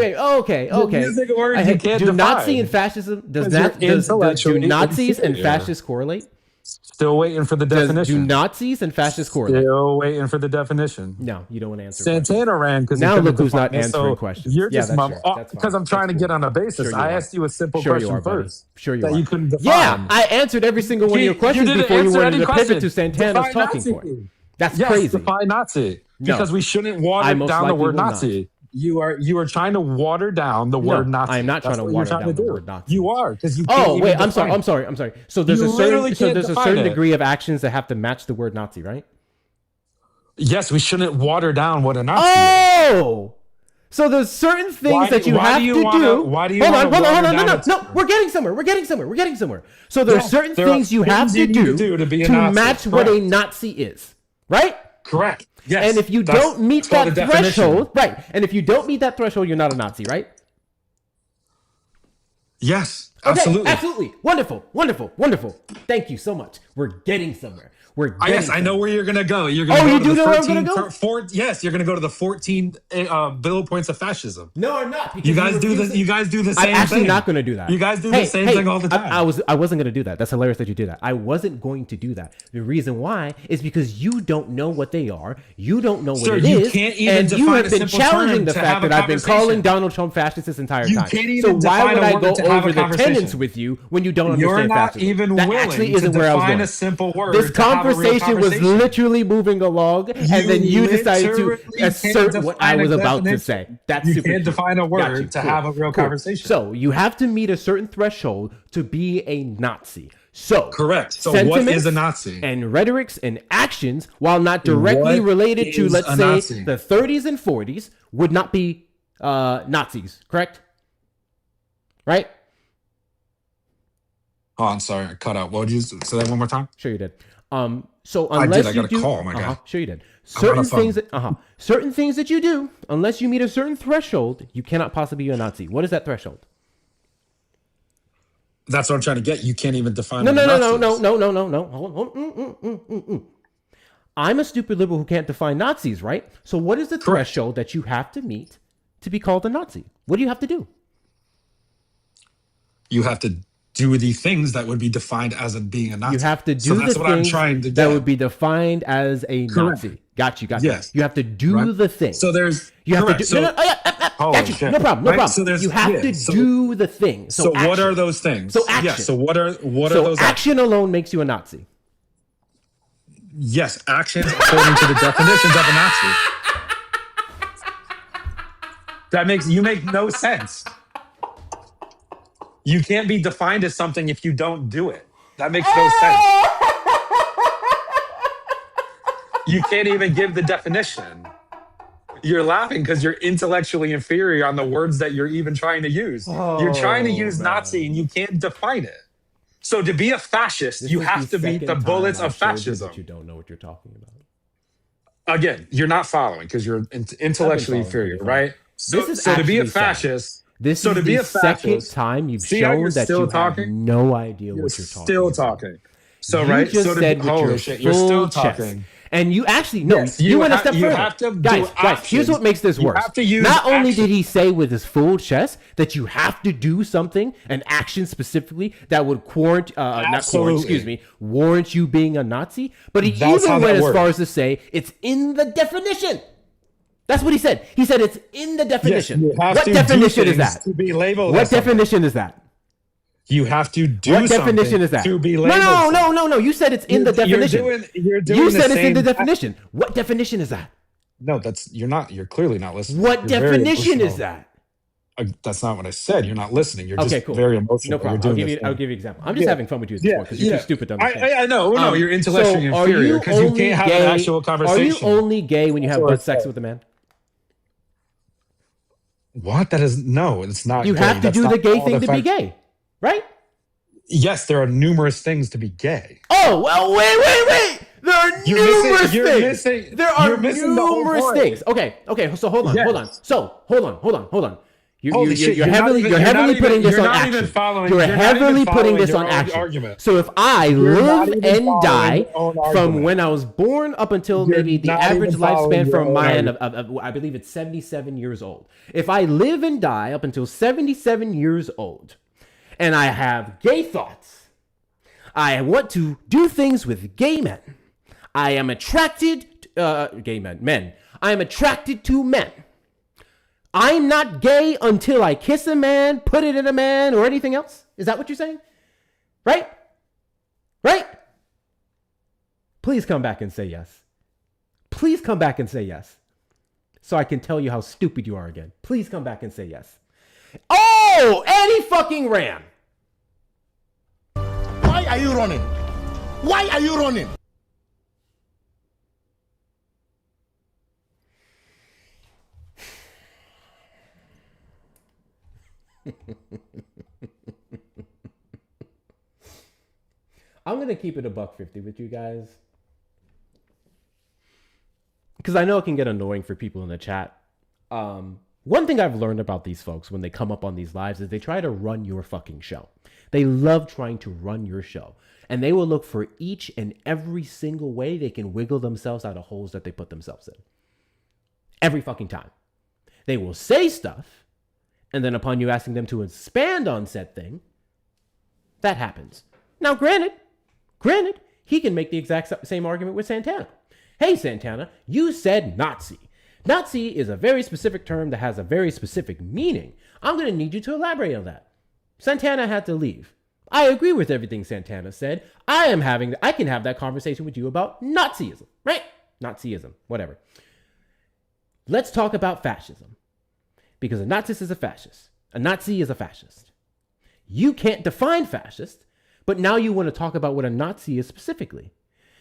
wait. Oh, okay. Using words you can't do define. Nazi and fascism do Nazis and fascists correlate? Still waiting for the definition. Do Nazis and fascists correlate? Still waiting for the definition. No, you don't want to answer. Santana ran because now look who's not answering questions. You're just that's because I'm trying to get on a basis. I asked you a simple question first. Sure you that are. you couldn't define. Yeah, I answered every single one of your questions before you wanted to pivot to Santana's talking point. That's crazy. Define Nazi because we shouldn't water down the word Nazi. You are trying to water down the word Nazi. I am not trying to water down the word Nazi. You are because you. I'm sorry. So there's a certain degree of actions that have to match the word Nazi, right? Yes, we shouldn't water down what a Nazi is. Oh, so there's certain things that you have to do. Why do you hold on? No, we're getting somewhere. So there's certain things you have to do to match what a Nazi is, right? Correct. Yes. And if you don't meet that threshold, right? And if you don't meet that threshold, you're not a Nazi, right? Yes, absolutely. Okay, absolutely. Wonderful. Thank you so much. We're getting somewhere. Yes, I know where you're going to go. You're going to you do know where I'm going to go? Yes, you're going to go to the 14 bullet points of fascism. No, I'm not. You guys do the same thing. I'm actually not going to do that. You guys do the same thing all the time. I wasn't going to do that. That's hilarious that you did that. I wasn't going to do that. The reason why is because you don't know what they are. You don't know what it is. Can't even and you have been challenging the fact that I've been calling Donald Trump fascist this entire time. So why would I go over the tenets with you when you don't understand fascism? You're not even willing to define a simple word. This conversation was literally moving along, and then you decided to assert what I was about to say. That's you can't define a word to have a real conversation. So you have to meet a certain threshold to be a Nazi. So correct. So what is a Nazi? And rhetorics and actions, while not directly related to, let's say, the 30s and 40s, would not be Nazis. Correct? Right? Oh, I'm sorry, I cut out. What did you say that one more time? Sure you did. So unless I got a call, my guy. Sure you did. Certain things that you do, unless you meet a certain threshold, you cannot possibly be a Nazi. What is that threshold? That's what I'm trying to get. You can't even define. No. I'm a stupid liberal who can't define Nazis, right? So what is the threshold that you have to meet to be called a Nazi? What do you have to do? You have to do the things that would be defined as being a Nazi. You have to do the things that would be defined as a Nazi. Got you. Yes. You have to do the thing. So there's you have to do. No problem. So you have to do the thing. So what are those things? So action. Yeah, so what are those? Action alone makes you a Nazi. Yes, actions according to the definitions of a Nazi. You make no sense. You can't be defined as something if you don't do it. That makes no sense. You can't even give the definition. You're laughing because you're intellectually inferior on the words that you're even trying to use. You're trying to use Nazi and you can't define it. So to be a fascist, you have to meet the bullets of fascism. That you don't know what you're talking about. Again, you're not following because you're intellectually inferior, right? So to be a fascist... This is the second time you've shown that you have no idea what you're talking about. Still talking. So, you right? Just so said with your you're still chest. talking. And you actually, no, you went a step further. Guys, here's what makes this worse. Not only did he say with his full chest that you have to do something, an action specifically, that would warrant you being a Nazi, but he even went as far as to say it's in the definition. That's what he said. He said it's in the definition. Yes, what definition is that? To be labeled what definition is that? You have to do what definition is that? To be labeled. No. You said it's in the definition. You said it's in the definition. What definition is that? No, you're clearly not listening. What definition is that? That's not what I said. You're not listening. You're just very emotional. No problem. I'll give you an example. I'm just having fun with you at this point because you're too stupid to understand. I know. No, you're intellectually inferior because you can't have an actual conversation. Are you only gay when you have butt sex with a man? What? That is no. It's not. You have to do the gay thing to be gay, right? Yes, there are numerous things to be gay. Oh well, wait. There are numerous things. There are numerous things. Okay. So hold on. So hold on. You're heavily putting this on action. You're heavily putting this on action. So if I live and die from when I was born up until maybe the average lifespan from my end of I believe it's 77 years old. If I live and die up until 77 years old, and I have gay thoughts, I want to do things with gay men. I am attracted gay men. I am attracted to men. I'm not gay until I kiss a man, put it in a man, or anything else. Is that what you're saying? Right? Right? Please come back and say yes. Please come back and say yes. So I can tell you how stupid you are again. Please come back and say yes. Oh, and he fucking ran. Why are you running? Why are you running? I'm going to keep it $1.50 with you guys. Because I know it can get annoying for people in the chat. One thing I've learned about these folks when they come up on these lives is they try to run your fucking show. They love trying to run your show. And they will look for each and every single way they can wiggle themselves out of holes that they put themselves in. Every fucking time. They will say stuff, and then upon you asking them to expand on said thing, that happens. Now, granted, he can make the exact same argument with Santana. Hey, Santana, you said Nazi. Nazi is a very specific term that has a very specific meaning. I'm going to need you to elaborate on that. Santana had to leave. I agree with everything Santana said. I can have that conversation with you about Nazism, right? Nazism, whatever. Let's talk about fascism. Because a Nazist is a fascist. A Nazi is a fascist. You can't define fascist, but now you want to talk about what a Nazi is specifically.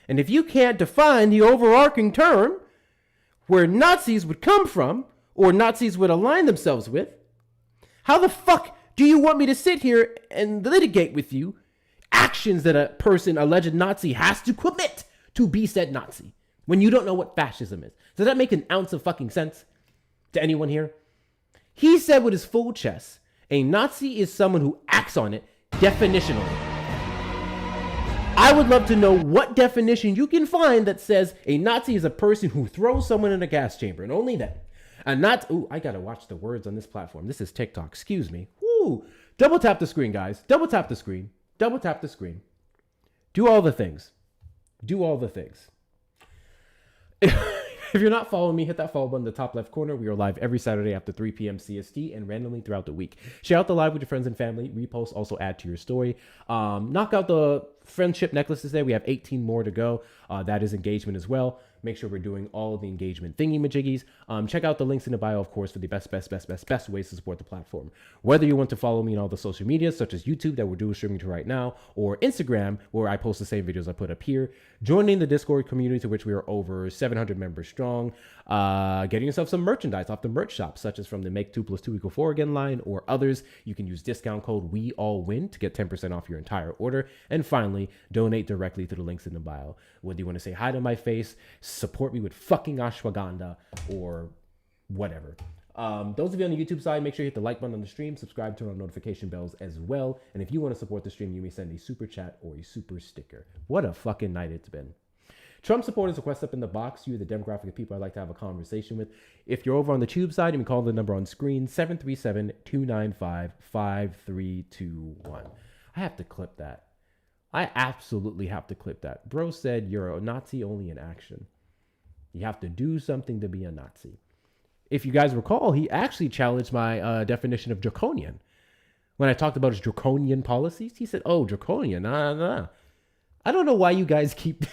And if you can't define the overarching term where Nazis would come from, or Nazis would align themselves with, how the fuck do you want me to sit here and litigate with you actions that a person, alleged Nazi, has to commit to be said Nazi when you don't know what fascism is? Does that make an ounce of fucking sense to anyone here? He said with his full chest, a Nazi is someone who acts on it definitionally. I would love to know what definition you can find that says a Nazi is a person who throws someone in a gas chamber, and only then. A Nazi, ooh, I gotta watch the words on this platform. This is TikTok, excuse me. Ooh, double tap the screen, guys. Double tap the screen. Double tap the screen. Do all the things. Do all the things. If you're not following me, hit that follow button in the top left corner. We are live every Saturday after 3 p.m. CST and randomly throughout the week. Share out the live with your friends and family. Repost, also add to your story. Knock out the friendship necklaces there. We have 18 more to go. That is engagement as well. Make sure we're doing all of the engagement thingy-majiggies. Check out the links in the bio, of course, for the best ways to support the platform. Whether you want to follow me on all the social medias, such as YouTube, that we're doing streaming to right now, or Instagram, where I post the same videos I put up here. Joining the Discord community, to which we are over 700 members strong. Getting yourself some merchandise off the merch shop, such as from the Make 2 + 2 = 4 Again line, or others. You can use discount code WEALLWIN to get 10% off your entire order. And finally, donate directly to the links in the bio. Whether you want to say hi to my face, support me with fucking ashwagandha, or whatever. Those of you on the YouTube side, make sure you hit the like button on the stream, subscribe, turn on notification bells as well. And if you want to support the stream, you may send a super chat or a super sticker. What a fucking night it's been. Trump supporters request up in the box. You're the demographic of people I'd like to have a conversation with. If you're over on the tube side, you can call the number on screen, 737-295-5321. I have to clip that. I absolutely have to clip that. Bro said you're a Nazi only in action. You have to do something to be a Nazi. If you guys recall, he actually challenged my definition of draconian. When I talked about his draconian policies, he said, oh, draconian, nah. I don't know why you guys keep...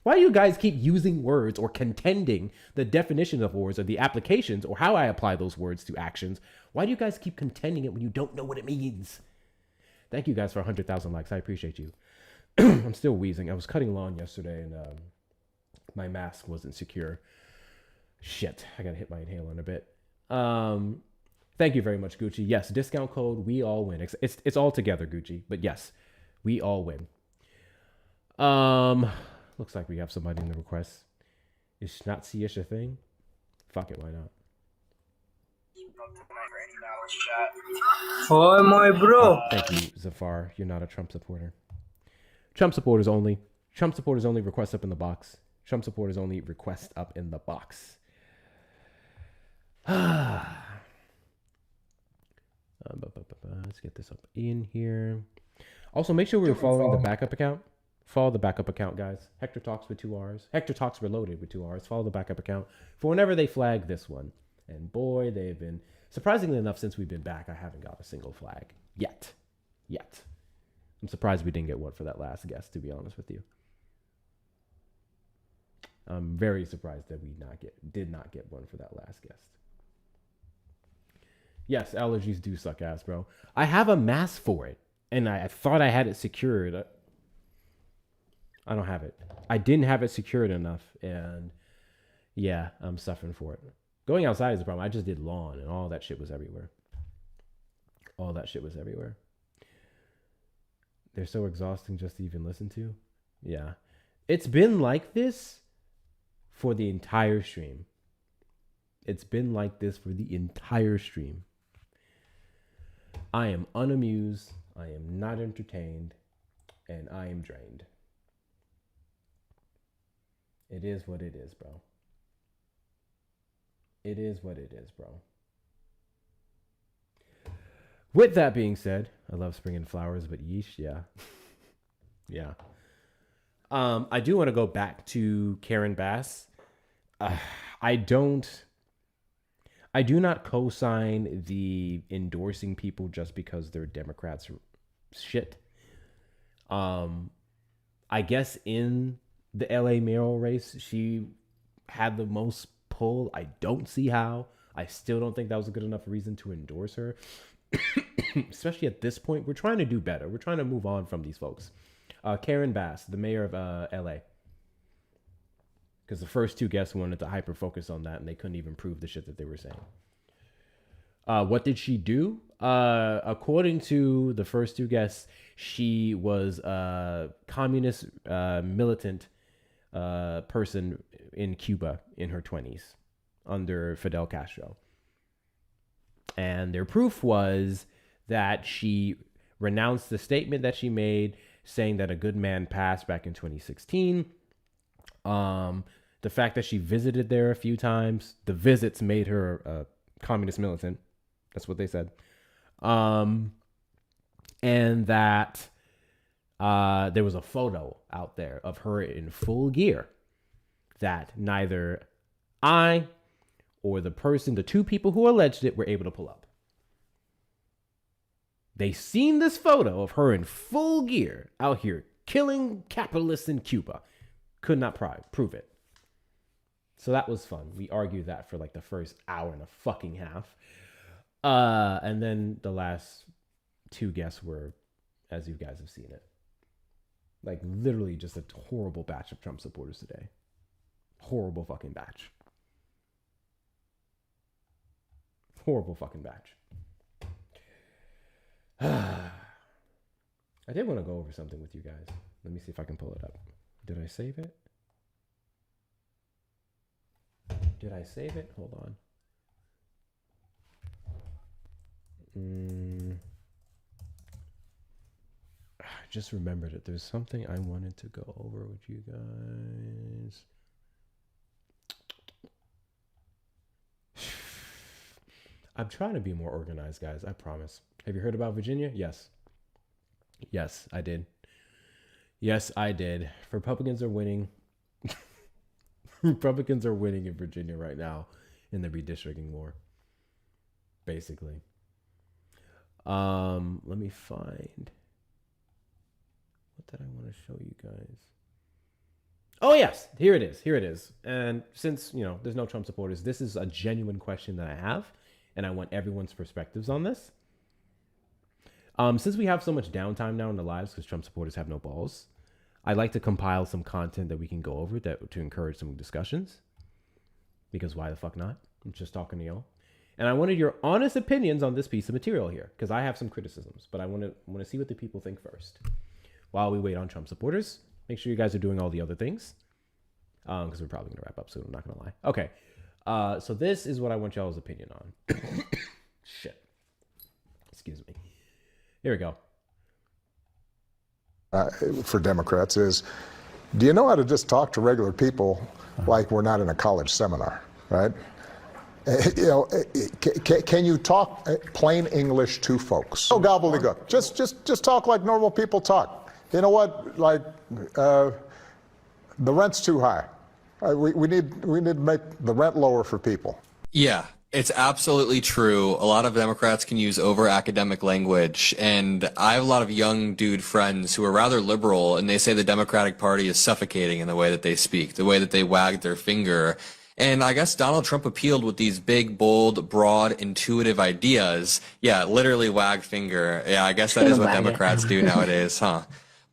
Why do you guys keep using words or contending the definition of words or the applications or how I apply those words to actions? Why do you guys keep contending it when you don't know what it means? Thank you guys for 100,000 likes. I appreciate you. I'm still wheezing. I was cutting lawn yesterday and my mask wasn't secure. Shit, I gotta hit my inhaler in a bit. Thank you very much, Gucci. Yes, discount code, we all win. It's all together, Gucci, but yes, we all win. Looks like we have somebody in the request. Is Nazi-ish a thing? Fuck it, why not? Oh my bro. Thank you, Zafar. You're not a Trump supporter. Trump supporters only. Trump supporters only. Request up in the box. Trump supporters only. Request up in the box. Let's get this up in here. Also, make sure we're following the backup account. Follow the backup account, guys. Hector Talks with 2 R's. Hector Talks Reloaded with 2 R's. Follow the backup account for whenever they flag this one. And boy, they've been, surprisingly enough, since we've been back, I haven't got a single flag yet. I'm surprised we didn't get one for that last guest, to be honest with you. I'm very surprised that we did not get one for that last guest. Yes, allergies do suck ass, bro. I have a mask for it, and I thought I had it secured. I don't have it. I didn't have it secured enough, and yeah, I'm suffering for it. Going outside is a problem. I just did lawn, and all that shit was everywhere. They're so exhausting just to even listen to. Yeah. It's been like this for the entire stream. I am unamused. I am not entertained. And I am drained. It is what it is, bro. With that being said, I love spring and flowers, but yeesh, yeah. I do want to go back to Karen Bass. I do not co-sign the endorsing people just because they're Democrats shit. I guess in the LA mayoral race, she had the most pull. I don't see how. I still don't think that was a good enough reason to endorse her. Especially at this point, we're trying to do better. We're trying to move on from these folks. Karen Bass, the mayor of LA. Because the first 2 guests wanted to hyper focus on that and they couldn't even prove the shit that they were saying. What did she do? According to the first 2 guests, she was a communist militant person in Cuba in her 20s under Fidel Castro. And their proof was that she renounced the statement that she made saying that a good man passed back in 2016. The fact that she visited there a few times, the visits made her a communist militant. That's what they said. And that there was a photo out there of her in full gear that neither I or the 2 people who alleged it were able to pull up. They seen this photo of her in full gear out here killing capitalists in Cuba. Could not prove it. So that was fun. We argued that for like the first hour and a fucking half. And then the last 2 guests were, as you guys have seen it, like literally just a horrible batch of Trump supporters today. Horrible fucking batch. I did want to go over something with you guys. Let me see if I can pull it up. Did I save it? Hold on. I just remembered it. There's something I wanted to go over with you guys. I'm trying to be more organized, guys. I promise. Have you heard about Virginia? Yes. Yes, I did. Republicans are winning. Republicans are winning in Virginia right now in the redistricting war. Basically. Let me find. What did I want to show you guys? Oh, yes. Here it is. And since, there's no Trump supporters, this is a genuine question that I have. And I want everyone's perspectives on this. Since we have so much downtime now in the lives because Trump supporters have no balls, I'd like to compile some content that we can go over to encourage some discussions. Because why the fuck not? I'm just talking to y'all. And I wanted your honest opinions on this piece of material here because I have some criticisms, but I want to see what the people think first. While we wait on Trump supporters, make sure you guys are doing all the other things because we're probably going to wrap up soon. I'm not going to lie. Okay. So this is what I want y'all's opinion on. Shit. Excuse me. Here we go. For Democrats is, do you know how to just talk to regular people like we're not in a college seminar, right? Can you talk plain English to folks? No gobbledygook. Just talk like normal people talk. You know what? Like the rent's too high. We need to make the rent lower for people. Yeah, it's absolutely true. A lot of Democrats can use over academic language, and I have a lot of young dude friends who are rather liberal, and they say the Democratic Party is suffocating in the way that they speak, the way that they wag their finger. And I guess Donald Trump appealed with these big, bold, broad, intuitive ideas. Yeah, literally wag finger. Yeah, I guess that is what Democrats do nowadays, huh?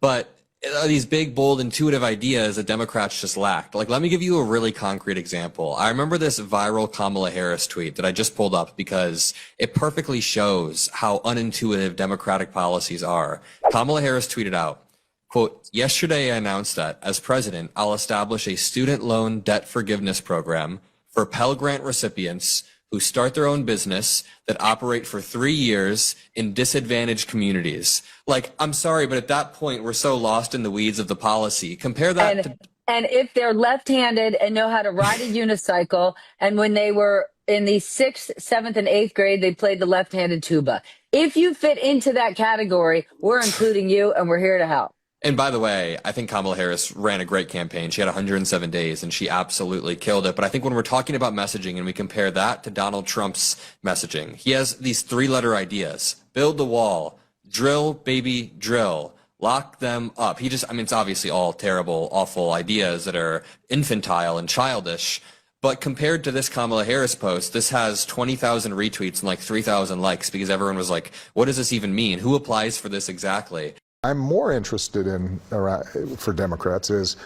But these big, bold, intuitive ideas that Democrats just lacked. Like, let me give you a really concrete example. I remember this viral Kamala Harris tweet that I just pulled up because it perfectly shows how unintuitive Democratic policies are. Kamala Harris tweeted out, quote, "Yesterday I announced that, as president, I'll establish a student loan debt forgiveness program for Pell Grant recipients who start their own business that operate for 3 years in disadvantaged communities." Like, I'm sorry, but at that point, we're so lost in the weeds of the policy. Compare that to... And if they're left-handed and know how to ride a unicycle, and when they were in the 6th, 7th, and 8th grade, they played the left-handed tuba. If you fit into that category, we're including you, and we're here to help. And by the way, I think Kamala Harris ran a great campaign. She had 107 days, and she absolutely killed it. But I think when we're talking about messaging and we compare that to Donald Trump's messaging, he has these 3-letter ideas: build the wall, drill, baby, drill, lock them up. It's obviously all terrible, awful ideas that are infantile and childish. But compared to this Kamala Harris post, this has 20,000 retweets and like 3,000 likes because everyone was like, what does this even mean? Who applies for this exactly? I'm more interested in, for Democrats, is,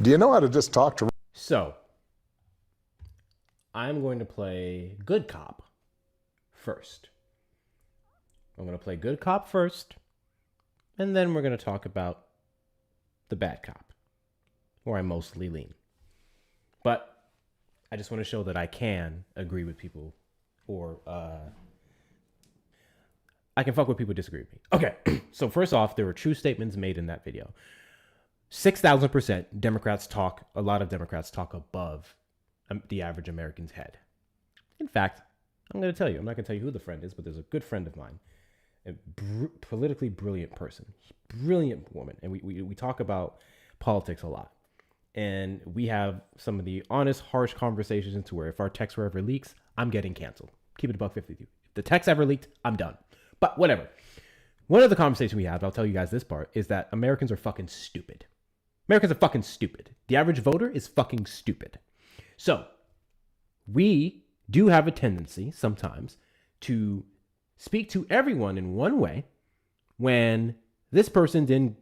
do you know how to just talk to... So, I'm going to play good cop first. I'm going to play good cop first, and then we're going to talk about the bad cop, where I mostly lean. But I just want to show that I can agree with people, or I can fuck with people who disagree with me. Okay, so first off, there were true statements made in that video. 6,000% a lot of Democrats talk above the average American's head. In fact, I'm going to tell you, I'm not going to tell you who the friend is, but there's a good friend of mine, a politically brilliant person, brilliant woman, and we talk about politics a lot. And we have some of the honest, harsh conversations to where if our text were ever leaks, I'm getting canceled. Keep it $1.50. If the text ever leaked, I'm done. But whatever. One of the conversations we have, I'll tell you guys this part, is that Americans are fucking stupid. Americans are fucking stupid. The average voter is fucking stupid. So, we do have a tendency sometimes to speak to everyone in one way when this person didn't,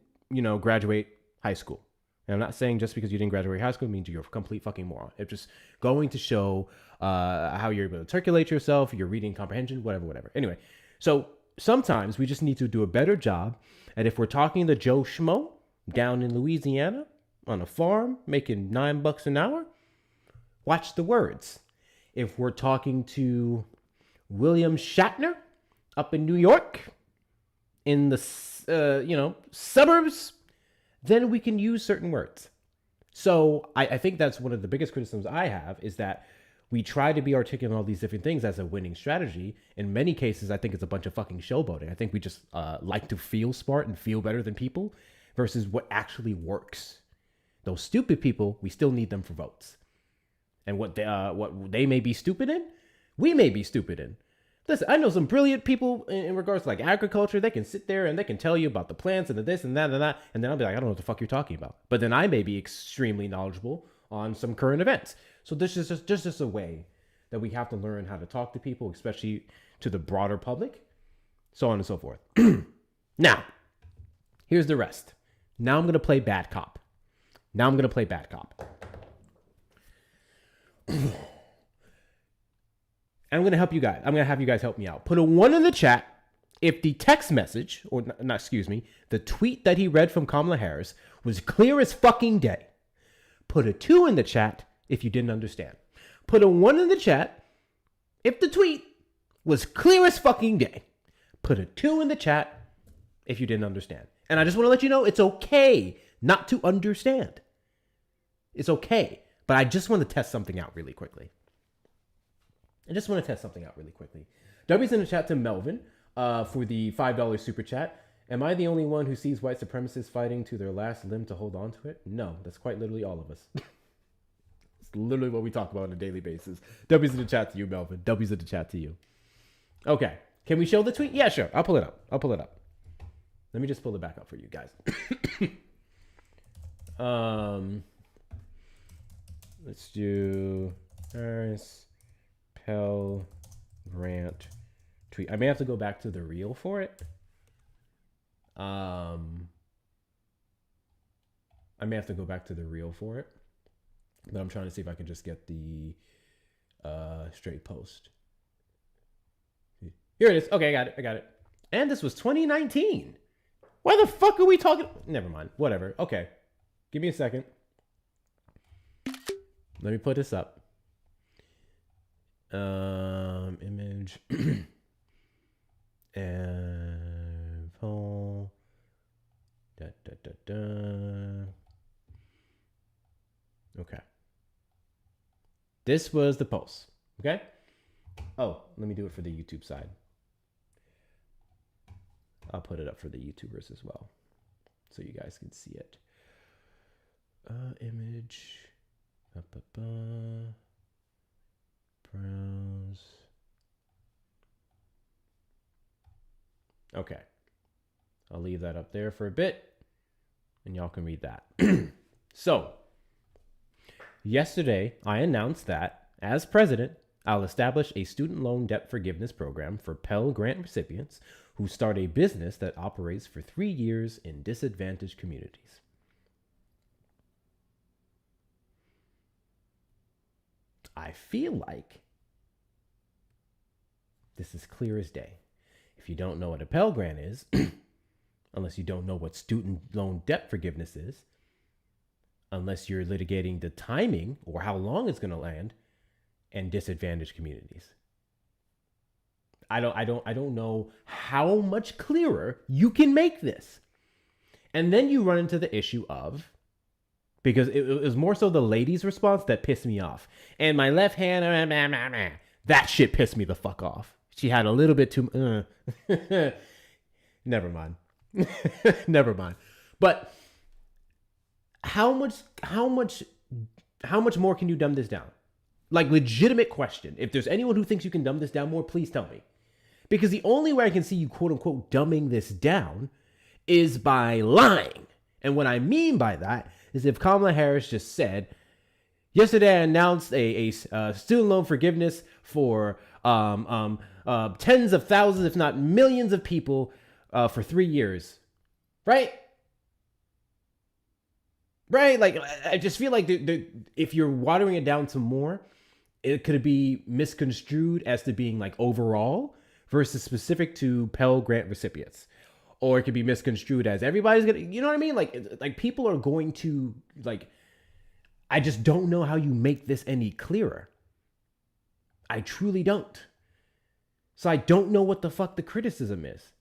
graduate high school. And I'm not saying just because you didn't graduate high school means you're a complete fucking moron. It's just going to show how you're able to articulate yourself, your reading comprehension, whatever. Anyway, so sometimes we just need to do a better job. And if we're talking to Joe Schmo down in Louisiana on a farm making $9 an hour, watch the words. If we're talking to William Shatner up in New York in the suburbs, then we can use certain words. So I think that's one of the biggest criticisms I have, is that we try to be articulate on all these different things as a winning strategy. In many cases, I think it's a bunch of fucking showboating. I think we just like to feel smart and feel better than people versus what actually works. Those stupid people, we still need them for votes. And what they may be stupid in, we may be stupid in. Listen, I know some brilliant people in regards to like agriculture. They can sit there and they can tell you about the plants and the this and that and that. And then I'll be like, I don't know what the fuck you're talking about. But then I may be extremely knowledgeable on some current events. So this is just a way that we have to learn how to talk to people, especially to the broader public, so on and so forth. Now, here's the rest. Now I'm going to play bad cop. I'm going to help you guys. I'm going to have you guys help me out. Put a 1 in the chat if the text message, the tweet that he read from Kamala Harris was clear as fucking day. Put a 2 in the chat if you didn't understand. Put a 1 in the chat if the tweet was clear as fucking day. Put a 2 in the chat if you didn't understand. And I just want to let you know it's okay not to understand. It's okay. But I just want to test something out really quickly. I just want to test something out really quickly. W's in the chat to Melvin for the $5 super chat. Am I the only one who sees white supremacists fighting to their last limb to hold on to it? No, that's quite literally all of us. It's literally what we talk about on a daily basis. W's in the chat to you, Melvin. W's in the chat to you. Okay. Can we show the tweet? Yeah, sure. I'll pull it up. Let me just pull it back up for you guys. Let's do Harris Pell Grant tweet. I may have to go back to the reel for it. I may have to go back to the reel for it. But I'm trying to see if I can just get the straight post. Here it is. Okay, I got it. And this was 2019. Why the fuck are we talking? Never mind. Whatever. Okay. Give me a second. Let me put this up. Image. And poll. Okay. This was the post. Okay. Oh, let me do it for the YouTube side. I'll put it up for the YouTubers as well, so you guys can see it. Image. Browse. Okay. I'll leave that up there for a bit, and y'all can read that. So, yesterday, I announced that, as president, I'll establish a student loan debt forgiveness program for Pell Grant recipients who start a business that operates for 3 years in disadvantaged communities. I feel like this is clear as day. If you don't know what a Pell Grant is, unless you don't know what student loan debt forgiveness is, unless you're litigating the timing or how long it's going to land, and disadvantaged communities. I don't know how much clearer you can make this. And then you run into the issue of, because it was more so the lady's response that pissed me off. And my left hand, that shit pissed me the fuck off. She had a little bit too, never mind. Never mind. But how much more can you dumb this down? Like, legitimate question. If there's anyone who thinks you can dumb this down more, please tell me. Because the only way I can see you, quote unquote, dumbing this down is by lying. And what I mean by that is if Kamala Harris just said, yesterday I announced a student loan forgiveness for tens of thousands, if not millions of people for 3 years. Right? Right? Like, I just feel like if you're watering it down some more, it could be misconstrued as to being like overall versus specific to Pell Grant recipients. Or it could be misconstrued as everybody's gonna, you know what I mean? Like people are going to, like, I just don't know how you make this any clearer. I truly don't. So I don't know what the fuck the criticism is.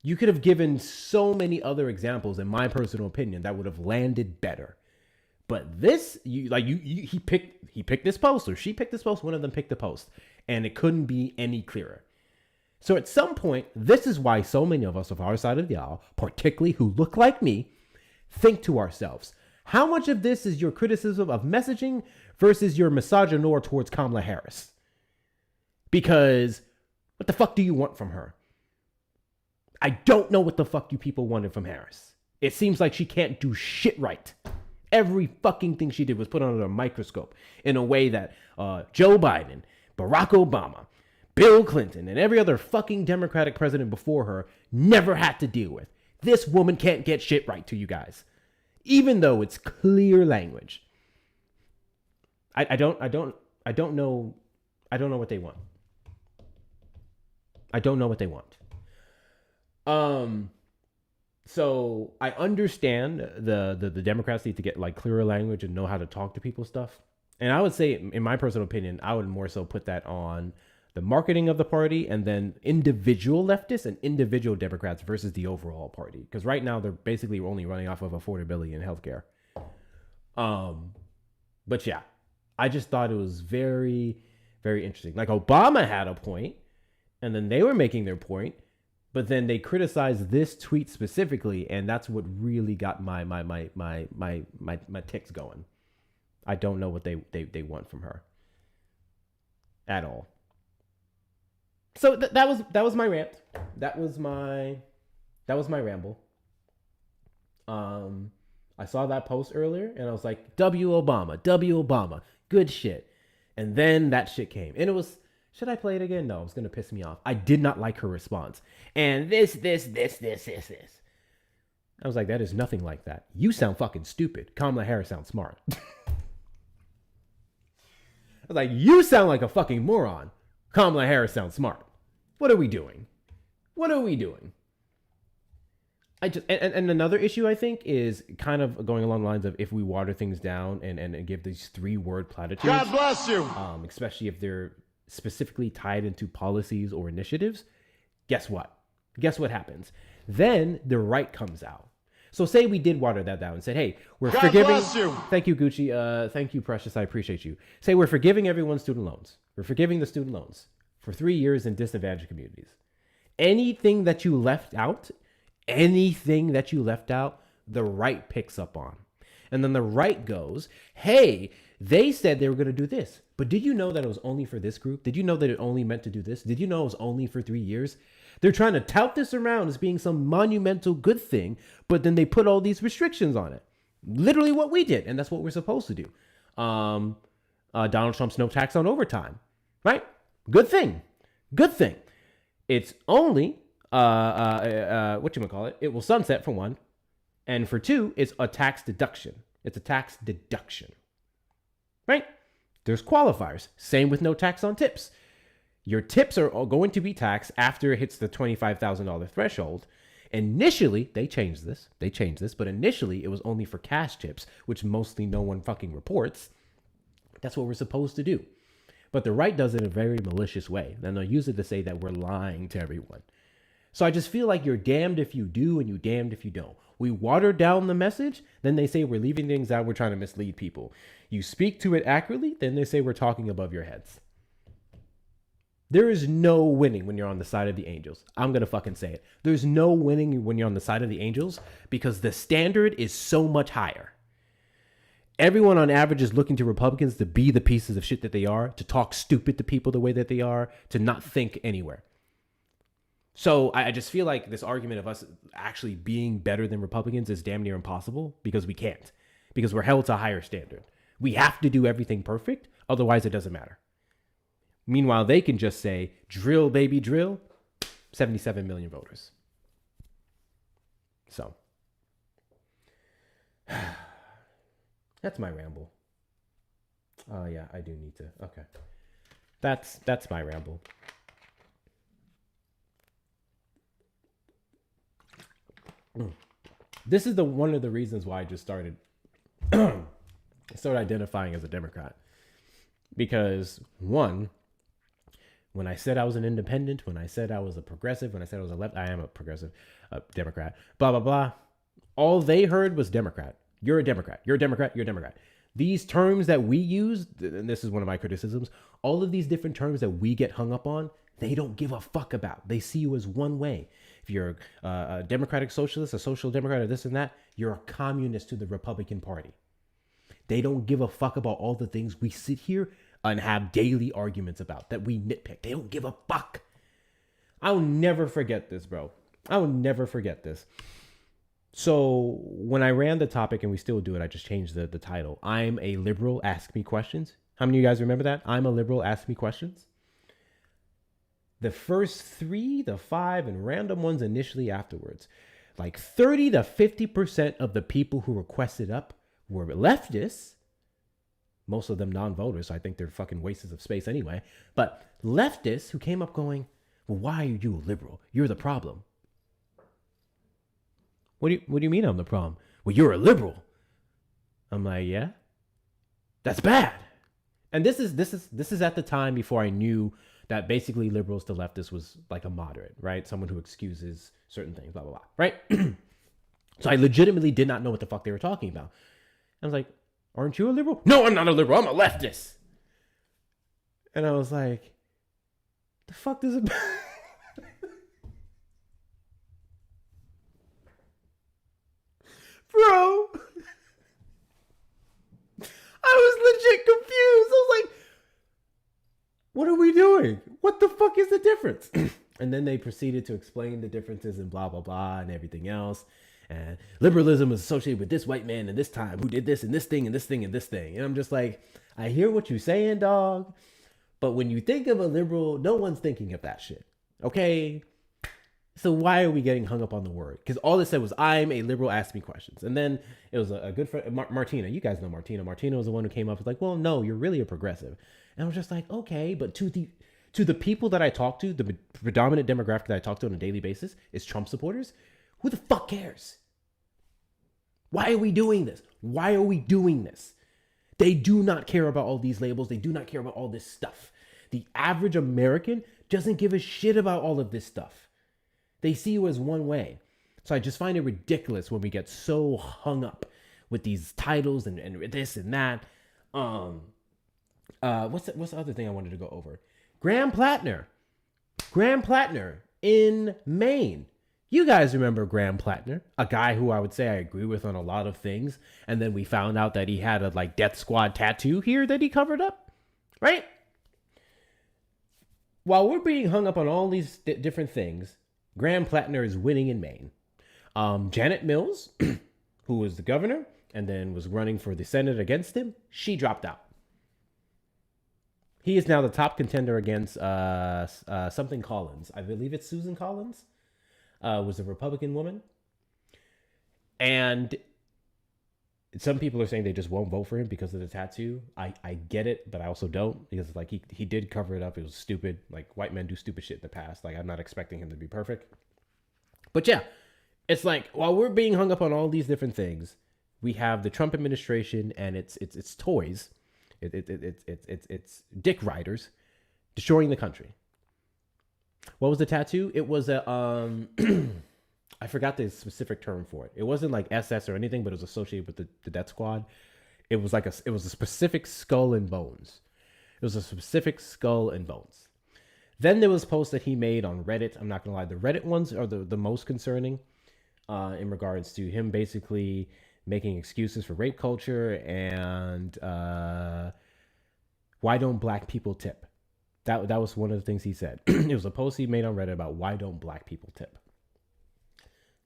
You could have given so many other examples, in my personal opinion, that would have landed better. But this, he picked this post, or she picked this post, one of them picked the post, and it couldn't be any clearer. So at some point, this is why so many of us of our side of the aisle, particularly who look like me, think to ourselves, how much of this is your criticism of messaging versus your misogynoir towards Kamala Harris? Because what the fuck do you want from her? I don't know what the fuck you people wanted from Harris. It seems like she can't do shit right. Every fucking thing she did was put under a microscope in a way that Joe Biden, Barack Obama, Bill Clinton, and every other fucking Democratic president before her never had to deal with. This woman can't get shit right to you guys, even though it's clear language. I don't know what they want. I don't know what they want. So I understand the Democrats need to get like clearer language and know how to talk to people stuff. And I would say, in my personal opinion, I would more so put that on the marketing of the party and then individual leftists and individual Democrats versus the overall party. Because right now they're basically only running off of affordability and healthcare. But yeah, I just thought it was very, Very interesting. Like Obama had a point, and then they were making their point, but then they criticized this tweet specifically, and that's what really got my ticks going. I don't know what they want from her at all. So that was my rant. That was my ramble. I saw that post earlier, and I was like, W Obama, good shit. And then that shit came, and it was. Should I play it again? No, it was going to piss me off. I did not like her response. And this. I was like, that is nothing like that. You sound fucking stupid. Kamala Harris sounds smart. I was like, you sound like a fucking moron. Kamala Harris sounds smart. What are we doing? And another issue, I think, is kind of going along the lines of if we water things down and give these 3-word platitudes. God bless you. Especially if they're specifically tied into policies or initiatives, guess what happens? Then the right comes out. So say we did water that down and said, hey, we're God forgiving. Bless you. Thank you, Gucci. Thank you, Precious. I appreciate you. Say we're forgiving everyone's student loans. We're forgiving the student loans for 3 years in disadvantaged communities. Anything that you left out, the right picks up on. And then the right goes, hey, they said they were going to do this. But did you know that it was only for this group? Did you know that it only meant to do this? Did you know it was only for 3 years? They're trying to tout this around as being some monumental good thing, but then they put all these restrictions on it. Literally what we did, and that's what we're supposed to do. Donald Trump's no tax on overtime, right? Good thing. It's only, it will sunset for one. And for two, it's a tax deduction. Right? There's qualifiers. Same with no tax on tips. Your tips are all going to be taxed after it hits the $25,000 threshold. Initially, they changed this, but initially it was only for cash tips, which mostly no one fucking reports. That's what we're supposed to do. But the right does it in a very malicious way. And they'll use it to say that we're lying to everyone. So I just feel like you're damned if you do and you're damned if you don't. We water down the message, then they say we're leaving things out, we're trying to mislead people. You speak to it accurately, then they say we're talking above your heads. There is no winning when you're on the side of the angels. I'm going to fucking say it. There's no winning when you're on the side of the angels because the standard is so much higher. Everyone on average is looking to Republicans to be the pieces of shit that they are, to talk stupid to people the way that they are, to not think anywhere. So I just feel like this argument of us actually being better than Republicans is damn near impossible because we can't, because we're held to a higher standard. We have to do everything perfect. Otherwise, it doesn't matter. Meanwhile, they can just say, drill, baby, drill, 77 million voters. So that's my ramble. Oh, yeah, I do need to. Okay. That's my ramble. This is one of the reasons why I just started identifying as a Democrat. Because one, when I said I was an independent, when I said I was a progressive, when I said I was a left, I am a progressive Democrat, blah, blah, blah. All they heard was Democrat. You're a Democrat. You're a Democrat. You're a Democrat. These terms that we use, and this is one of my criticisms, all of these different terms that we get hung up on, they don't give a fuck about. They see you as one way. If you're a democratic socialist, a social democrat, or this and that, you're a communist to the Republican Party. They don't give a fuck about all the things we sit here and have daily arguments about that we nitpick. They don't give a fuck. I'll never forget this, bro. I will never forget this. So when I ran the topic, and we still do it, I just changed the title. I'm a liberal, ask me questions. How many of you guys remember that? I'm a liberal, ask me questions. The first 3, the 5, and random ones initially afterwards, like 30 to 50% of the people who requested up were leftists. Most of them non-voters, so I think they're fucking wastes of space anyway. But leftists who came up going, well, why are you a liberal? You're the problem. What do you mean I'm the problem? Well, you're a liberal. I'm like, yeah, that's bad. And this is at the time before I knew that basically liberals to leftists was like a moderate, right? Someone who excuses certain things, blah, blah, blah, right? So I legitimately did not know what the fuck they were talking about. I was like, aren't you a liberal? No, I'm not a liberal. I'm a leftist. And I was like, the fuck does it... Bro, I was legit confused. I was like, what are we doing? What the fuck is the difference? And then they proceeded to explain the differences and blah, blah, blah, and everything else. And liberalism is associated with this white man in this time who did this and this thing and this thing and this thing. And I'm just like, I hear what you're saying, dog. But when you think of a liberal, no one's thinking of that shit. Okay? So why are we getting hung up on the word? Because all it said was, I'm a liberal, ask me questions. And then it was a good friend, Martina. You guys know Martina. Martina was the one who came up with like, well, no, you're really a progressive. And I was just like, okay, but to the people that I talk to, the predominant demographic that I talk to on a daily basis is Trump supporters. Who the fuck cares? Why are we doing this? Why are we doing this? They do not care about all these labels. They do not care about all this stuff. The average American doesn't give a shit about all of this stuff. They see you as one way. So I just find it ridiculous when we get so hung up with these titles and this and that. What's the other thing I wanted to go over? Graham Plattner in Maine. You guys remember Graham Plattner, a guy who I would say I agree with on a lot of things. And then we found out that he had a like Death Squad tattoo here that he covered up, right? While we're being hung up on all these different things, Graham Plattner is winning in Maine. Janet Mills, who was the governor and then was running for the Senate against him, she dropped out. He is now the top contender against something Collins. I believe it's Susan Collins, was a Republican woman. And some people are saying they just won't vote for him because of the tattoo. I get it, but I also don't, because like he did cover it up. It was stupid. Like white men do stupid shit in the past. Like I'm not expecting him to be perfect. But yeah, it's like while we're being hung up on all these different things, we have the Trump administration and its toys, it's dick riders destroying the country. What was the tattoo? It was a I forgot the specific term for it. It wasn't like SS or anything, but it was associated with the Death Squad. It was like it was a specific skull and bones. It was a specific skull and bones. Then there was posts that he made on Reddit. I'm not gonna lie, the Reddit ones are the most concerning in regards to him basically making excuses for rape culture and why don't black people tip? That was one of the things he said. It was a post he made on Reddit about why don't black people tip.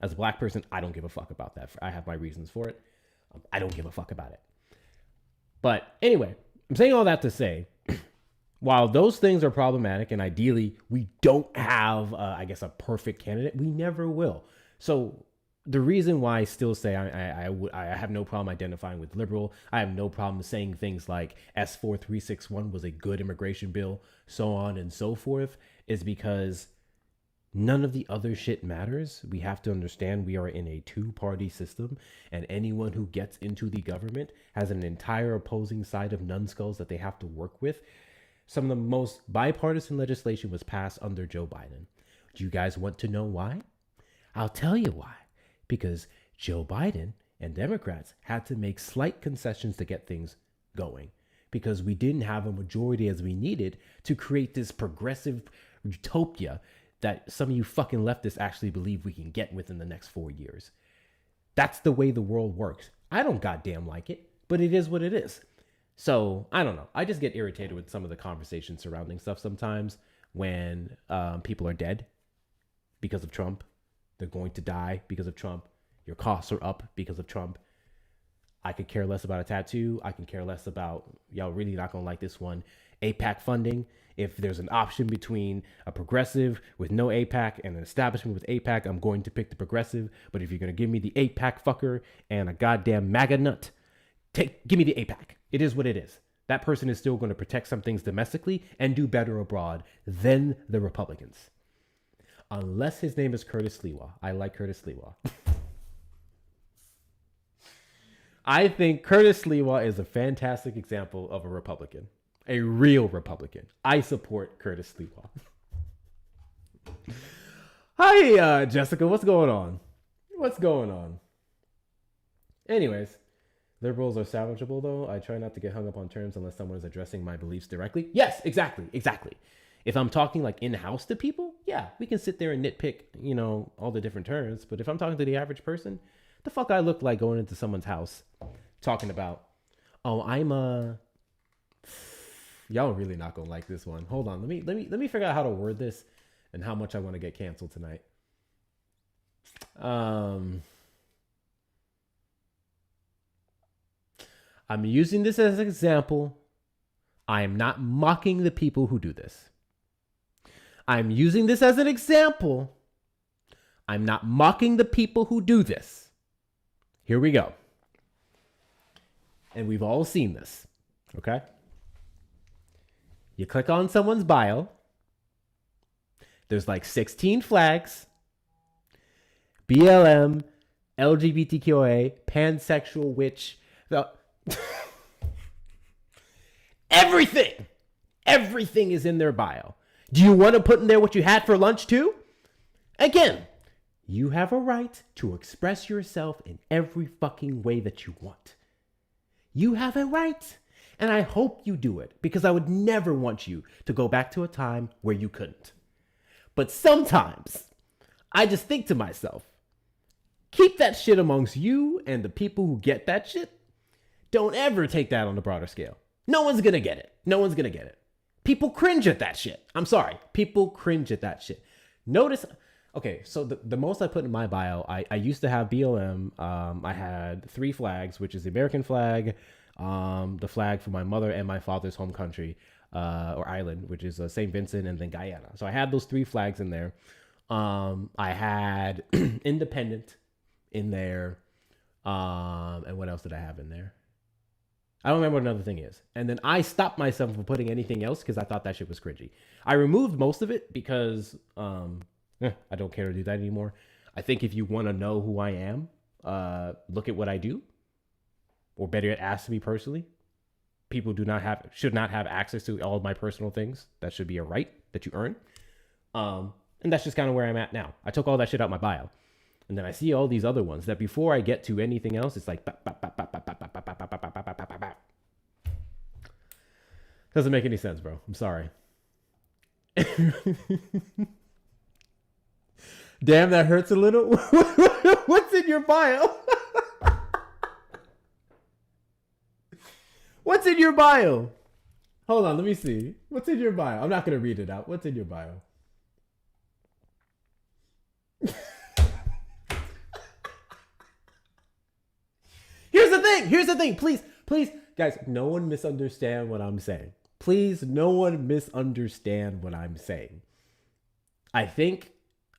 As a black person, I don't give a fuck about that. I have my reasons for it. I don't give a fuck about it. But anyway, I'm saying all that to say, while those things are problematic and ideally we don't have, I guess, a perfect candidate, we never will. So the reason why I still say I have no problem identifying with liberal, I have no problem saying things like S4361 was a good immigration bill, so on and so forth, is because none of the other shit matters. We have to understand we are in a two-party system, and anyone who gets into the government has an entire opposing side of numbskulls that they have to work with. Some of the most bipartisan legislation was passed under Joe Biden. Do you guys want to know why? I'll tell you why. Because Joe Biden and Democrats had to make slight concessions to get things going, because we didn't have a majority as we needed to create this progressive utopia that some of you fucking leftists actually believe we can get within the next 4 years. That's the way the world works. I don't goddamn like it, but it is what it is. So, I don't know. I just get irritated with some of the conversations surrounding stuff sometimes when people are dead because of Trump. They're going to die because of Trump. Your costs are up because of Trump. I could care less about a tattoo. I can care less about, y'all really not going to like this one, APAC funding. If there's an option between a progressive with no APAC and an establishment with APAC, I'm going to pick the progressive. But if you're going to give me the APAC fucker and a goddamn MAGA nut, give me the APAC. It is what it is. That person is still going to protect some things domestically and do better abroad than the Republicans. Unless his name is Curtis Sliwa. I like Curtis Sliwa. I think Curtis Sliwa is a fantastic example of a Republican. A real Republican. I support Curtis Sliwa. Hi, Jessica. What's going on? What's going on? Anyways, Liberals are salvageable, though. I try not to get hung up on terms unless someone is addressing my beliefs directly. Yes, exactly. If I'm talking like in-house to people, yeah, we can sit there and nitpick, all the different terms. But if I'm talking to the average person, the fuck I look like going into someone's house talking about, oh, I'm y'all are really not gonna like this one. Hold on, let me figure out how to word this and how much I want to get canceled tonight. I'm using this as an example. I am not mocking the people who do this. I'm using this as an example. I'm not mocking the people who do this. Here we go. And we've all seen this, okay? You click on someone's bio. There's like 16 flags. BLM, LGBTQIA, pansexual, witch. Everything is in their bio. Do you want to put in there what you had for lunch too? Again, you have a right to express yourself in every fucking way that you want. You have a right. And I hope you do it, because I would never want you to go back to a time where you couldn't. But sometimes I just think to myself, keep that shit amongst you and the people who get that shit. Don't ever take that on a broader scale. No one's gonna get it. People cringe at that shit. I'm sorry. People cringe at that shit. Notice, okay, so the most I put in my bio, I used to have BLM. I had 3 flags, which is the American flag, the flag for my mother and my father's home country, or island, which is St. Vincent and then Guyana. So I had those 3 flags in there. I had independent in there. And what else did I have in there? I don't remember what another thing is. And then I stopped myself from putting anything else because I thought that shit was cringy. I removed most of it because I don't care to do that anymore. I think if you want to know who I am, look at what I do. Or better yet, ask me personally. People should not have access to all of my personal things. That should be a right that you earn. And that's just kind of where I'm at now. I took all that shit out my bio. And then I see all these other ones that before I get to anything else, it's like doesn't make any sense, bro. I'm sorry. Damn, that hurts a little. What's in your bio? What's in your bio? Hold on, let me see. What's in your bio? I'm not gonna read it out. What's in your bio? Here's the thing. Please, guys, no one misunderstand what I'm saying. Please, no one misunderstand what I'm saying. I think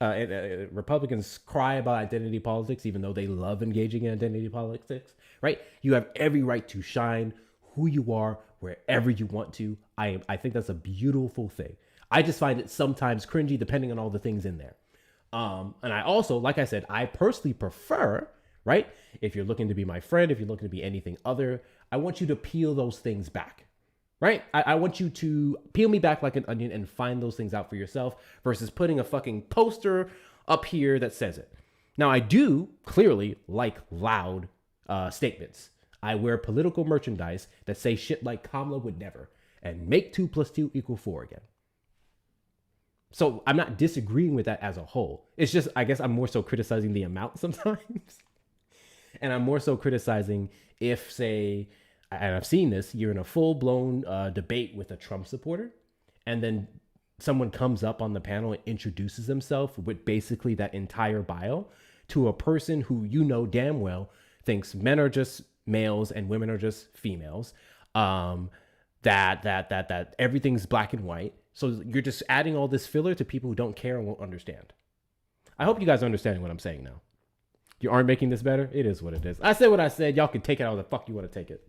Republicans cry about identity politics, even though they love engaging in identity politics, right? You have every right to shine who you are wherever you want to. I think that's a beautiful thing. I just find it sometimes cringy depending on all the things in there. And I also, like I said, I personally prefer, right? If you're looking to be my friend, if you're looking to be anything other, I want you to peel those things back, right? I want you to peel me back like an onion and find those things out for yourself versus putting a fucking poster up here that says it. Now, I do clearly like loud statements. I wear political merchandise that say shit like Kamala would never and make 2 + 2 = 4 again. So I'm not disagreeing with that as a whole. It's just, I guess I'm more so criticizing the amount sometimes. And I'm more so criticizing if, say, and I've seen this, you're in a full-blown debate with a Trump supporter, and then someone comes up on the panel and introduces themselves with basically that entire bio to a person who you know damn well thinks men are just males and women are just females, that everything's black and white. So you're just adding all this filler to people who don't care and won't understand. I hope you guys are understanding what I'm saying now. You aren't making this better? It is what it is. I said what I said. Y'all can take it how the fuck you want to take it.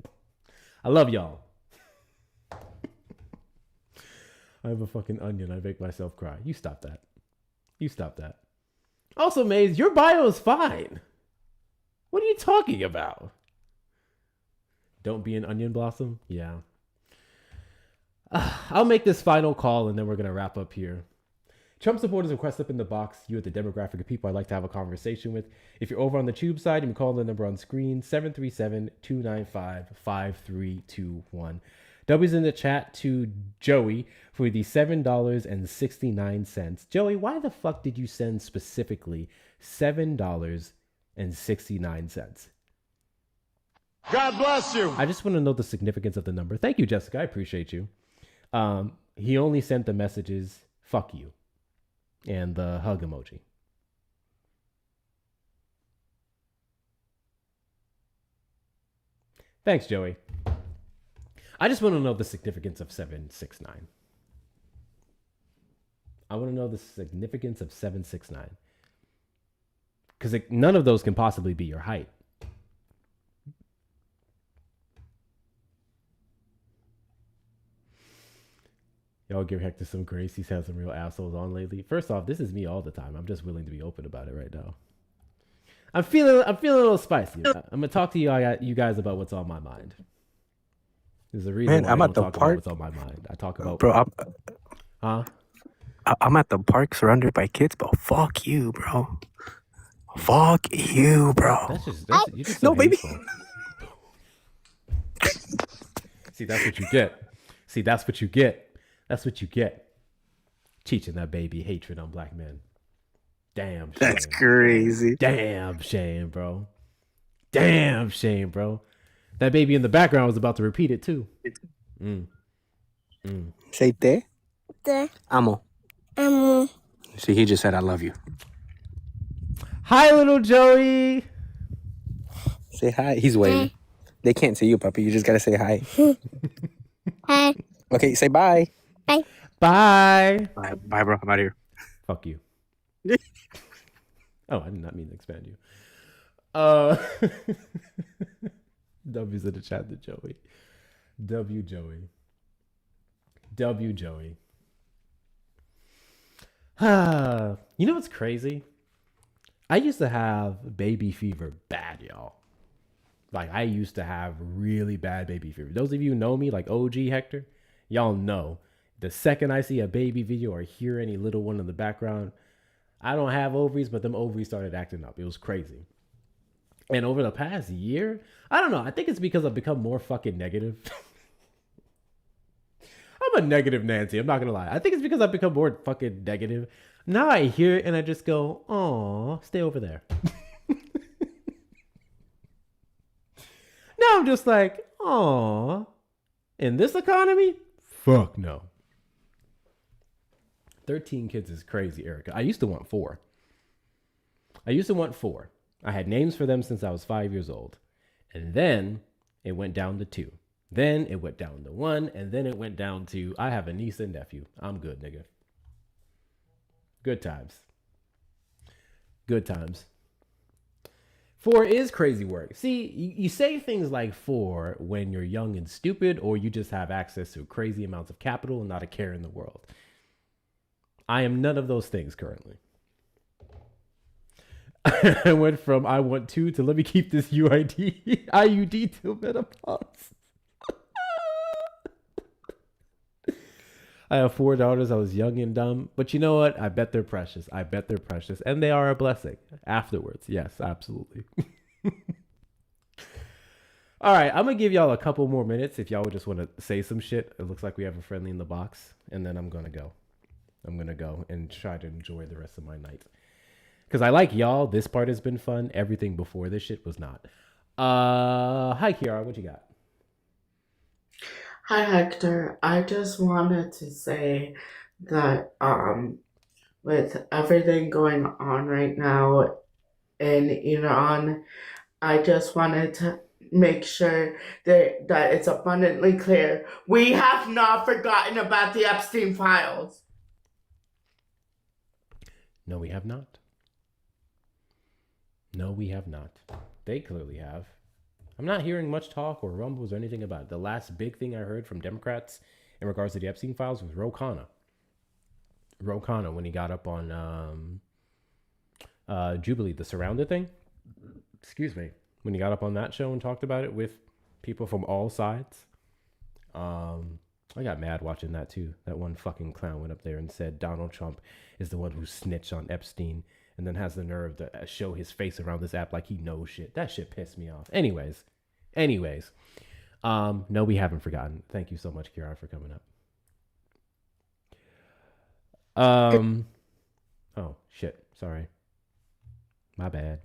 I love y'all. I have a fucking onion. I make myself cry. You stop that. You stop that. Also, Maze, your bio is fine. What are you talking about? Don't be an onion blossom? Yeah. I'll make this final call and then we're going to wrap up here. Trump supporters request up in the box. You're the demographic of people I'd like to have a conversation with. If you're over on the tube side, you can call the number on screen, 737-295-5321. W's in the chat to Joey for the $7.69. Joey, why the fuck did you send specifically $7.69? God bless you. I just want to know the significance of the number. Thank you, Jessica. I appreciate you. He only sent the messages, fuck you, and the hug emoji. Thanks, Joey. I just want to know the significance of 769. I want to know the significance of 769. Because none of those can possibly be your height. Y'all give Hector some grace. He's had some real assholes on lately. First off, this is me all the time. I'm just willing to be open about it right now. I'm feeling a little spicy. I'm gonna talk to you guys about what's on my mind. There's a reason why I don't talk about what's on my mind. I talk about I'm at the park surrounded by kids, but fuck you, bro. Fuck you, bro. You're just so hateful. See, that's what you get. See, that's what you get. That's what you get. Teaching that baby hatred on black men. Damn shame. That's crazy. Damn shame, bro. Damn shame, bro. That baby in the background was about to repeat it too. Say te. Te. Amo. Amo. See, he just said I love you. Hi, little Joey. Say hi. He's waiting. They can't see you, puppy. You just gotta say hi. Hi. Okay, say bye. Bye. Bye. Bye, bro. I'm out of here. Fuck you. Oh, I did not mean to expand you. W's in the chat to Joey. W Joey. You know what's crazy? I used to have baby fever bad, y'all. Like, I used to have really bad baby fever. Those of you who know me, like OG Hector, y'all know. The second I see a baby video or hear any little one in the background, I don't have ovaries, but them ovaries started acting up. It was crazy. And over the past year, I don't know. I think it's because I've become more fucking negative. I'm a negative Nancy. I'm not going to lie. I think it's because I've become more fucking negative. Now I hear it and I just go, "Aw, stay over there." Now I'm just like, "Aw, in this economy? Fuck no." 13 kids is crazy, Erica. I used to want 4. I had names for them since I was 5 years old. And then it went down to 2. Then it went down to 1. And then it went down to, I have a niece and nephew. I'm good, nigga. Good times. Good times. 4 is crazy work. See, you say things like 4 when you're young and stupid, or you just have access to crazy amounts of capital and not a care in the world. I am none of those things currently. I went from I want 2 to let me keep this IUD till menopause. I have 4 daughters. I was young and dumb. But you know what? I bet they're precious. And they are a blessing afterwards. Yes, absolutely. All right. I'm going to give y'all a couple more minutes if y'all would just want to say some shit. It looks like we have a friendly in the box. And then I'm going to go. And try to enjoy the rest of my night. Because I like y'all. This part has been fun. Everything before this shit was not. Hi, Kiara. What you got? Hi, Hector. I just wanted to say that with everything going on right now in Iran, I just wanted to make sure that it's abundantly clear we have not forgotten about the Epstein files. No, we have not. They clearly have. I'm not hearing much talk or rumbles or anything about it. The last big thing I heard from Democrats in regards to the Epstein files was Ro Khanna. When he got up on Jubilee, the Surrounded thing. Excuse me. When he got up on that show and talked about it with people from all sides. I got mad watching that too. That one fucking clown went up there and said Donald Trump is the one who snitched on Epstein and then has the nerve to show his face around this app like he knows shit. That shit pissed me off. Anyways. No, we haven't forgotten. Thank you so much, Kira, for coming up. Oh, shit. Sorry. My bad.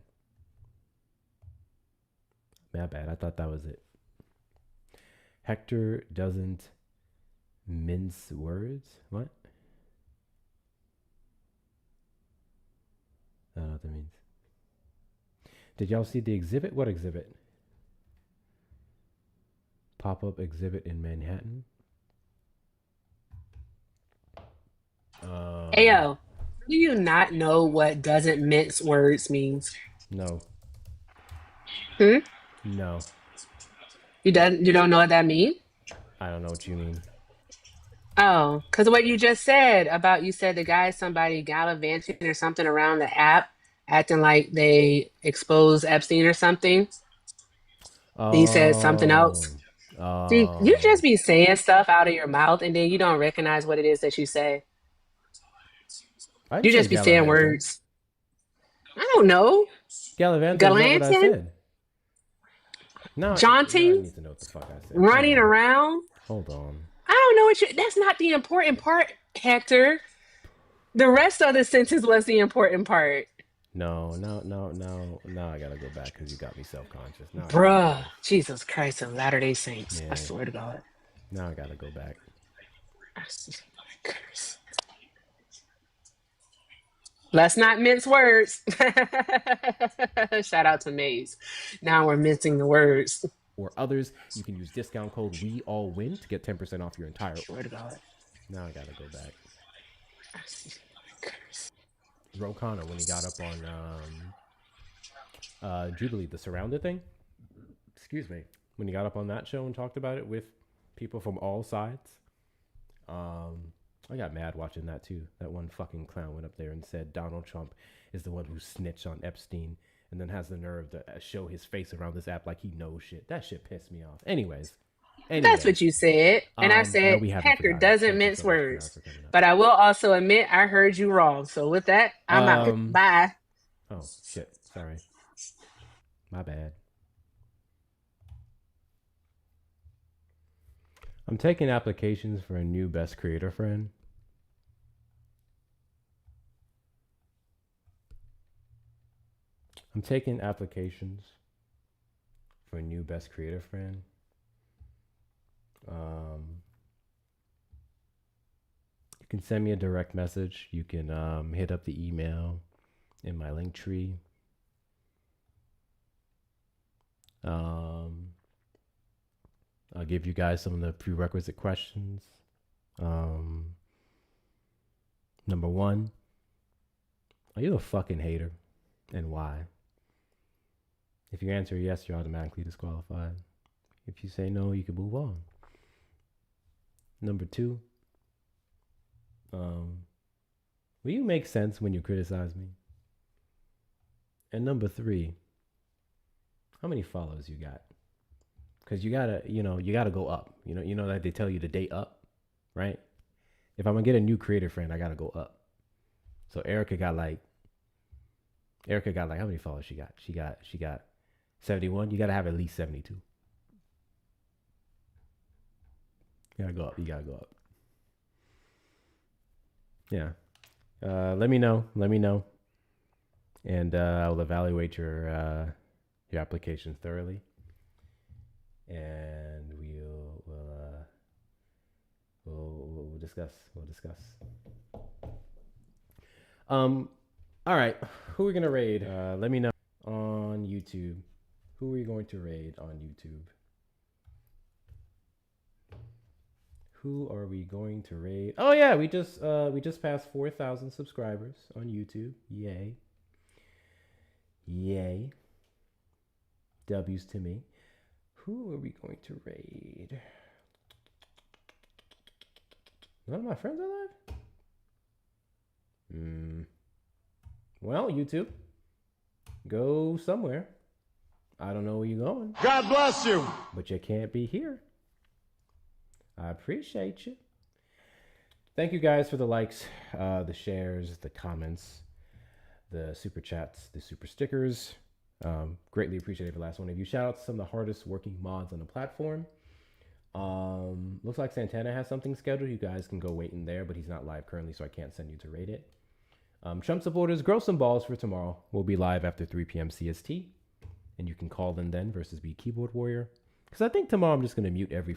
I thought that was it. Hector doesn't mince words? What? I don't know what that means. Did y'all see the exhibit? What exhibit? Pop-up exhibit in Manhattan. Ayo, do you not know what doesn't mince words means? No. No. You don't know what that means? I don't know what you mean. Oh, because what you just said about, you said the guy, somebody gallivanting or something around the app, acting like they exposed Epstein or something. He said something else. See, you just be saying stuff out of your mouth and then you don't recognize what it is that you say. You just be saying words. I don't know. Gallivanting is not what I said. No, Jaunting? I need to know what the fuck I said. Running around? Hold on. I don't know what you... That's not the important part, Hector. The rest of the sentence was the important part. No. Now I gotta go back because you got me self-conscious. Bruh. Jesus Christ of Latter-day Saints. Yeah. I swear to God. Now I gotta go back. Let's not mince words. Shout out to Maze. Now we're mincing the words. Or others, you can use discount code WeAllWin to get 10% off your entire order. Swear to God. Now I gotta go back. Ro Khanna, when he got up on Jubilee, the Surrounded thing. Excuse me. When he got up on that show and talked about it with people from all sides. I got mad watching that too. That one fucking clown went up there and said Donald Trump is the one who snitched on Epstein and then has the nerve to show his face around this app like he knows shit. That shit pissed me off. Anyways. That's what you said. And I said, no, Hector doesn't mince words. But I will also admit I heard you wrong. So with that, I'm out. Bye. Oh, shit. Sorry. My bad. I'm taking applications for a new best creator friend. I'm taking applications for a new best creator friend. You can send me a direct message. You can hit up the email in my link tree. I'll give you guys some of the prerequisite questions. Number one, are you a fucking hater? And why? If you answer yes, you're automatically disqualified. If you say no, you can move on. Number two, will you make sense when you criticize me? And number three, how many follows you got? Because you gotta go up. You know that they tell you to date up, right? If I'm gonna get a new creator friend, I gotta go up. So Erica got like how many followers she got? She got 71. You gotta have at least 72. You gotta go up. Yeah. Let me know. And I'll evaluate your application thoroughly. And we'll discuss. All right. Who are we gonna raid? Let me know on YouTube. Who are we going to raid on YouTube? Who are we going to raid? Oh yeah, we just passed 4,000 subscribers on YouTube. Yay. W's to me. Who are we going to raid? None of my friends are alive? Well, YouTube, go somewhere. I don't know where you're going. God bless you. But you can't be here. I appreciate you. Thank you guys for the likes, the shares, the comments, the super chats, the super stickers. Greatly appreciate every last one of you. Shout out to some of the hardest working mods on the platform. Looks like Santana has something scheduled. You guys can go wait in there, but he's not live currently, so I can't send you to rate it. Trump supporters, grow some balls for tomorrow. We'll be live after 3 p.m. CST, and you can call in then versus be keyboard warrior. Because I think tomorrow I'm just going to mute every